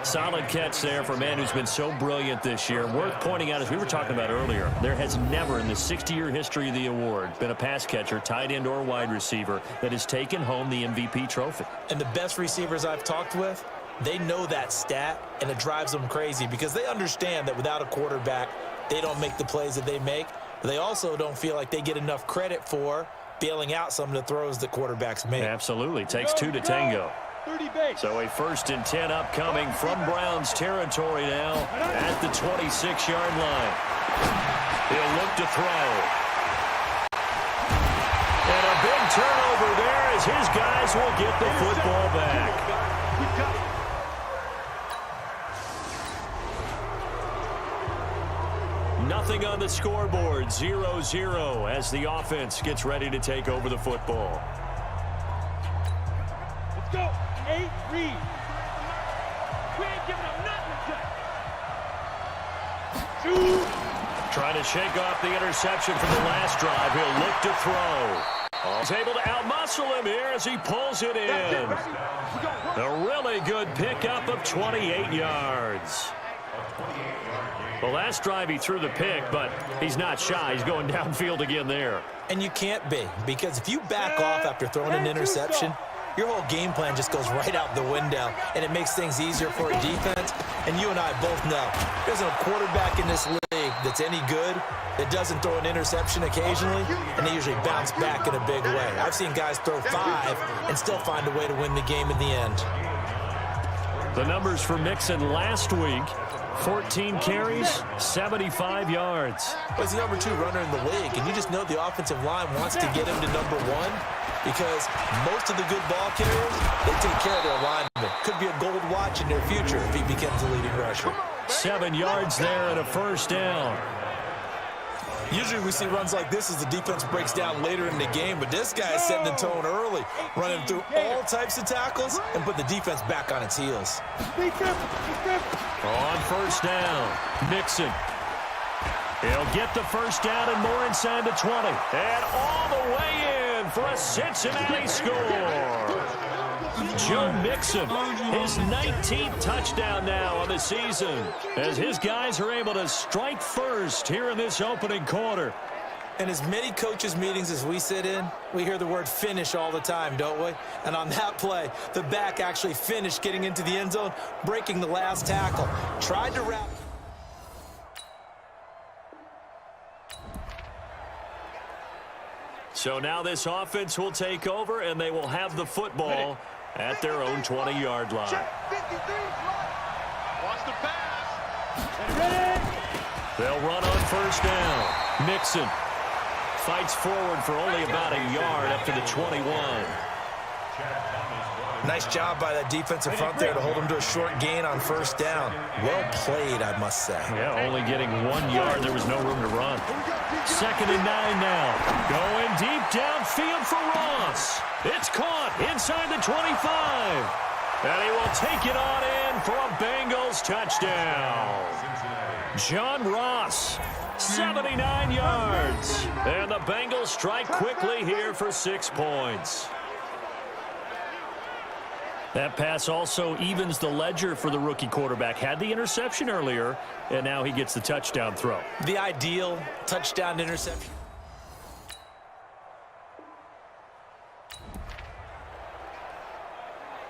Solid catch there for a man who's been so brilliant this year. Worth pointing out, as we were talking about earlier, there has never in the 60-year history of the award been a pass catcher, tight end, or wide receiver that has taken home the MVP trophy. And the best receivers I've talked with, they know that stat, and it drives them crazy because they understand that without a quarterback, they don't make the plays that they make. But they also don't feel like they get enough credit for bailing out some of the throws that quarterbacks make. Absolutely. Takes two to tango. So a 1st and 10 upcoming from Browns territory now at the 26-yard line. He'll look to throw. And a big turnover there as his guys will get the football back. Nothing on the scoreboard, 0-0 as the offense gets ready to take over the football. Let's go. 8 read. We ain't giving up nothing today. Trying to shake off the interception from the last drive. He'll look to throw. He's able to outmuscle him here as he pulls it in. A really good pickup of 28 yards. The last drive he threw the pick, but he's not shy. He's going downfield again there. And you can't be, because if you back off after throwing an interception, your whole game plan just goes right out the window, and it makes things easier for a defense. And you and I both know there's a quarterback in this league that's any good that doesn't throw an interception occasionally, and they usually bounce back in a big way. I've seen guys throw 5 and still find a way to win the game in the end. The numbers for Mixon last week: 14 carries, 75 yards. Well, he's the number 2 runner in the league, and you just know the offensive line wants to get him to number 1 because most of the good ball carriers, they take care of their linemen. Could be a gold watch in their future if he becomes the leading rusher. 7 yards there and a first down. Usually we see runs like this as the defense breaks down later in the game, but this guy is setting the tone early, running through all types of tackles and put the defense back on its heels. On first down, Mixon. He'll get the first down and more inside the 20. And all the way in for a Cincinnati score. Joe Mixon, his 19th touchdown now on the season, as his guys are able to strike first here in this opening quarter. And as many coaches' meetings as we sit in, we hear the word finish all the time, don't we? And on that play, the back actually finished getting into the end zone, breaking the last tackle. Tried to wrap. So now this offense will take over, and they will have the football at their own 20-yard line. Wants to pass. They'll run on first down. Mixon fights forward for only about a yard up to the 21. Nice job by that defensive front there to hold him to a short gain on first down. Well played, I must say. Yeah, only getting 1 yard. There was no room to run. 2nd and 9 now. Going deep downfield for Ross. It's caught inside the 25. And he will take it on in for a Bengals touchdown. John Ross, 79 yards. And the Bengals strike quickly here for 6 points. That pass also evens the ledger for the rookie quarterback. Had the interception earlier, and now he gets the touchdown throw. The ideal touchdown interception.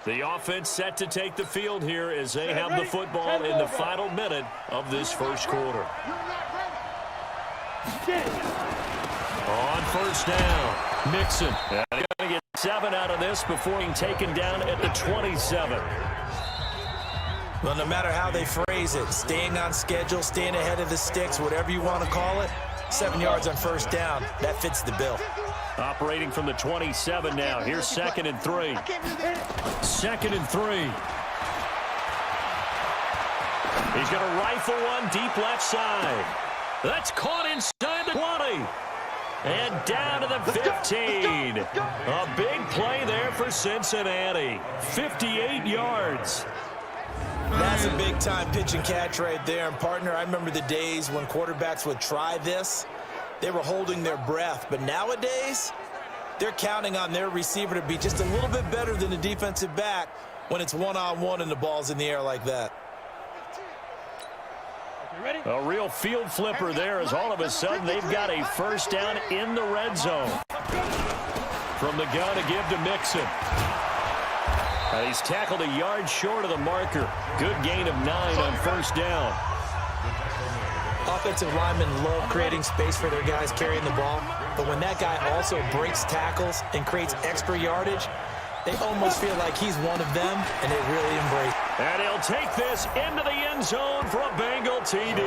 The offense set to take the field here as they have the football in the final minute of this first quarter. On first down, Mixon. And he's going to get 7 out of this before being taken down at the 27. Well, no matter how they phrase it, staying on schedule, staying ahead of the sticks, whatever you want to call it, 7 yards on first down, that fits the bill. Operating from the 27 now. Here's 2nd and 3. 2nd and 3. He's going to rifle one deep left side. That's caught inside the 20. And down to the 15. A big play there for Cincinnati. 58 yards. That's a big-time pitch and catch right there. And, partner, I remember the days when quarterbacks would try this. They were holding their breath. But nowadays, they're counting on their receiver to be just a little bit better than the defensive back when it's one-on-one and the ball's in the air like that. A real field flipper there as all of a sudden they've got a first down in the red zone. From the gun to give to Mixon. And he's tackled a yard short of the marker. Good gain of 9 on first down. Offensive linemen love creating space for their guys carrying the ball, but when that guy also breaks tackles and creates extra yardage, they almost feel like he's one of them, and they really embrace it. And he'll take this into the end zone for a Bengal TD.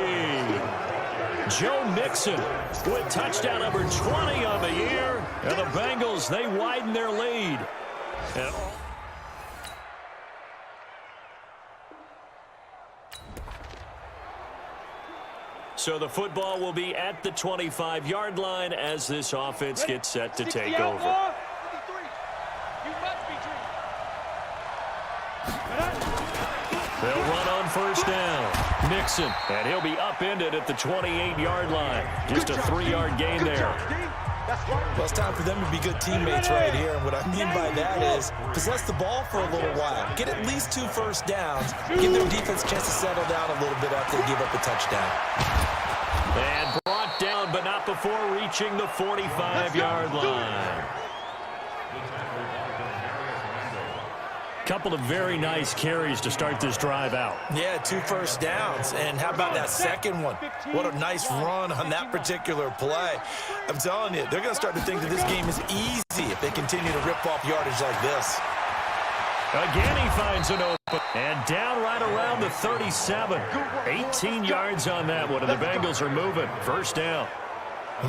Joe Mixon with touchdown number 20 on the year. And the Bengals, they widen their lead. So the football will be at the 25-yard line as this offense gets set to take over. They'll run on first down. Mixon, and he'll be upended at the 28-yard line. Just a 3-yard gain there. right. Well, it's time for them to be good teammates right here. And what I mean by that is possess the ball for a little while. Get at least 2 first downs. Give their defense a chance to settle down a little bit after they give up a touchdown. And brought down, but not before reaching the 45-yard line. Couple of very nice carries to start this drive out. Yeah, 2 first downs. And how about that second one? What a nice run on that particular play. I'm telling you, they're going to start to think that this game is easy if they continue to rip off yardage like this. Again, he finds an open. And down right around the 37. 18 yards on that one, and the Bengals are moving. First down.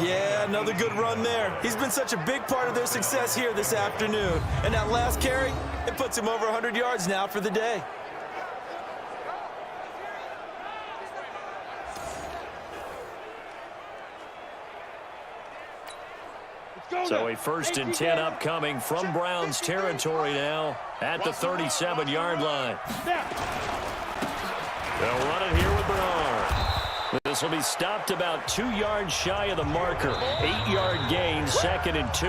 Yeah, another good run there. He's been such a big part of their success here this afternoon. And that last carry, it puts him over 100 yards now for the day. So a 1st and 10 upcoming from Browns territory now at the 37-yard line. They'll run it here with Bernard. This will be stopped about 2 yards shy of the marker. 8-yard gain, 2nd and 2.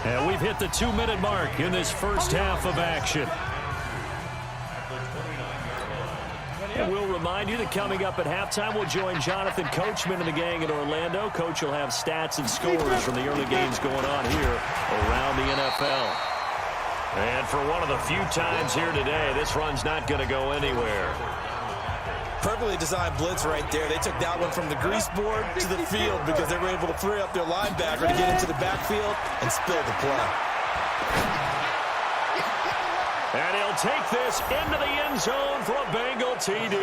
And we've hit the 2-minute mark in this first half of action. And we'll remind you that coming up at halftime, we'll join Jonathan Coachman and the gang in Orlando. Coach will have stats and scores from the early games going on here around the NFL. And for one of the few times here today, this run's not going to go anywhere. Perfectly designed blitz right there. They took that one from the grease board to the field because they were able to free up their linebacker to get into the backfield and spill the play. And he'll take this into the end zone for a Bengal TD.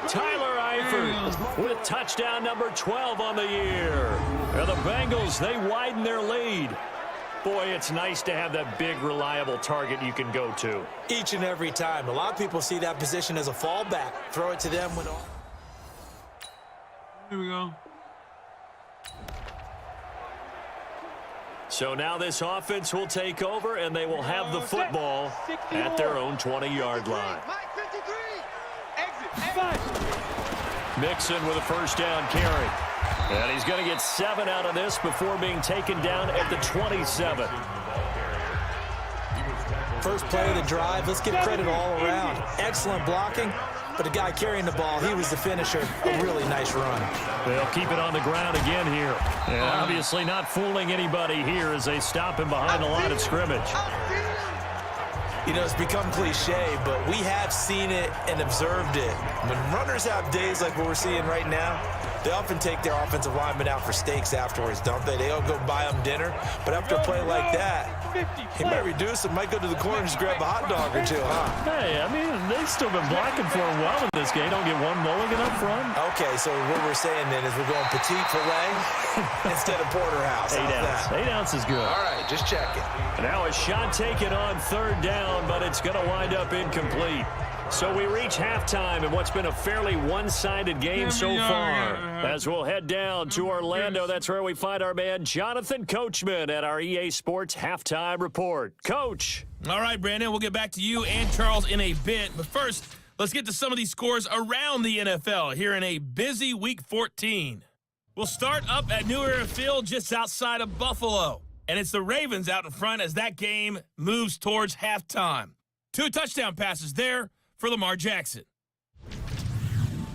Tyler Eifert with touchdown number 12 on the year. And the Bengals, they widen their lead. Boy, it's nice to have that big, reliable target you can go to. Each and every time. A lot of people see that position as a fallback. Throw it to them when... Here we go. So now this offense will take over, and they will have the football at their own 20-yard line. Mixon with a first down carry. And he's going to get 7 out of this before being taken down at the 27. First play of the drive. Let's give credit all around. Excellent blocking. But the guy carrying the ball, he was the finisher. A really nice run. They'll keep it on the ground again here. And obviously not fooling anybody here as they stop him behind the line of scrimmage. You know, it's become cliche, but we have seen it and observed it. When runners have days like what we're seeing right now, they often take their offensive linemen out for steaks afterwards, don't they? They all go buy them dinner. But after a play like that, he might reduce it, might go to the corner and just grab a hot dog or two, huh? Hey, I mean, they've still been blocking for him well in this game. Don't get one mulligan up front. Okay, so what we're saying then is we're going petite filet instead of porterhouse. 8 ounce. 8 ounce is good. All right, just checking. Now a shot taken on 3rd down, but it's going to wind up incomplete. So we reach halftime in what's been a fairly one-sided game so far. As we'll head down to Orlando, that's where we find our man Jonathan Coachman at our EA Sports Halftime Report. Coach. All right, Brandon, we'll get back to you and Charles in a bit. But first, let's get to some of these scores around the NFL here in a busy Week 14. We'll start up at New Era Field just outside of Buffalo. And it's the Ravens out in front as that game moves towards halftime. 2 touchdown passes there for Lamar Jackson.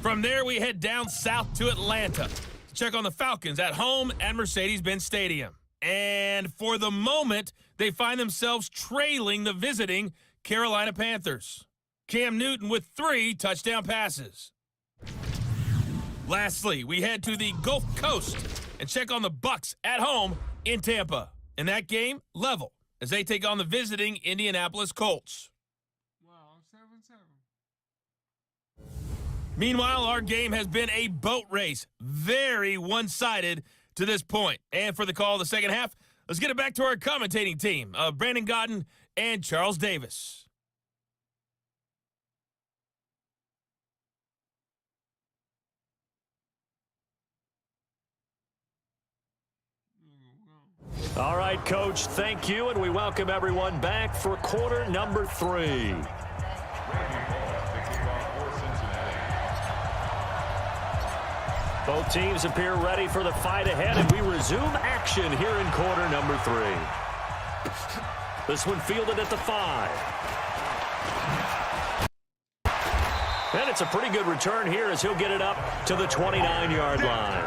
From there, we head down south to Atlanta to check on the Falcons at home at Mercedes-Benz Stadium. And for the moment, they find themselves trailing the visiting Carolina Panthers. Cam Newton with 3 touchdown passes. Lastly, we head to the Gulf Coast and check on the Bucs at home in Tampa. In that game, level, as they take on the visiting Indianapolis Colts. Wow, 7-7. Meanwhile, our game has been a boat race. Very one-sided to this point. And for the call of the second half, let's get it back to our commentating team of Brandon Godden and Charles Davis. All right, Coach, thank you, and we welcome everyone back for quarter number 3. Both teams appear ready for the fight ahead, and we resume action here in quarter number 3. This one fielded at the 5. And it's a pretty good return here as he'll get it up to the 29-yard line.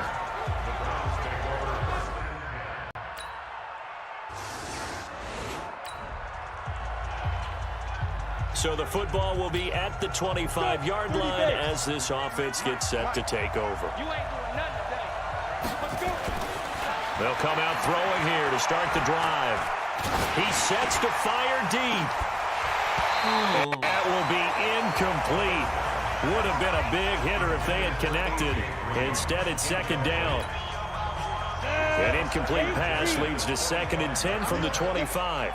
So the football will be at the 25-yard line as this offense gets set to take over. They'll come out throwing here to start the drive. He sets to fire deep. That will be incomplete. Would have been a big hitter if they had connected. Instead, it's second down. An incomplete pass leads to 2nd and 10 from the 25.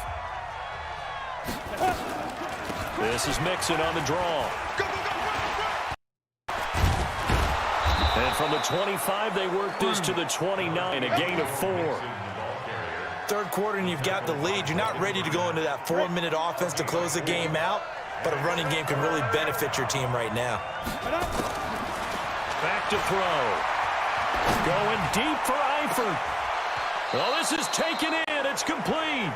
This is Mixon on the draw. And from the 25, they work this to the 29, a gain of 4. Third quarter and you've got the lead. You're not ready to go into that 4-minute offense to close the game out, but a running game can really benefit your team right now. Back to throw. Going deep for Eifert. Well, this is taken in. It's complete.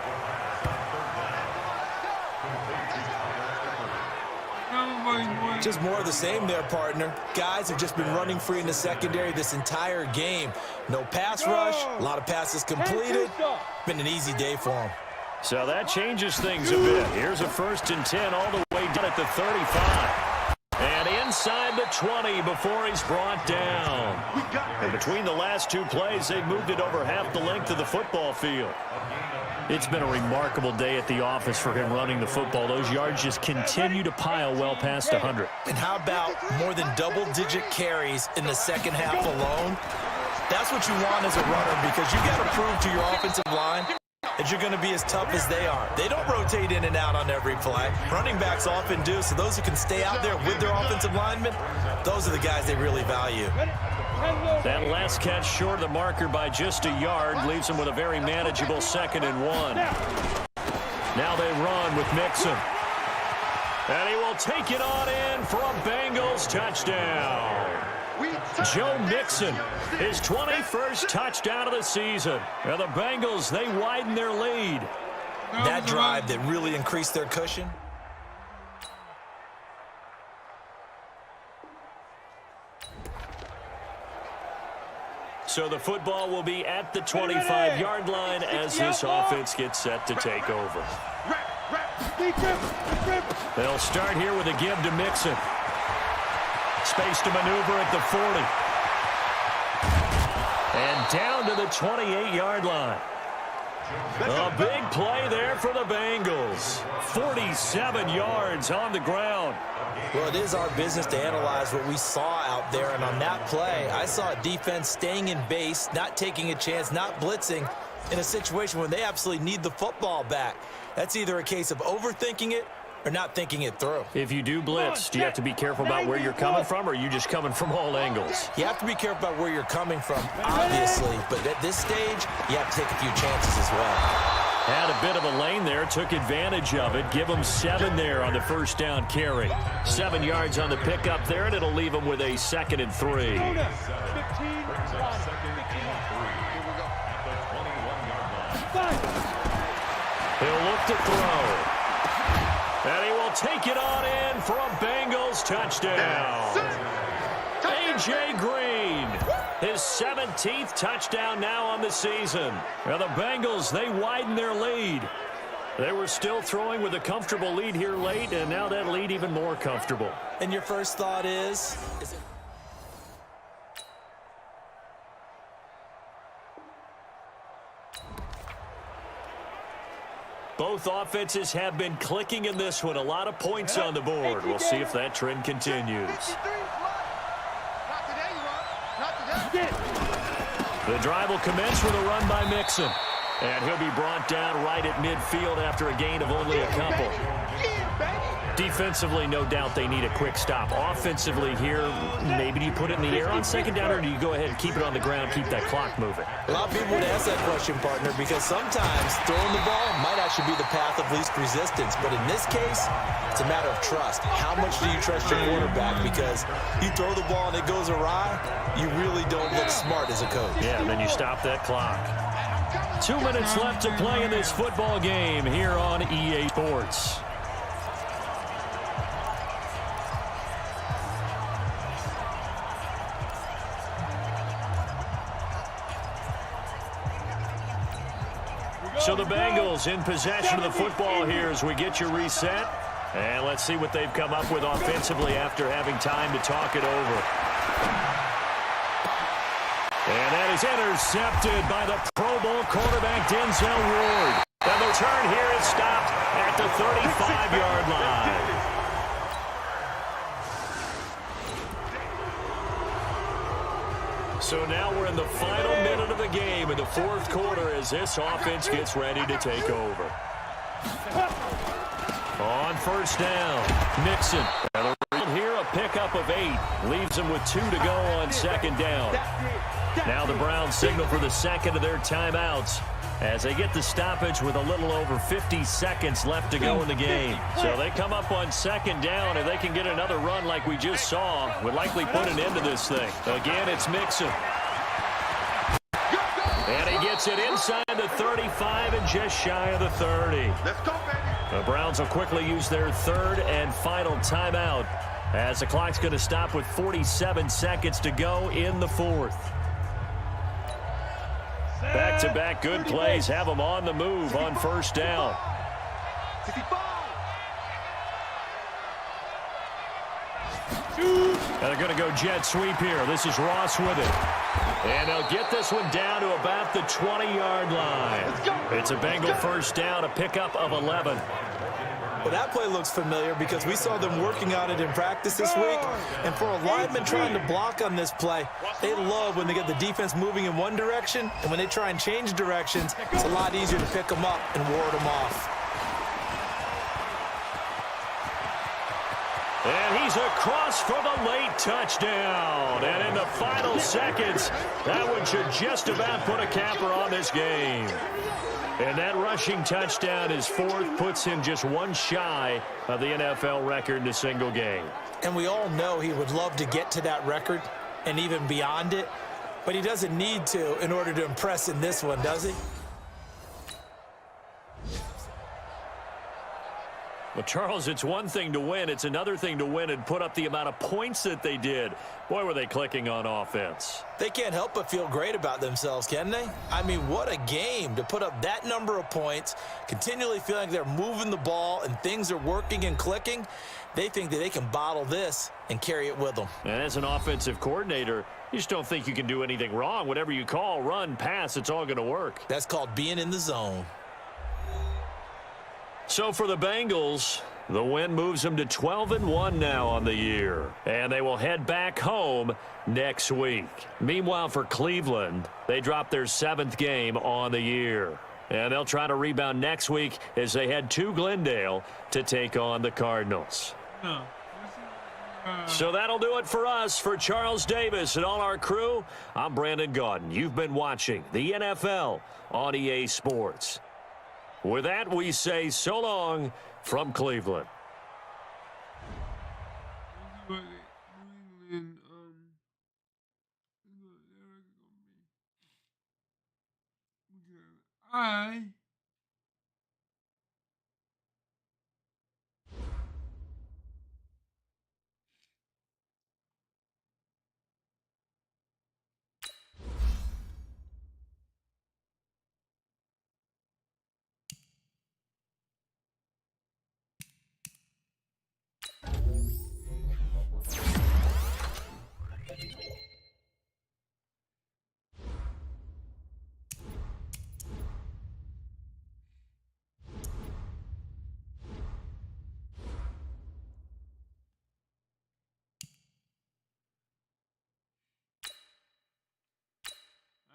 Just more of the same there, partner. Guys have just been running free in the secondary this entire game. No pass rush, a lot of passes completed. Been an easy day for them. So that changes things a bit. Here's a 1st and 10 all the way down at the 35. And inside the 20 before he's brought down. And between the last 2 plays, they've moved it over half the length of the football field. It's been a remarkable day at the office for him running the football. Those yards just continue to pile well past 100. And how about more than double-digit carries in the second half alone? That's what you want as a runner, because you got to prove to your offensive line that you're going to be as tough as they are. They don't rotate in and out on every play. Running backs often do, so those who can stay out there with their offensive linemen, those are the guys they really value. That last catch short of the marker by just a yard leaves him with a very manageable 2nd and 1. Now they run with Mixon. And he will take it on in for a Bengals touchdown. Joe Mixon, his 21st touchdown of the season. And the Bengals, they widen their lead. That drive that really increased their cushion. So the football will be at the 25-yard line as this offense gets set to take over. They'll start here with a give to Mixon. Space to maneuver at the 40. And down to the 28-yard line. A big play there for the Bengals. 47 yards on the ground. Well, it is our business to analyze what we saw out there, and on that play, I saw a defense staying in base, not taking a chance, not blitzing in a situation where they absolutely need the football back. That's either a case of overthinking it or not thinking it through. If you do blitz, do you have to be careful about where you're coming from, or are you just coming from all angles? You have to be careful about where you're coming from, obviously, but at this stage, you have to take a few chances as well. Had a bit of a lane there, took advantage of it. Give him 7 there on the first down carry. 7 yards on the pickup there, and it'll leave him with a 2nd and 3. He'll look to throw. And he will take it on in for a Bengals touchdown. A.J. Green, his 17th touchdown now on the season. Now the Bengals, they widen their lead. They were still throwing with a comfortable lead here late, and now that lead even more comfortable. And your first thought is it... Both offenses have been clicking in this one. A lot of points on the board. We'll see if that trend continues. The drive will commence with a run by Mixon. And he'll be brought down right at midfield after a gain of only a couple. Defensively, no doubt they need a quick stop. Offensively here, maybe do you put it in the air on second down, or do you go ahead and keep it on the ground, keep that clock moving? A lot of people would ask that question, partner, because sometimes throwing the ball might actually be the path of least resistance. But in this case, it's a matter of trust. How much do you trust your quarterback? Because you throw the ball and it goes awry, you really don't look smart as a coach. Yeah, and then you stop that clock. 2 minutes left to play in this football game here on EA Sports. So the Bengals in possession of the football here as we get you reset. And let's see what they've come up with offensively after having time to talk it over. And that is intercepted by the Pro Bowl quarterback Denzel Ward. And the return here is stopped at the 35-yard line. So now we're in the final minute of the game in the fourth quarter as this offense gets ready to take over. On first down, Mixon. Here a pickup of 8. Leaves them with 2 to go on second down. Now the Browns signal for the second of their timeouts as they get the stoppage with a little over 50 seconds left to go in the game. So they come up on second down, and they can get another run like we just saw. Would likely put an end to this thing. Again, it's Mixon. And he gets it inside the 35 and just shy of the 30. Let's go, baby. The Browns will quickly use their third and final timeout as the clock's going to stop with 47 seconds to go in the fourth. Back-to-back good plays have them on the move on first down. 65. And they're going to go jet sweep here. This is Ross with it. And they'll get this one down to about the 20-yard line. It's a Bengal first down, a pickup of 11. Well, that play looks familiar because we saw them working on it in practice this week. And for a lineman trying to block on this play, they love when they get the defense moving in one direction. And when they try and change directions, it's a lot easier to pick them up and ward them off. And he's across for the late touchdown. And in the final seconds, that one should just about put a capper on this game. And that rushing touchdown, his fourth, puts him just one shy of the NFL record in a single game. And we all know he would love to get to that record and even beyond it. But he doesn't need to in order to impress in this one, does he? Well, Charles, it's one thing to win. It's another thing to win and put up the amount of points that they did. Boy, were they clicking on offense. They can't help but feel great about themselves, can they? I mean, what a game to put up that number of points, continually feeling like they're moving the ball and things are working and clicking. They think that they can bottle this and carry it with them. And as an offensive coordinator, you just don't think you can do anything wrong. Whatever you call, run, pass, it's all going to work. That's called being in the zone. So for the Bengals, the win moves them to 12-1 now on the year. And they will head back home next week. Meanwhile, for Cleveland, they drop their 7th game on the year. And they'll try to rebound next week as they head to Glendale to take on the Cardinals. So that'll do it for us. For Charles Davis and all our crew, I'm Brandon Gaudin. You've been watching the NFL on EA Sports. With that, we say so long from Cleveland. I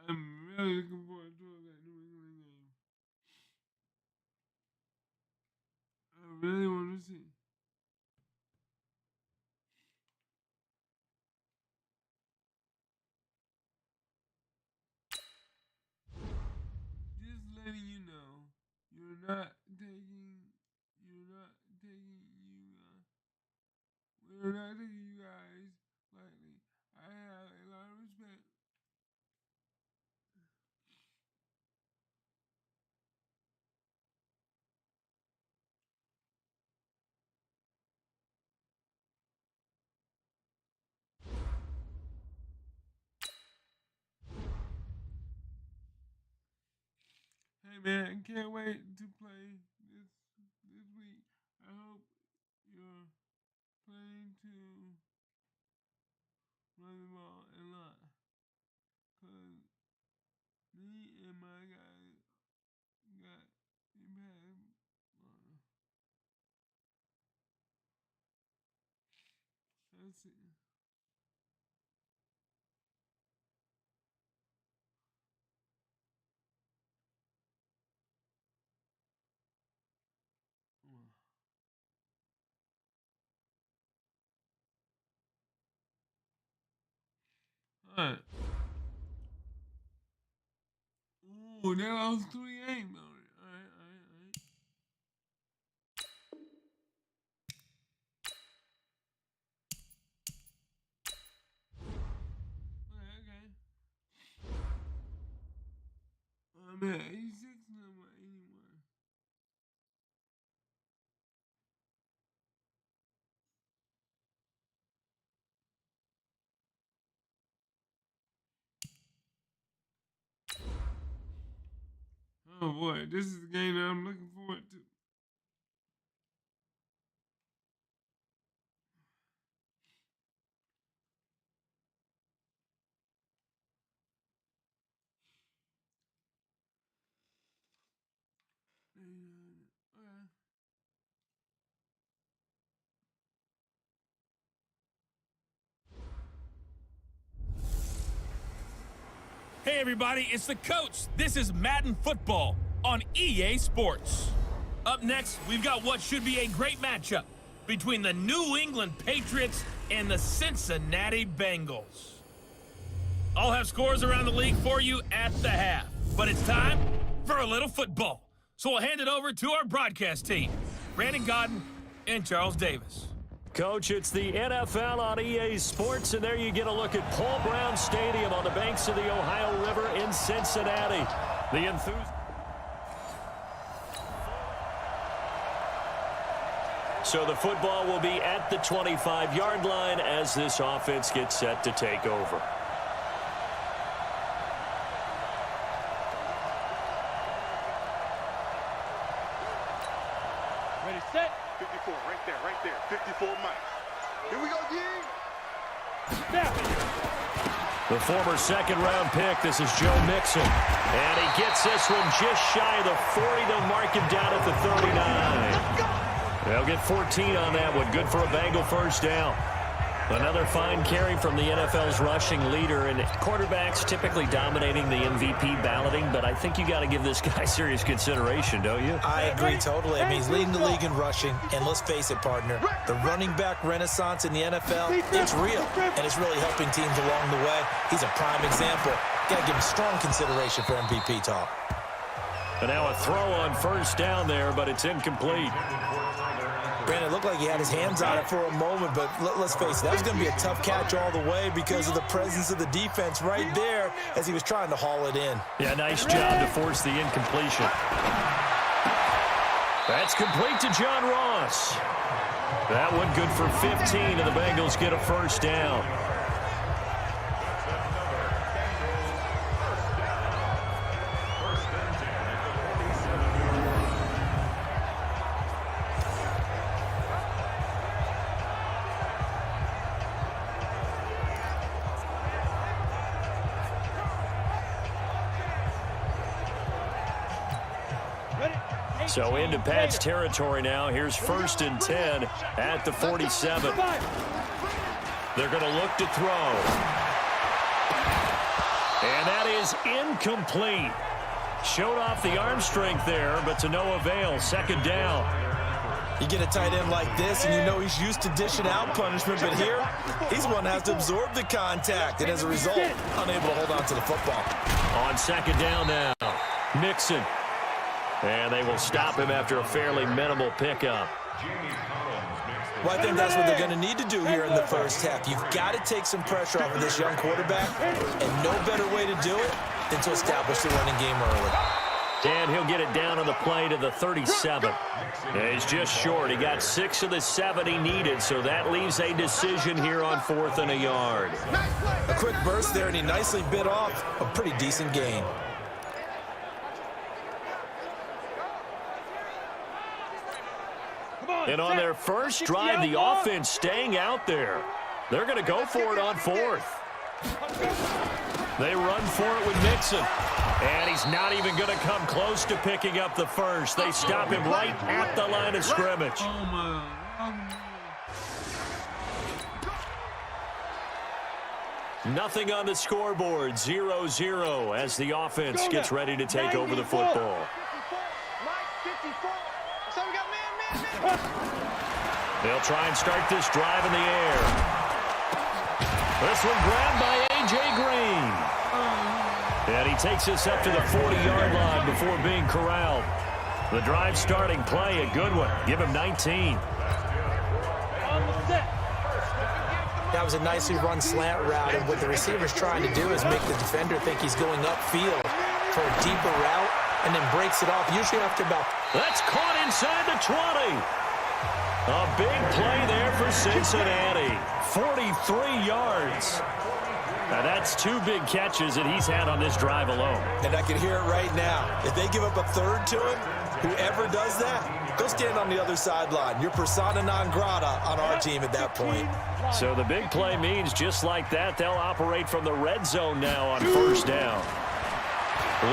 I'm really looking forward to that New England game. I really want to see. not taking you guys lightly. I have a lot of respect. Hey man, can't wait to play this week. I hope you're playing to run the ball a lot. Cause me and my guys got impact. Let's see. Alright. Ooh, that was 3-8, man. Alright. Okay. I'm at 86 now, 81. Oh boy, this is the game that I'm looking forward to. Hey everybody, it's the coach. This is Madden Football on EA Sports. Up next, we've got what should be a great matchup between the New England Patriots and the Cincinnati Bengals. I'll have scores around the league for you at the half, but it's time for a little football. So we'll hand it over to our broadcast team, Brandon Godden and Charles Davis. Coach, it's the NFL on EA Sports, and there you get a look at Paul Brown Stadium on the banks of the Ohio River in Cincinnati. The enthusiasm. So the football will be at the 25-yard line as this offense gets set to take over. Ready, set. 54, right there. 54 Mike. Here we go, D. Snap. The former second-round pick, this is Joe Mixon. And he gets this one just shy of the 40 to mark him down at the 39. They'll get 14 on that one. Good for a Bengal first down. Another fine carry from the NFL's rushing leader, and quarterbacks typically dominating the MVP balloting, but I think you got to give this guy serious consideration, don't you? I agree totally. I mean, he's leading the league in rushing, and let's face it, partner, the running back renaissance in the NFL, it's real, and it's really helping teams along the way. He's a prime example. Got to give him strong consideration for MVP talk. And now a throw on first down there, but it's incomplete. Brandon, it looked like he had his hands on it for a moment, but let's face it, that was going to be a tough catch all the way because of the presence of the defense right there as he was trying to haul it in. Yeah, nice job to force the incompletion. That's complete to John Ross. That one good for 15, and the Bengals get a first down. So into Pat's territory now. Here's 1st and 10 at the 47. They're going to look to throw. And that is incomplete. Showed off the arm strength there, but to no avail. Second down. You get a tight end like this, and you know he's used to dishing out punishment, but here, he's the one that has to absorb the contact, and as a result, unable to hold on to the football. On second down now, Mixon. And they will stop him after a fairly minimal pickup. Well, I think that's what they're going to need to do here in the first half. You've got to take some pressure off of this young quarterback, and no better way to do it than to establish the running game early. And he'll get it down on the play to the 37. Yeah, he's just short. He got 6 of the 7 he needed, so that leaves a decision here on 4th and a yard. A quick burst there, and he nicely bit off a pretty decent gain. And on their first drive, the offense staying out there. They're going to go for it on 4th. They run for it with Mixon. And he's not even going to come close to picking up the first. They stop him right at the line of scrimmage. Nothing on the scoreboard, 0-0 as the offense gets ready to take over the football. They'll try and start this drive in the air. This one grabbed by A.J. Green. And he takes us up to the 40-yard line before being corralled. The drive starting play, a good one. Give him 19. That was a nicely run slant route, and what the receiver's trying to do is make the defender think he's going upfield for a deeper route, and then breaks it off, usually after about... That's caught inside the 20. A big play there for Cincinnati. 43 yards. Now, that's 2 big catches that he's had on this drive alone. And I can hear it right now. If they give up a third to him, whoever does that, go stand on the other sideline. You're persona non grata on our team at that point. So the big play means just like that, they'll operate from the red zone now on 1st down.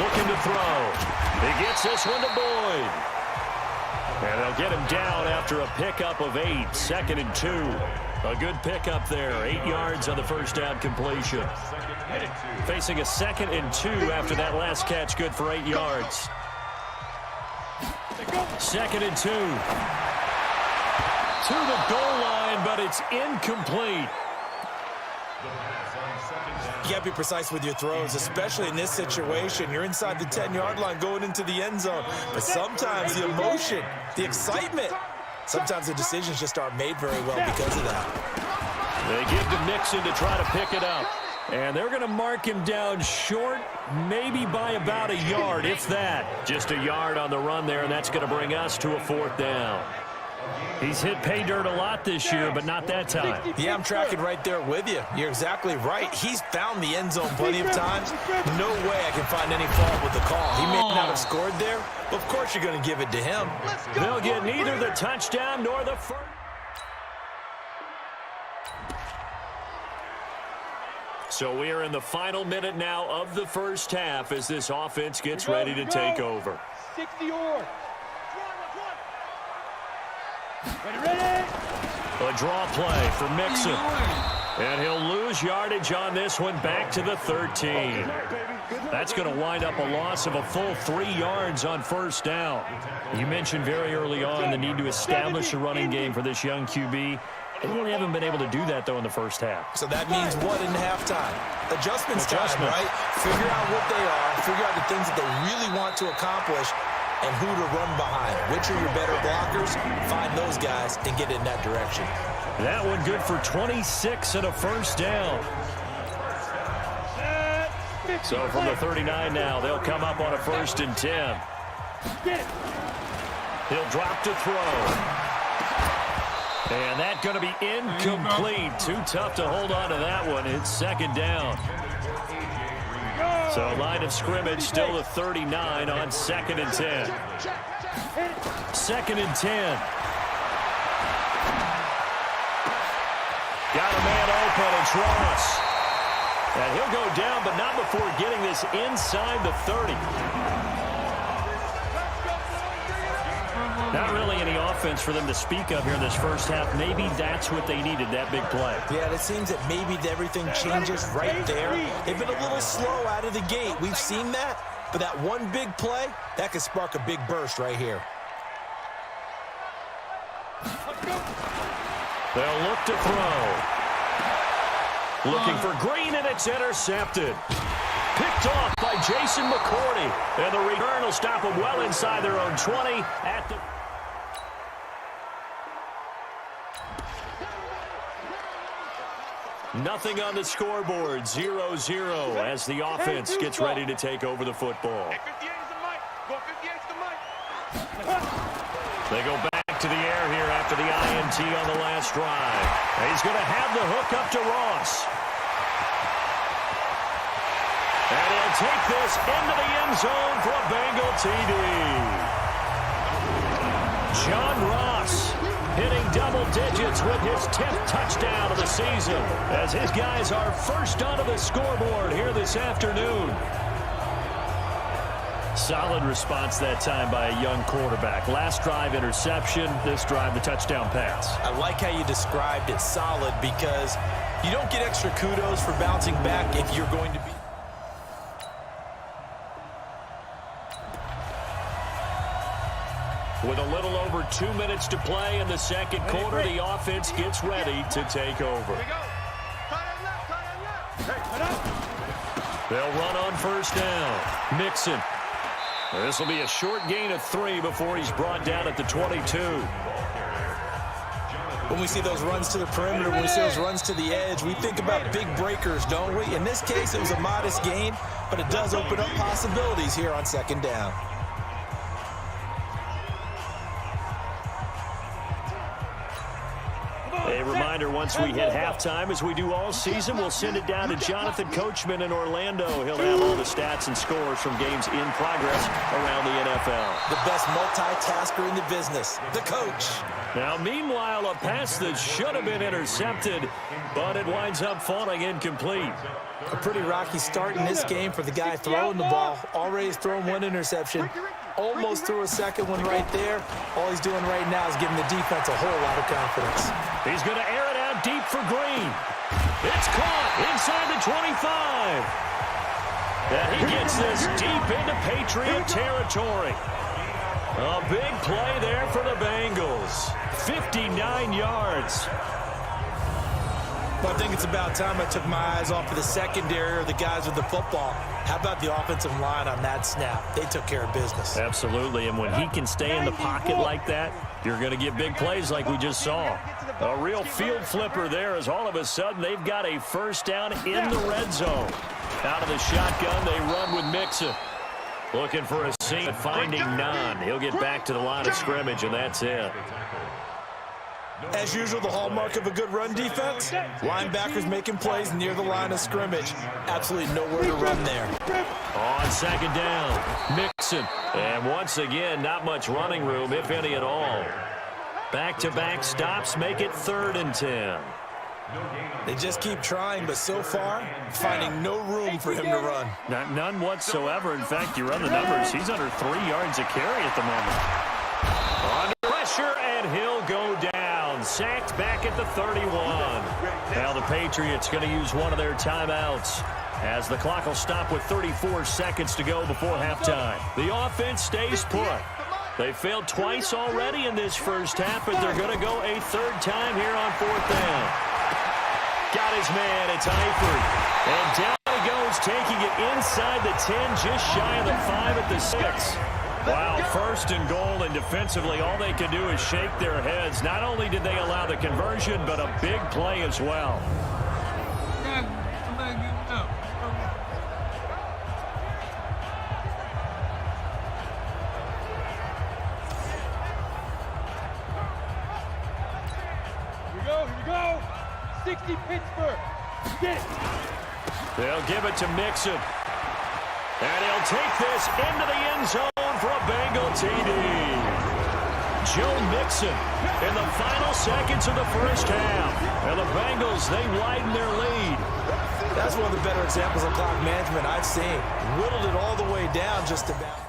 Looking to throw. He gets this one to Boyd. And they'll get him down after a pickup of 8, 2nd and 2. A good pickup there, 8 yards on the first down completion. Facing a 2nd and 2 after that last catch, good for 8 yards. 2nd and 2. To the goal line, but it's incomplete. You got to be precise with your throws, especially in this situation. You're inside the 10-yard line going into the end zone. But sometimes the emotion, the excitement, sometimes the decisions just aren't made very well because of that. They give to Mixon to try to pick it up. And they're going to mark him down short, maybe by about a yard, if that. Just a yard on the run there, and that's going to bring us to a 4th down. He's hit pay dirt a lot this year, but not that time. Yeah, I'm tracking right there with you. You're exactly right. He's found the end zone plenty of times. No way I can find any fault with the call. He may not have scored there, but of course you're going to give it to him. They'll get neither the touchdown nor the first. So we are in the final minute now of the first half as this offense gets ready to take over. 60 yards. Ready. A draw play for Mixon. And he'll lose yardage on this one back to the 13. That's going to wind up a loss of a full 3 yards on 1st down. You mentioned very early on the need to establish a running game for this young QB. They really haven't been able to do that, though, in the first half. So that means what in halftime? Adjustments time, right? Figure out what they are, figure out the things that they really want to accomplish, and who to run behind. Which are your better blockers? Find those guys and get in that direction. That one good for 26 and a 1st down. So from the 39 now, they'll come up on a 1st and 10. He'll drop to throw. And that's going to be incomplete. Too tough to hold on to that one. It's 2nd down. So line of scrimmage still the 39 on 2nd and 10. 2nd and 10. Got a man open. It's Ross. And he'll go down, but not before getting this inside the 30. Not really any offense for them to speak of here in this first half. Maybe that's what they needed, that big play. Yeah, it seems that maybe everything changes right there. They've been a little slow out of the gate. We've seen that. But that one big play, that could spark a big burst right here. They'll look to throw. Looking for Green, and it's intercepted. picked off by Jason McCourty. And the return will stop them well inside their own 20 at the... Nothing on the scoreboard, 0-0 as the offense gets ready to take over the football. They go back to the air here after the INT on the last drive. He's going to have the hook up to Ross. And he'll take this into the end zone for a Bengal TD. John Ross hitting double digits with his 10th touchdown of the season as his guys are first onto the scoreboard here this afternoon. Solid response that time by a young quarterback. Last drive, interception. This drive, the touchdown pass. I like how you described it, solid, because you don't get extra kudos for bouncing back if you're going to be... With a little over 2 minutes to play in the second quarter, the offense gets ready to take over. They'll run on first down. Mixon. This will be a short gain of 3 before he's brought down at the 22. When we see those runs to the perimeter, when we see those runs to the edge, we think about big breakers, don't we? In this case, it was a modest gain, but it does open up possibilities here on second down. A reminder, once we hit halftime, as we do all season, we'll send it down to Jonathan Coachman in Orlando. He'll have all the stats and scores from games in progress around the NFL. The best multitasker in the business, the coach. Now, meanwhile, a pass that should have been intercepted, but it winds up falling incomplete. A pretty rocky start in this game for the guy throwing the ball. Already thrown one interception. Almost threw a second one right there. All he's doing right now is giving the defense a whole lot of confidence. He's going to air it out deep for Green. It's caught inside the 25. And he gets this deep into Patriot territory. A big play there for the Bengals. 59 yards. Well, I think it's about time I took my eyes off of the secondary or the guys with the football. How about the offensive line on that snap? They took care of business. Absolutely, and when he can stay in the pocket like that, you're going to get big plays like we just saw. A real field flipper there as all of a sudden they've got a first down in the red zone. Out of the shotgun, they run with Mixon. Looking for a seam, finding none. He'll get back to the line of scrimmage, and that's it. As usual, the hallmark of a good run defense, linebackers making plays near the line of scrimmage. Absolutely nowhere to run there. On second down, Mixon. And once again, not much running room, if any at all. Back-to-back stops make it 3rd and 10. They just keep trying, but so far, finding no room for him to run. None whatsoever. In fact, you run the numbers. He's under 3 yards a carry at the moment. Under pressure, and he'll go down. Sacked back at the 31. Now the Patriots going to use one of their timeouts as the clock will stop with 34 seconds to go before halftime. The offense stays put. They failed twice already in this first half, but they're going to go a 3rd time here on 4th down. Got his man. It's Eifert. And down he goes, taking it inside the 10, just shy of the 5 at the 6. Wow, 1st and goal, and defensively all they can do is shake their heads. Not only did they allow the conversion, but a big play as well. Here we go. 60 Pittsburgh. Get it. They'll give it to Mixon. And he'll take this into the end zone for a Bengal TD. Joe Mixon in the final seconds of the first half. And the Bengals, they widen their lead. That's one of the better examples of clock management I've seen. Whittled it all the way down just about.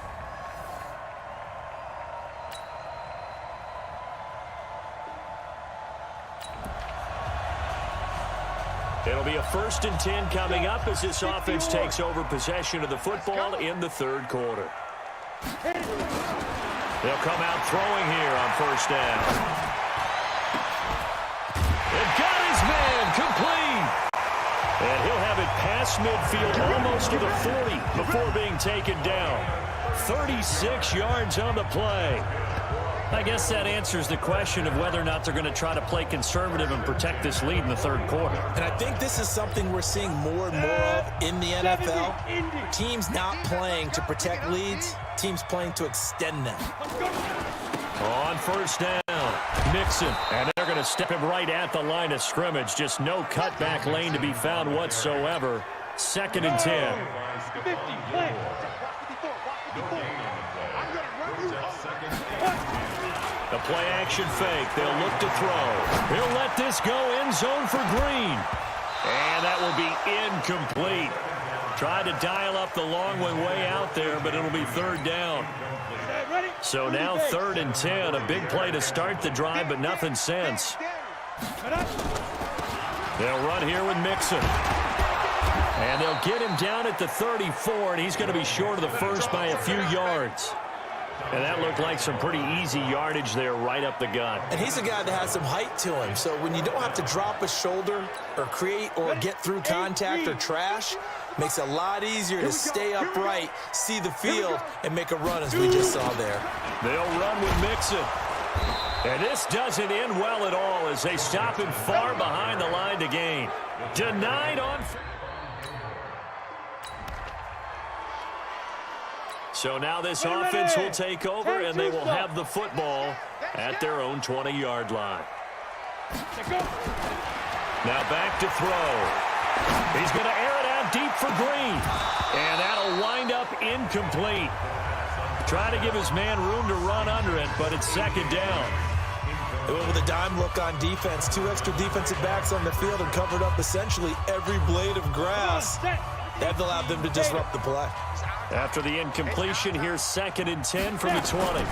It'll be a 1st and 10 coming up as this offense takes over possession of the football in the 3rd quarter. They'll come out throwing here on first down. And got his man complete. And he'll have have it past midfield, almost to the 40 before being taken down. 36 yards on the play. I guess that answers the question of whether or not they're going to try to play conservative and protect this lead in the third quarter. And I think this is something we're seeing more and more of in the NFL. Teams not playing to protect leads, teams playing to extend them. On first down, Mixon. And they're going to step him right at the line of scrimmage. Just no cutback lane to be found whatsoever. 2nd and 10. 50, play. The play action fake. They'll look to throw. He'll let this go end zone for Green. And that will be incomplete. Tried to dial up the long way out there, but it'll be 3rd down. So now 3rd and 10. A big play to start the drive, but nothing since. They'll run here with Mixon. And they'll get him down at the 34, and he's going to be short of the first by a few yards. And that looked like some pretty easy yardage there right up the gut. And he's a guy that has some height to him. So when you don't have to drop a shoulder or create or get through contact or trash, makes it a lot easier to stay upright, see the field, and make a run as we just saw there. They'll run with Mixon. And this doesn't end well at all as they stop him far behind the line to gain. Denied on... So now this offense will take over, and they will have the football at their own 20-yard line. Now back to throw. He's going to air it out deep for Green. And that'll wind up incomplete. Trying to give his man room to run under it, but it's 2nd down. They went with a dime look on defense. 2 extra defensive backs on the field and covered up essentially every blade of grass. That allowed them to disrupt the play. After the incompletion, here's 2nd and 10 from the 20.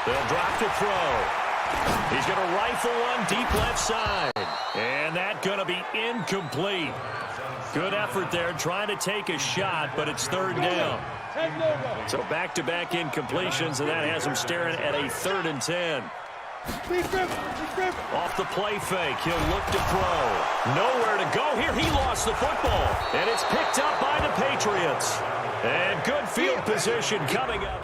They'll drop to throw. He's going to rifle one deep left side. And that's going to be incomplete. Good effort there trying to take a shot, but it's 3rd down. So back-to-back incompletions, and that has him staring at a 3rd and 10. Off the play fake, he'll look to throw. Nowhere to go here. He lost the football, and it's picked up by the Patriots. And good field position coming up.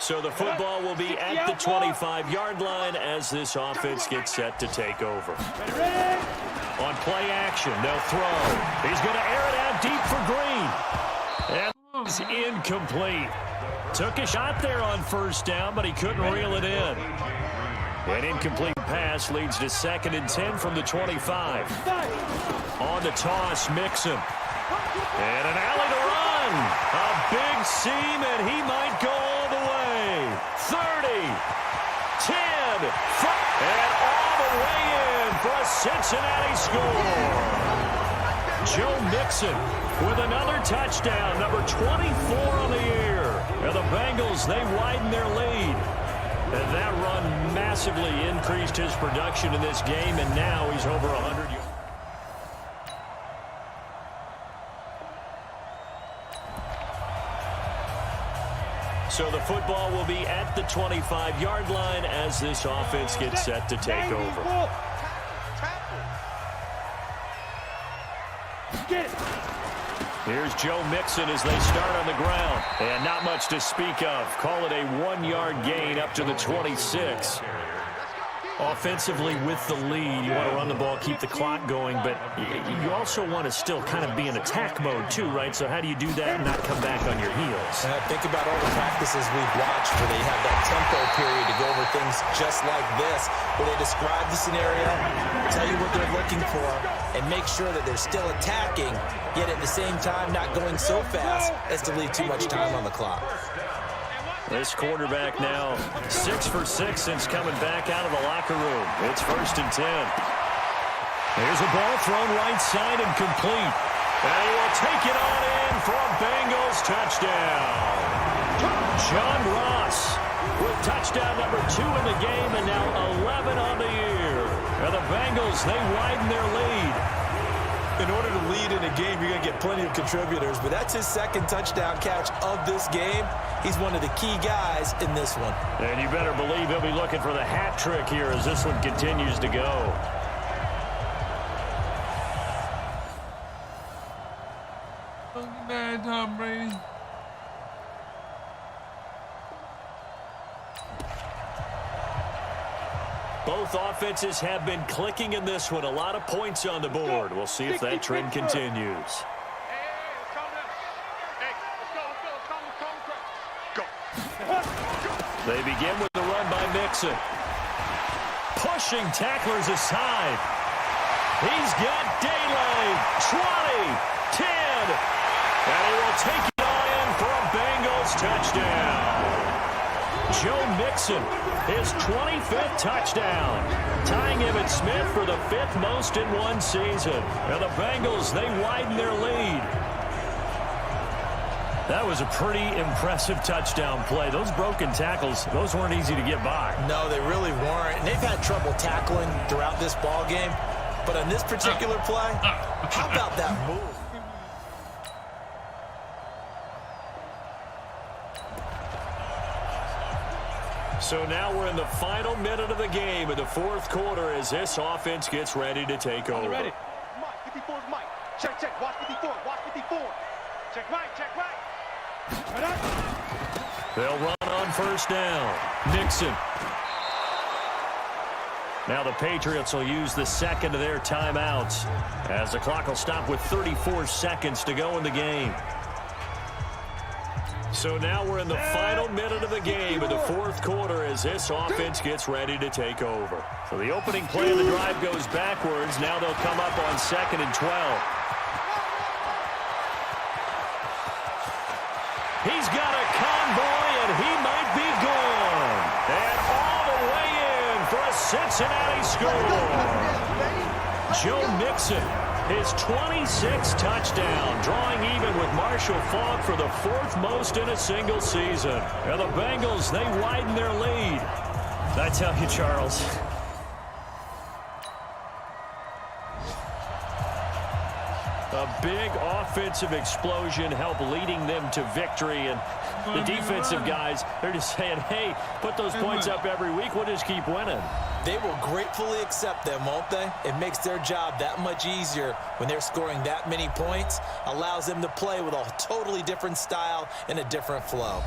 So the football will be at the 25-yard line as this offense gets set to take over. On play action, they'll throw. He's going to air it out deep for Green. And it's incomplete. Took a shot there on first down, but he couldn't reel it in. An incomplete pass leads to 2nd and 10 from the 25. On the toss, Mixon. And an alley to run. A big seam, and he might go all the way. 30, 10, 5, and all the way in for a Cincinnati score. Joe Mixon with another touchdown, number 24 on the year. And the Bengals, they widen their lead. And that run massively increased his production in this game, and now he's over 100 yards. So the football will be at the 25-yard line as this offense gets set to take over. Here's Joe Mixon as they start on the ground. And not much to speak of. Call it a 1-yard gain up to the 26. Offensively with the lead, you want to run the ball, keep the clock going, but you also want to still kind of be in attack mode too, right? So how do you do that and not come back on your heels? Think about all the practices we've watched where they have that tempo period to go over things just like this, where they describe the scenario, tell you what they're looking for, and make sure that they're still attacking, yet at the same time not going so fast as to leave too much time on the clock. This quarterback now 6 for 6 since coming back out of the locker room. It's 1st and 10. Here's a ball thrown right side and complete. And he will take it on in for a Bengals touchdown. John Ross with touchdown number 2 in the game and now 11 on the year. And the Bengals, they widen their lead. In order to lead in a game, you're going to get plenty of contributors, but that's his second touchdown catch of this game. He's one of the key guys in this one. And you better believe he'll be looking for the hat trick here as this one continues to go. Look at that, Tom Brady. Both offenses have been clicking in this one. A lot of points on the board. We'll see if that trend continues. They begin with the run by Mixon. Pushing tacklers aside. He's got daylight. 20, 10. And he will take it all in for a Bengals touchdown. Joe Mixon, his 25th touchdown, tying Emmitt Smith for the 5th most in one season. And the Bengals, they widen their lead. That was a pretty impressive touchdown play. Those broken tackles, those weren't easy to get by. No, they really weren't. And they've had trouble tackling throughout this ball game. But on this particular play, how about that move? So now we're in the final minute of the game in the fourth quarter as this offense gets ready to take over. Ready. Mike, 54 is Mike. Check, check. Watch 54. Watch 54. Check right, check right. They'll run on first down. Mixon. Now the Patriots will use the second of their timeouts as the clock will stop with 34 seconds to go in the game. So now we're in the final minute of the game in the fourth quarter as this offense gets ready to take over. So the opening play of the drive goes backwards. Now they'll come up on 2nd and 12. He's got a convoy, and he might be gone. And all the way in for a Cincinnati score. Joe Mixon, his 26th touchdown, drawing even with Marshall Faulk for the 4th most in a single season. And the Bengals, they widen their lead. I tell you, Charles, a big offensive explosion helped leading them to victory. And the defensive guys, they're just saying, hey, put those points up every week. We'll just keep winning. They will gratefully accept them, won't they? It makes their job that much easier when they're scoring that many points. Allows them to play with a totally different style and a different flow.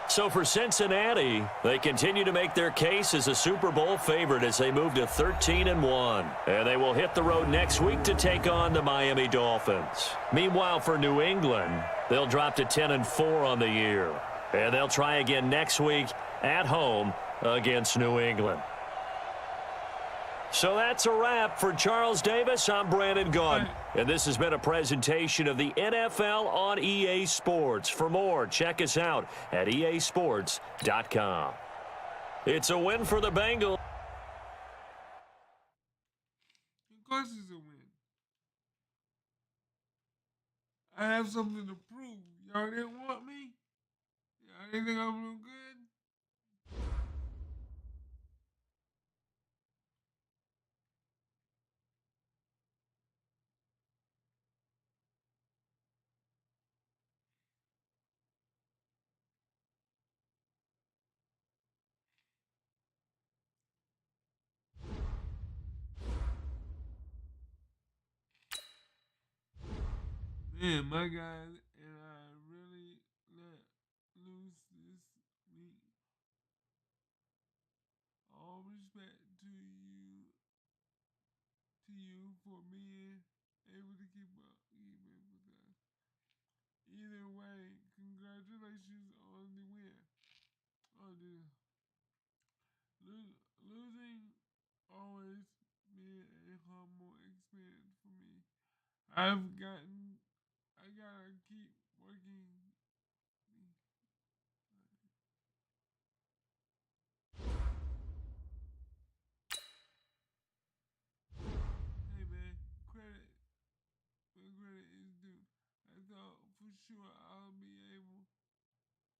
So for Cincinnati, they continue to make their case as a Super Bowl favorite as they move to 13-1. And they will hit the road next week to take on the Miami Dolphins. Meanwhile, for New England, they'll drop to 10-4 on the year. And they'll try again next week at home against New England. So that's a wrap. For Charles Davis, I'm Brandon Gaudin. And this has been a presentation of the NFL on EA Sports. For more, check us out at easports.com. It's a win for the Bengals. Of course it's a win. I have something to prove. Y'all didn't want me? Y'all didn't think I'm real good? Man, my guys and I really let loose this week. All respect to you for being able to keep up even with us. Either way, congratulations on the win. Losing always been a humble experience for me. I gotta keep working. Hey man, credit where credit is due. I thought for sure I'll be able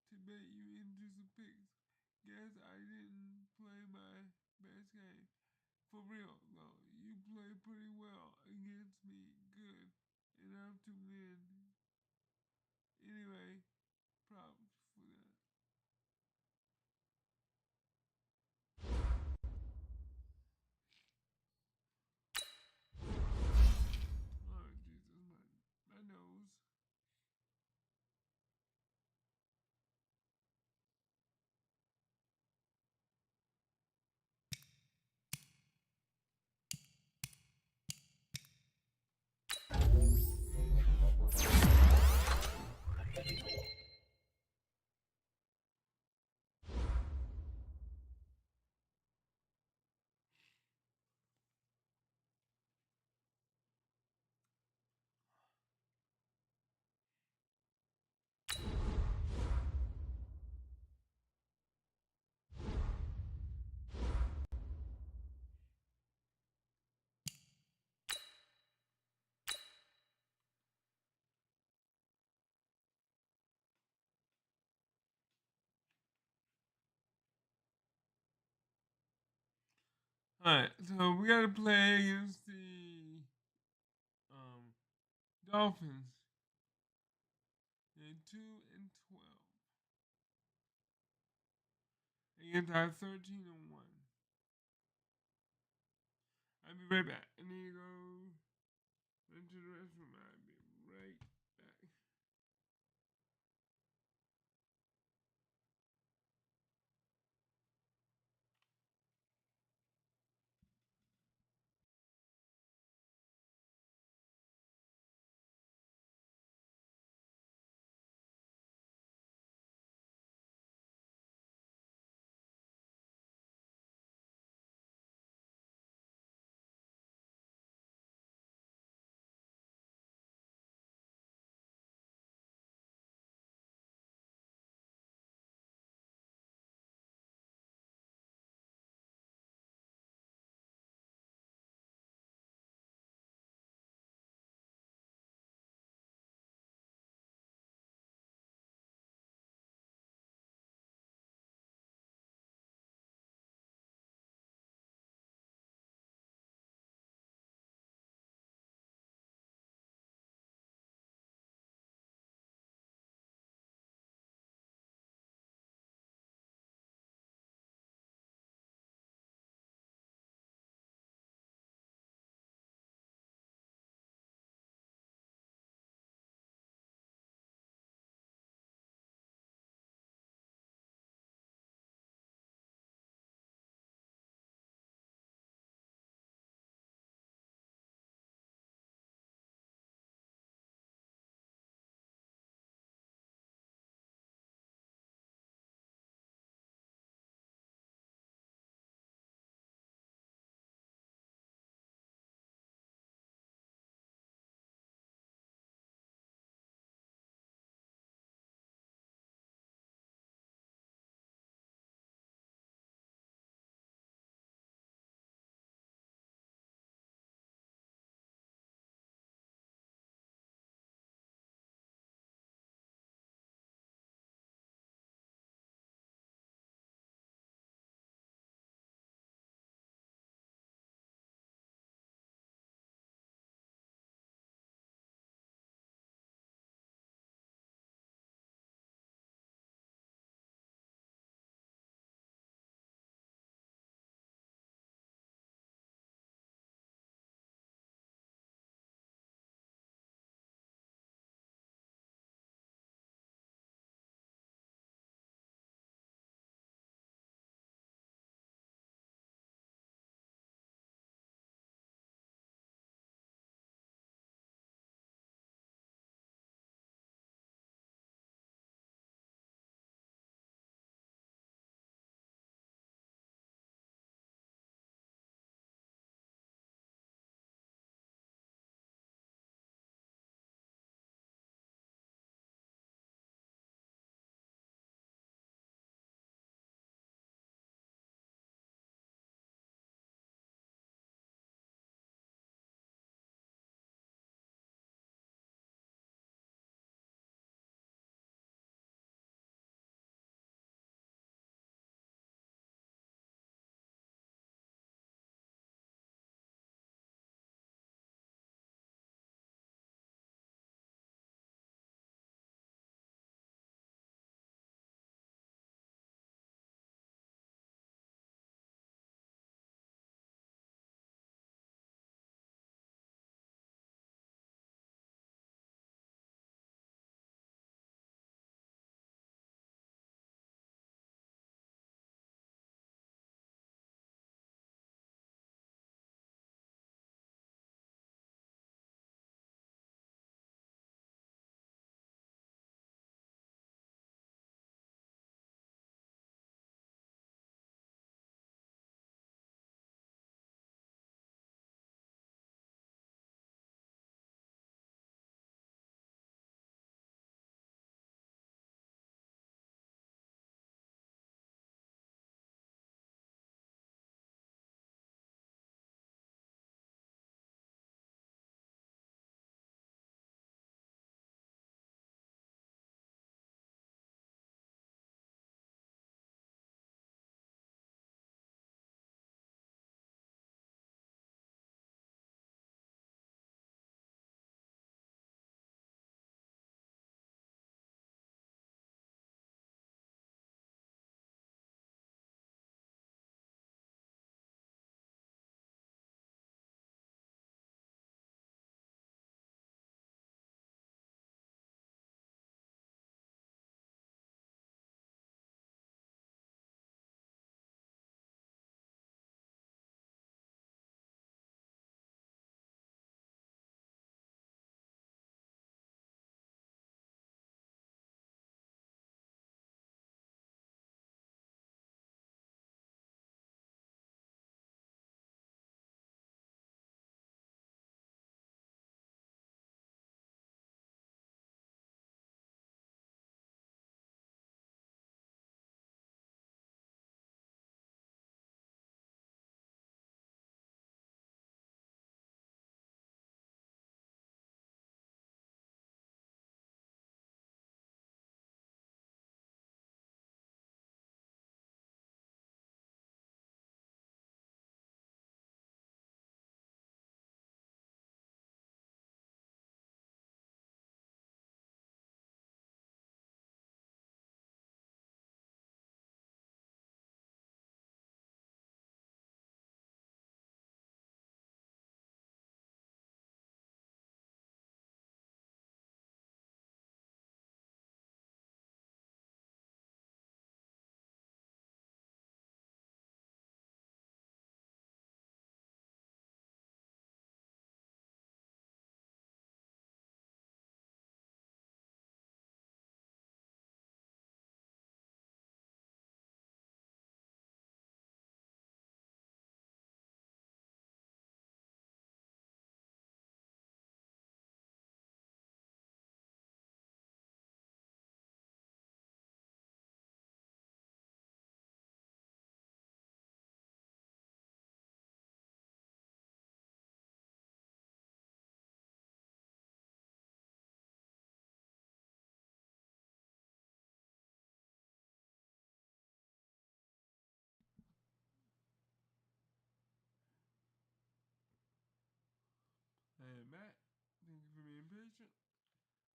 to bet you into some picks. Guess I didn't play my best game. For real though, you played pretty well. enough to win. Anyway, props for that. Oh, Jesus, my nose. Alright, so we gotta play against the Dolphins. They're 2-12. Against our 13-1. I'll be right back. I need to go into the restroom. I'll be right back.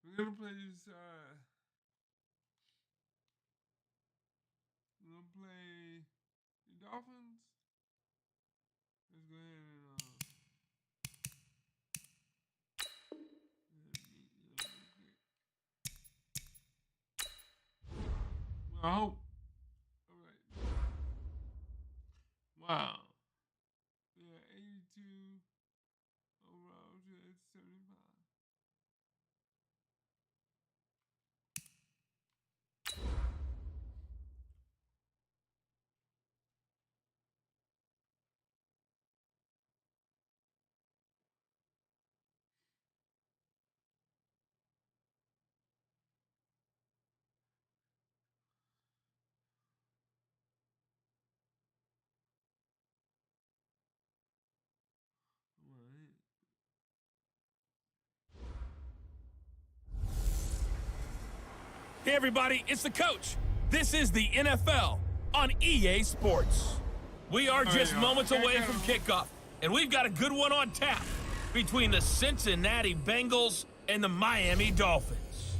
We're gonna play this. We're gonna play the Dolphins. Let's go ahead and I hope. All right. Wow. Yeah, 82 overall to 75. Hey everybody, it's the coach. This is the NFL on EA Sports. We are just moments away from kickoff, and we've got a good one on tap between the Cincinnati Bengals and the Miami Dolphins.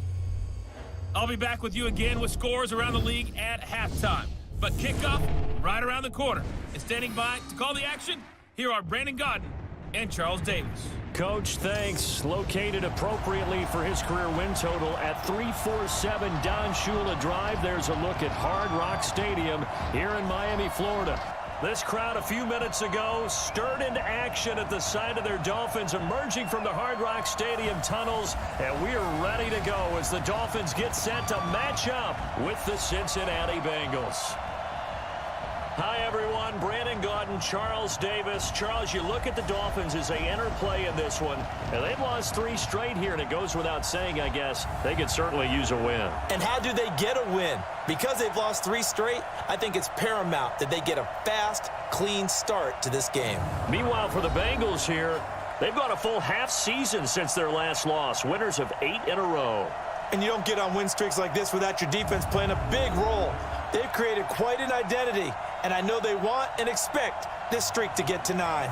I'll be back with you again with scores around the league at halftime, but kickoff right around the corner. And standing by to call the action, here are Brandon Godden and Charles Davis. Coach, thanks. Located appropriately for his career win total at 347 Don Shula Drive. There's a look at Hard Rock Stadium here in Miami, Florida. This crowd a few minutes ago stirred into action at the side of their Dolphins emerging from the Hard Rock Stadium tunnels, and we are ready to go as the Dolphins get set to match up with the Cincinnati Bengals. Hi, everyone. Brandon Godden, Charles Davis. Charles, you look at the Dolphins as they enter play in this one, and they've lost 3 straight here, and it goes without saying, I guess, they could certainly use a win. And how do they get a win? Because they've lost 3 straight, I think it's paramount that they get a fast, clean start to this game. Meanwhile, for the Bengals here, they've gone a full half season since their last loss, winners of 8 in a row. And you don't get on win streaks like this without your defense playing a big role. They've created quite an identity, and I know they want and expect this streak to get to 9.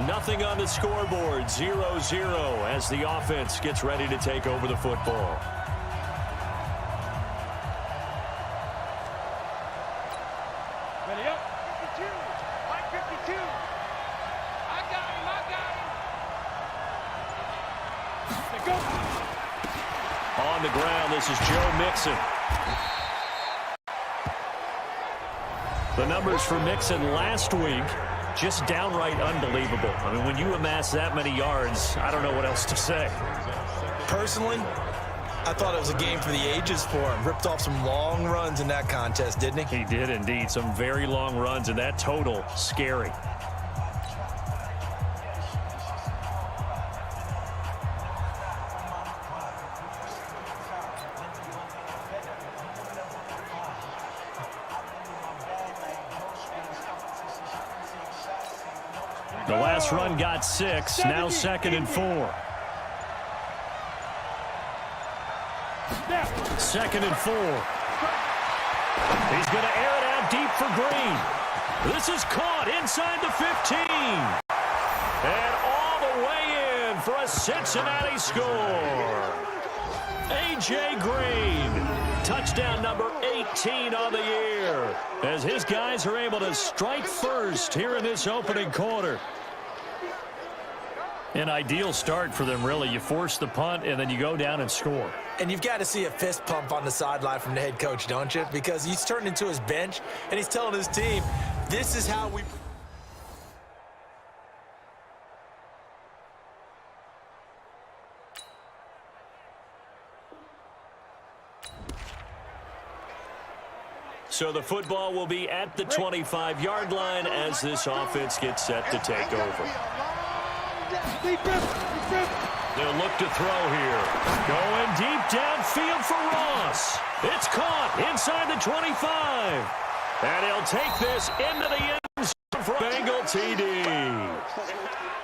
Nothing on the scoreboard, 0-0 as the offense gets ready to take over the football. Ready up. 52. Line 52. I got him. They go. On the ground, this is Joe Mixon. The numbers for Mixon last week, just downright unbelievable. I mean, when you amass that many yards, I don't know what else to say. Personally, I thought it was a game for the ages for him. Ripped off some long runs in that contest, didn't he? He did indeed. Some very long runs, and that total, scary. The last run got 6, now 2nd and 4. 2nd and 4. He's going to air it out deep for Green. This is caught inside the 15. And all the way in for a Cincinnati score. A.J. Green, touchdown number 18 on the year, as his guys are able to strike first here in this opening quarter. An ideal start for them, really. You force the punt, and then you go down and score. And you've got to see a fist pump on the sideline from the head coach, don't you? Because he's turned into his bench, and he's telling his team, this is how we... So the football will be at the 25-yard line as this offense gets set to take over. They'll look to throw here. Going deep downfield for Ross. It's caught inside the 25. And he'll take this into the end zone for Bengal TD.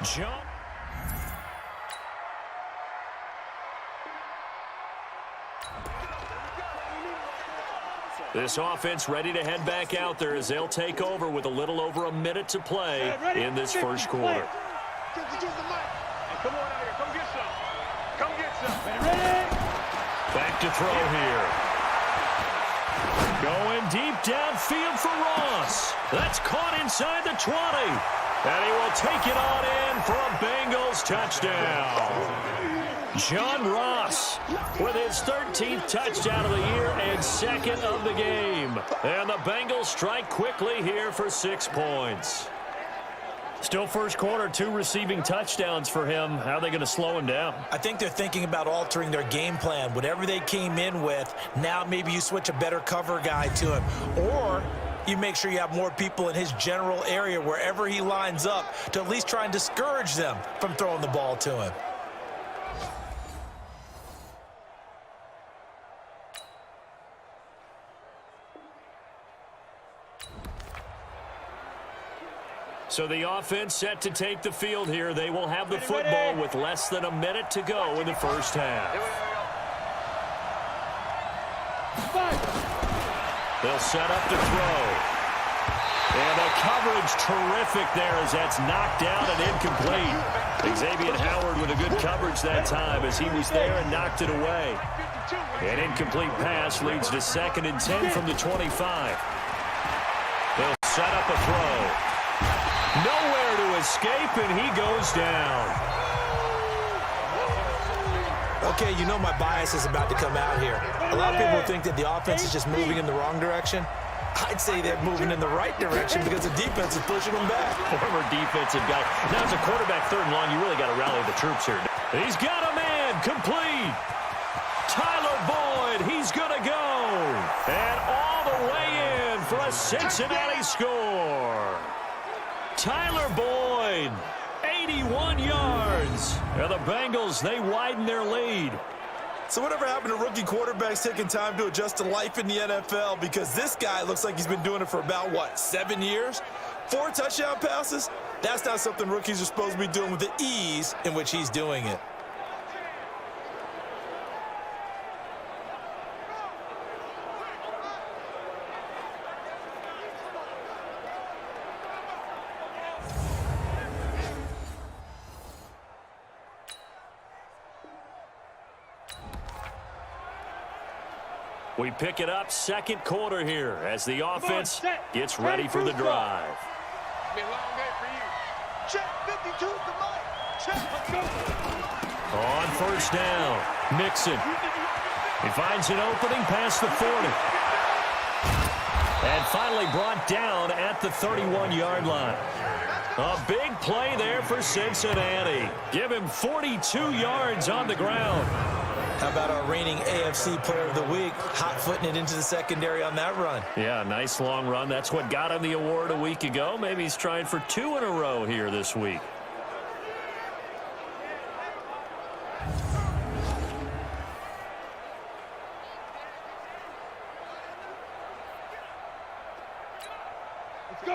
Jump. This offense ready to head back out there as they'll take over with a little over a minute to play in this first quarter. Come on out here. Come get some. Come get some. Back to throw here. Going deep downfield for Ross. That's caught inside the 20. And he will take it on in for a Bengals touchdown. John Ross with his 13th touchdown of the year and second of the game. And the Bengals strike quickly here for 6 points. Still first quarter, 2 receiving touchdowns for him. How are they going to slow him down? I think they're thinking about altering their game plan. Whatever they came in with, now maybe you switch a better cover guy to him. Or you make sure you have more people in his general area wherever he lines up to at least try and discourage them from throwing the ball to him. So the offense set to take the field here. They will have the football with less than a minute to go in the first half. They'll set up to throw. And the coverage terrific there as that's knocked down and incomplete. Xavier Howard with a good coverage that time as he was there and knocked it away. An incomplete pass leads to 2nd and 10 from the 25. They'll set up a throw. Nowhere to escape, and he goes down. Okay, you know my bias is about to come out here. A lot of people think that the offense is just moving in the wrong direction. I'd say they're moving in the right direction because the defense is pushing them back. Former defensive guy. Now, as a quarterback 3rd and long, you really got to rally the troops here. He's got a man complete. Tyler Boyd, he's going to go. And all the way in for a Cincinnati score. Tyler Boyd, 81 yards. And the Bengals, they widen their lead. So whatever happened to rookie quarterbacks taking time to adjust to life in the NFL? Because this guy looks like he's been doing it for about, 7 years? 4 touchdown passes? That's not something rookies are supposed to be doing with the ease in which he's doing it. We pick it up 2nd quarter here as the offense gets ready for the drive. Be a long day for you. Check 52 is the mic. Check. Let's go. On 1st down, Mixon. He finds an opening past the 40. And finally brought down at the 31-yard line. A big play there for Cincinnati. Give him 42 yards on the ground. How about our reigning AFC Player of the Week, hot-footing it into the secondary on that run? Yeah, nice long run. That's what got him the award a week ago. Maybe he's trying for 2 in a row here this week.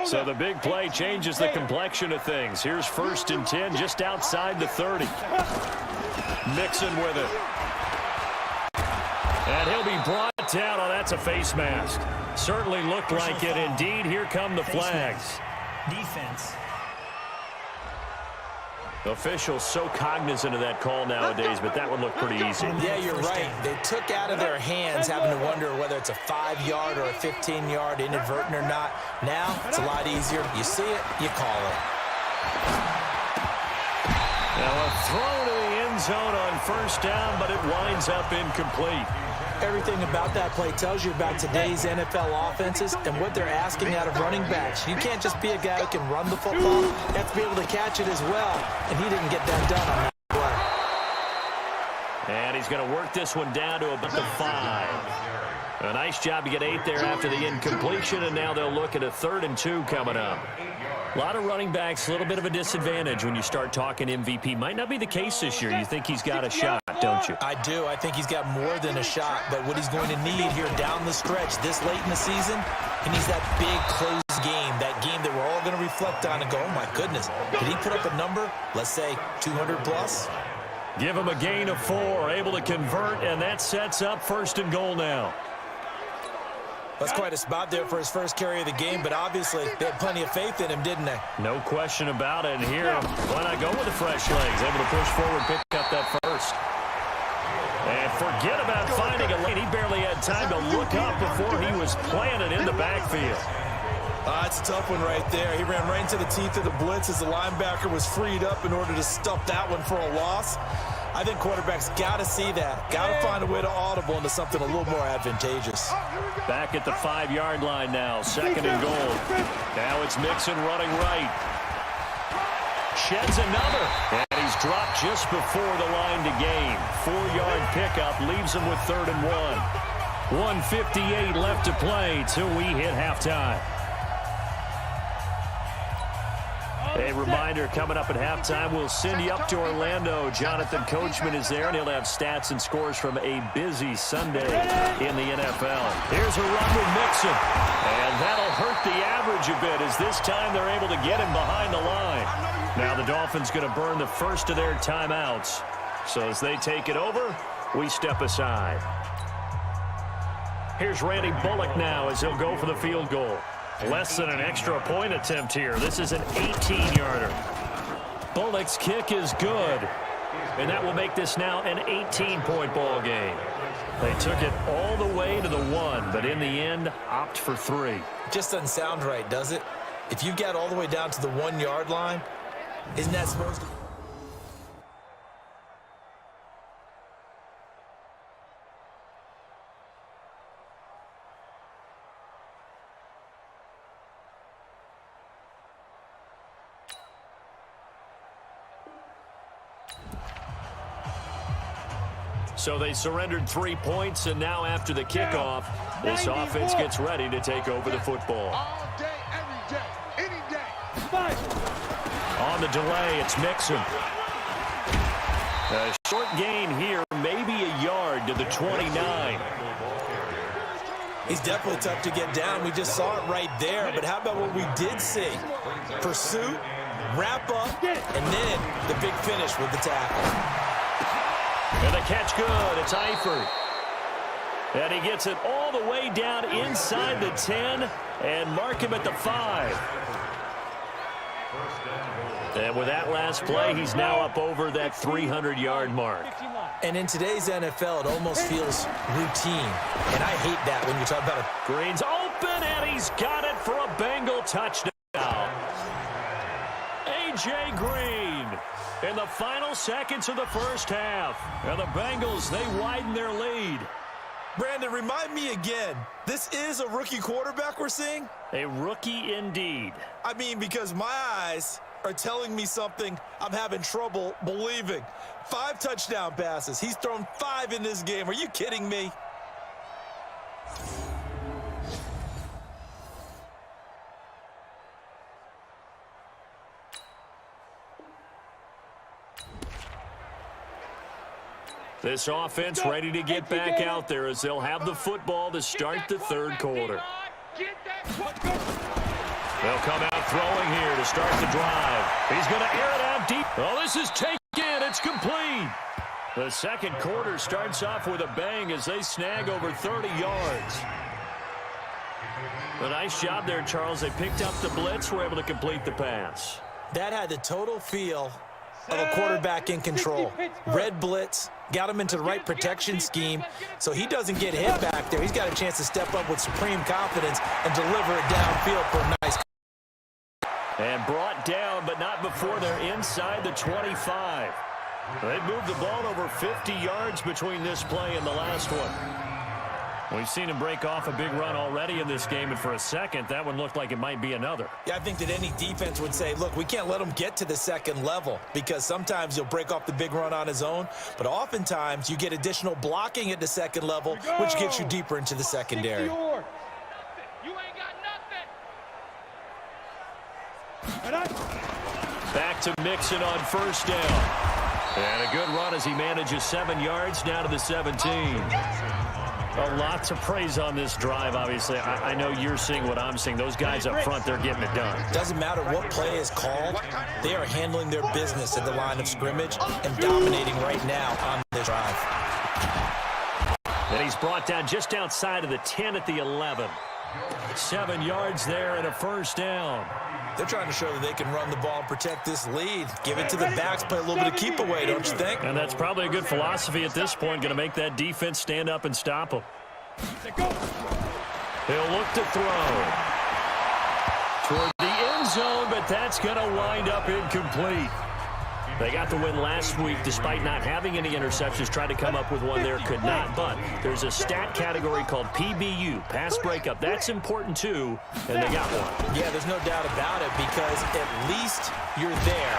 So the big play changes the complexion of things. Here's 1st and 10 just outside the 30. Mixon with it. And he'll be brought down. Oh, that's a face mask. Certainly looked like it. Indeed, here come the flags. Defense. Officials so cognizant of that call nowadays, but that would look pretty easy. Yeah, you're right. They took out of their hands having to wonder whether it's a 5-yard or a 15-yard inadvertent or not. Now, it's a lot easier. You see it, you call it. Now a throw to the end zone on 1st down, but it winds up incomplete. Everything about that play tells you about today's NFL offenses and what they're asking out of running backs. You can't just be a guy who can run the football. You have to be able to catch it as well, and he didn't get that done on that play. And he's going to work this one down to about the 5. A nice job to get 8 there after the incompletion, and now they'll look at a 3rd and 2 coming up. A lot of running backs, a little bit of a disadvantage when you start talking MVP. Might not be the case this year. You think he's got a shot, don't you? I do. I think he's got more than a shot. But what he's going to need here down the stretch this late in the season, he needs that big close game, that game that we're all going to reflect on and go, oh, my goodness, did he put up a number, let's say 200 plus? Give him a gain of 4, able to convert, and that sets up 1st and goal now. That's quite a spot there for his first carry of the game, but obviously they had plenty of faith in him, didn't they? No question about it. And here, why not go with the fresh legs? Able to push forward, pick up that first. And forget about finding a lane. He barely had time to look up before he was planted in the backfield. It's a tough one right there. He ran right into the teeth of the blitz as the linebacker was freed up in order to stuff that one for a loss. I think quarterbacks got to see that. Got to find a way to audible into something a little more advantageous. Back at the 5-yard line now, 2nd and goal. Now it's Mixon running right. Sheds another. And he's dropped just before the line to gain. 4-yard pickup leaves him with 3rd and 1. 1:58 left to play till we hit halftime. A reminder, coming up at halftime, we'll send you up to Orlando. Jonathan Coachman is there, and he'll have stats and scores from a busy Sunday in the NFL. Here's a run with Mixon, and that'll hurt the average a bit as this time they're able to get him behind the line. Now the Dolphins going to burn the first of their timeouts. So as they take it over, we step aside. Here's Randy Bullock now as he'll go for the field goal. Less than an extra point attempt here. This is an 18-yarder. Bullock's kick is good. And that will make this now an 18-point ball game. They took it all the way to the 1, but in the end, opt for 3. Just doesn't sound right, does it? If you get all the way down to the 1-yard line, isn't that supposed to... So they surrendered 3 points, and now after the kickoff, this offense gets ready to take over the football. All day, every day, any day. On the delay, it's Mixon. A short gain here, maybe a yard to the 29. He's definitely tough to get down. We just saw it right there. But how about what we did see? Pursuit, wrap up, and then the big finish with the tackle. And the catch good. It's Eifert. And he gets it all the way down inside the 10 and mark him at the 5. And with that last play, he's now up over that 300-yard mark. And in today's NFL, it almost feels routine. And I hate that when you talk about it. Green's open, and he's got it for a Bengal touchdown. A.J. Green in the final seconds of the first half. And the Bengals, they widen their lead. Brandon, remind me again, this is a rookie quarterback we're seeing? A rookie indeed. I mean, because my eyes are telling me something I'm having trouble believing. 5 touchdown passes. He's thrown 5 in this game. Are you kidding me? This offense ready to get back out there as they'll have the football to start the third quarter. They'll come out throwing here to start the drive. He's going to air it out deep. Oh, this is taken. It's complete. The second quarter starts off with a bang as they snag over 30 yards. A nice job there, Charles. They picked up the blitz, were able to complete the pass. That had the total feel of a quarterback in control. Red blitz, got him into the right protection scheme, so he doesn't get hit back there. He's got a chance to step up with supreme confidence and deliver it downfield for a nice. And brought down, but not before they're inside the 25. They've moved the ball over 50 yards between this play and the last one. We've seen him break off a big run already in this game, and for a second, that one looked like it might be another. Yeah, I think that any defense would say, look, we can't let him get to the second level because sometimes he'll break off the big run on his own, but oftentimes you get additional blocking at the second level, which gets you deeper into the secondary. You ain't got nothing. Back to Mixon on first down. And a good run as he manages 7 yards down to the 17. A lot to praise on this drive, obviously. I know you're seeing what I'm seeing. Those guys up front, they're getting it done. Doesn't matter what play is called. They are handling their business at the line of scrimmage and dominating right now on this drive. And he's brought down just outside of the 10 at the 11. 7 yards there and a first down. They're trying to show that they can run the ball and protect this lead. Give it to the backs, play a little bit of keep away, don't you think? And that's probably a good philosophy at this point, going to make that defense stand up and stop them. He'll look to throw toward the end zone, but that's going to wind up incomplete. They got the win last week despite not having any interceptions. Tried to come up with one there, could not. But there's a stat category called PBU, pass breakup. That's important too, and they got one. Yeah, there's no doubt about it because at least you're there,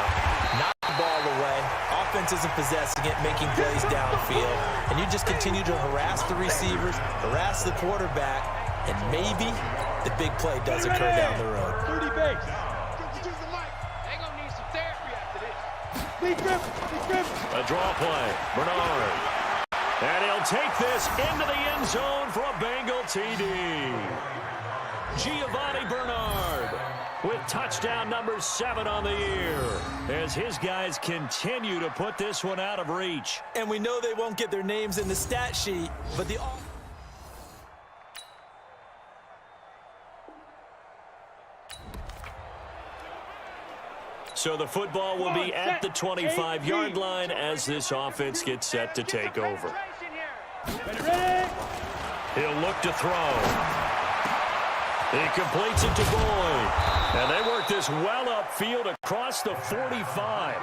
knock the ball away. Offense isn't possessing it, making plays downfield. And you just continue to harass the receivers, harass the quarterback, and maybe the big play does occur down the road. 30 base. A draw play. Bernard. And he'll take this into the end zone for a Bengal TD. Giovanni Bernard with touchdown number 7 on the year as his guys continue to put this one out of reach. And we know they won't get their names in the stat sheet, but the... So the football will be at the 25-yard line as this offense gets set to take over. He'll look to throw. He completes it to Boyd. And they work this well upfield across the 45.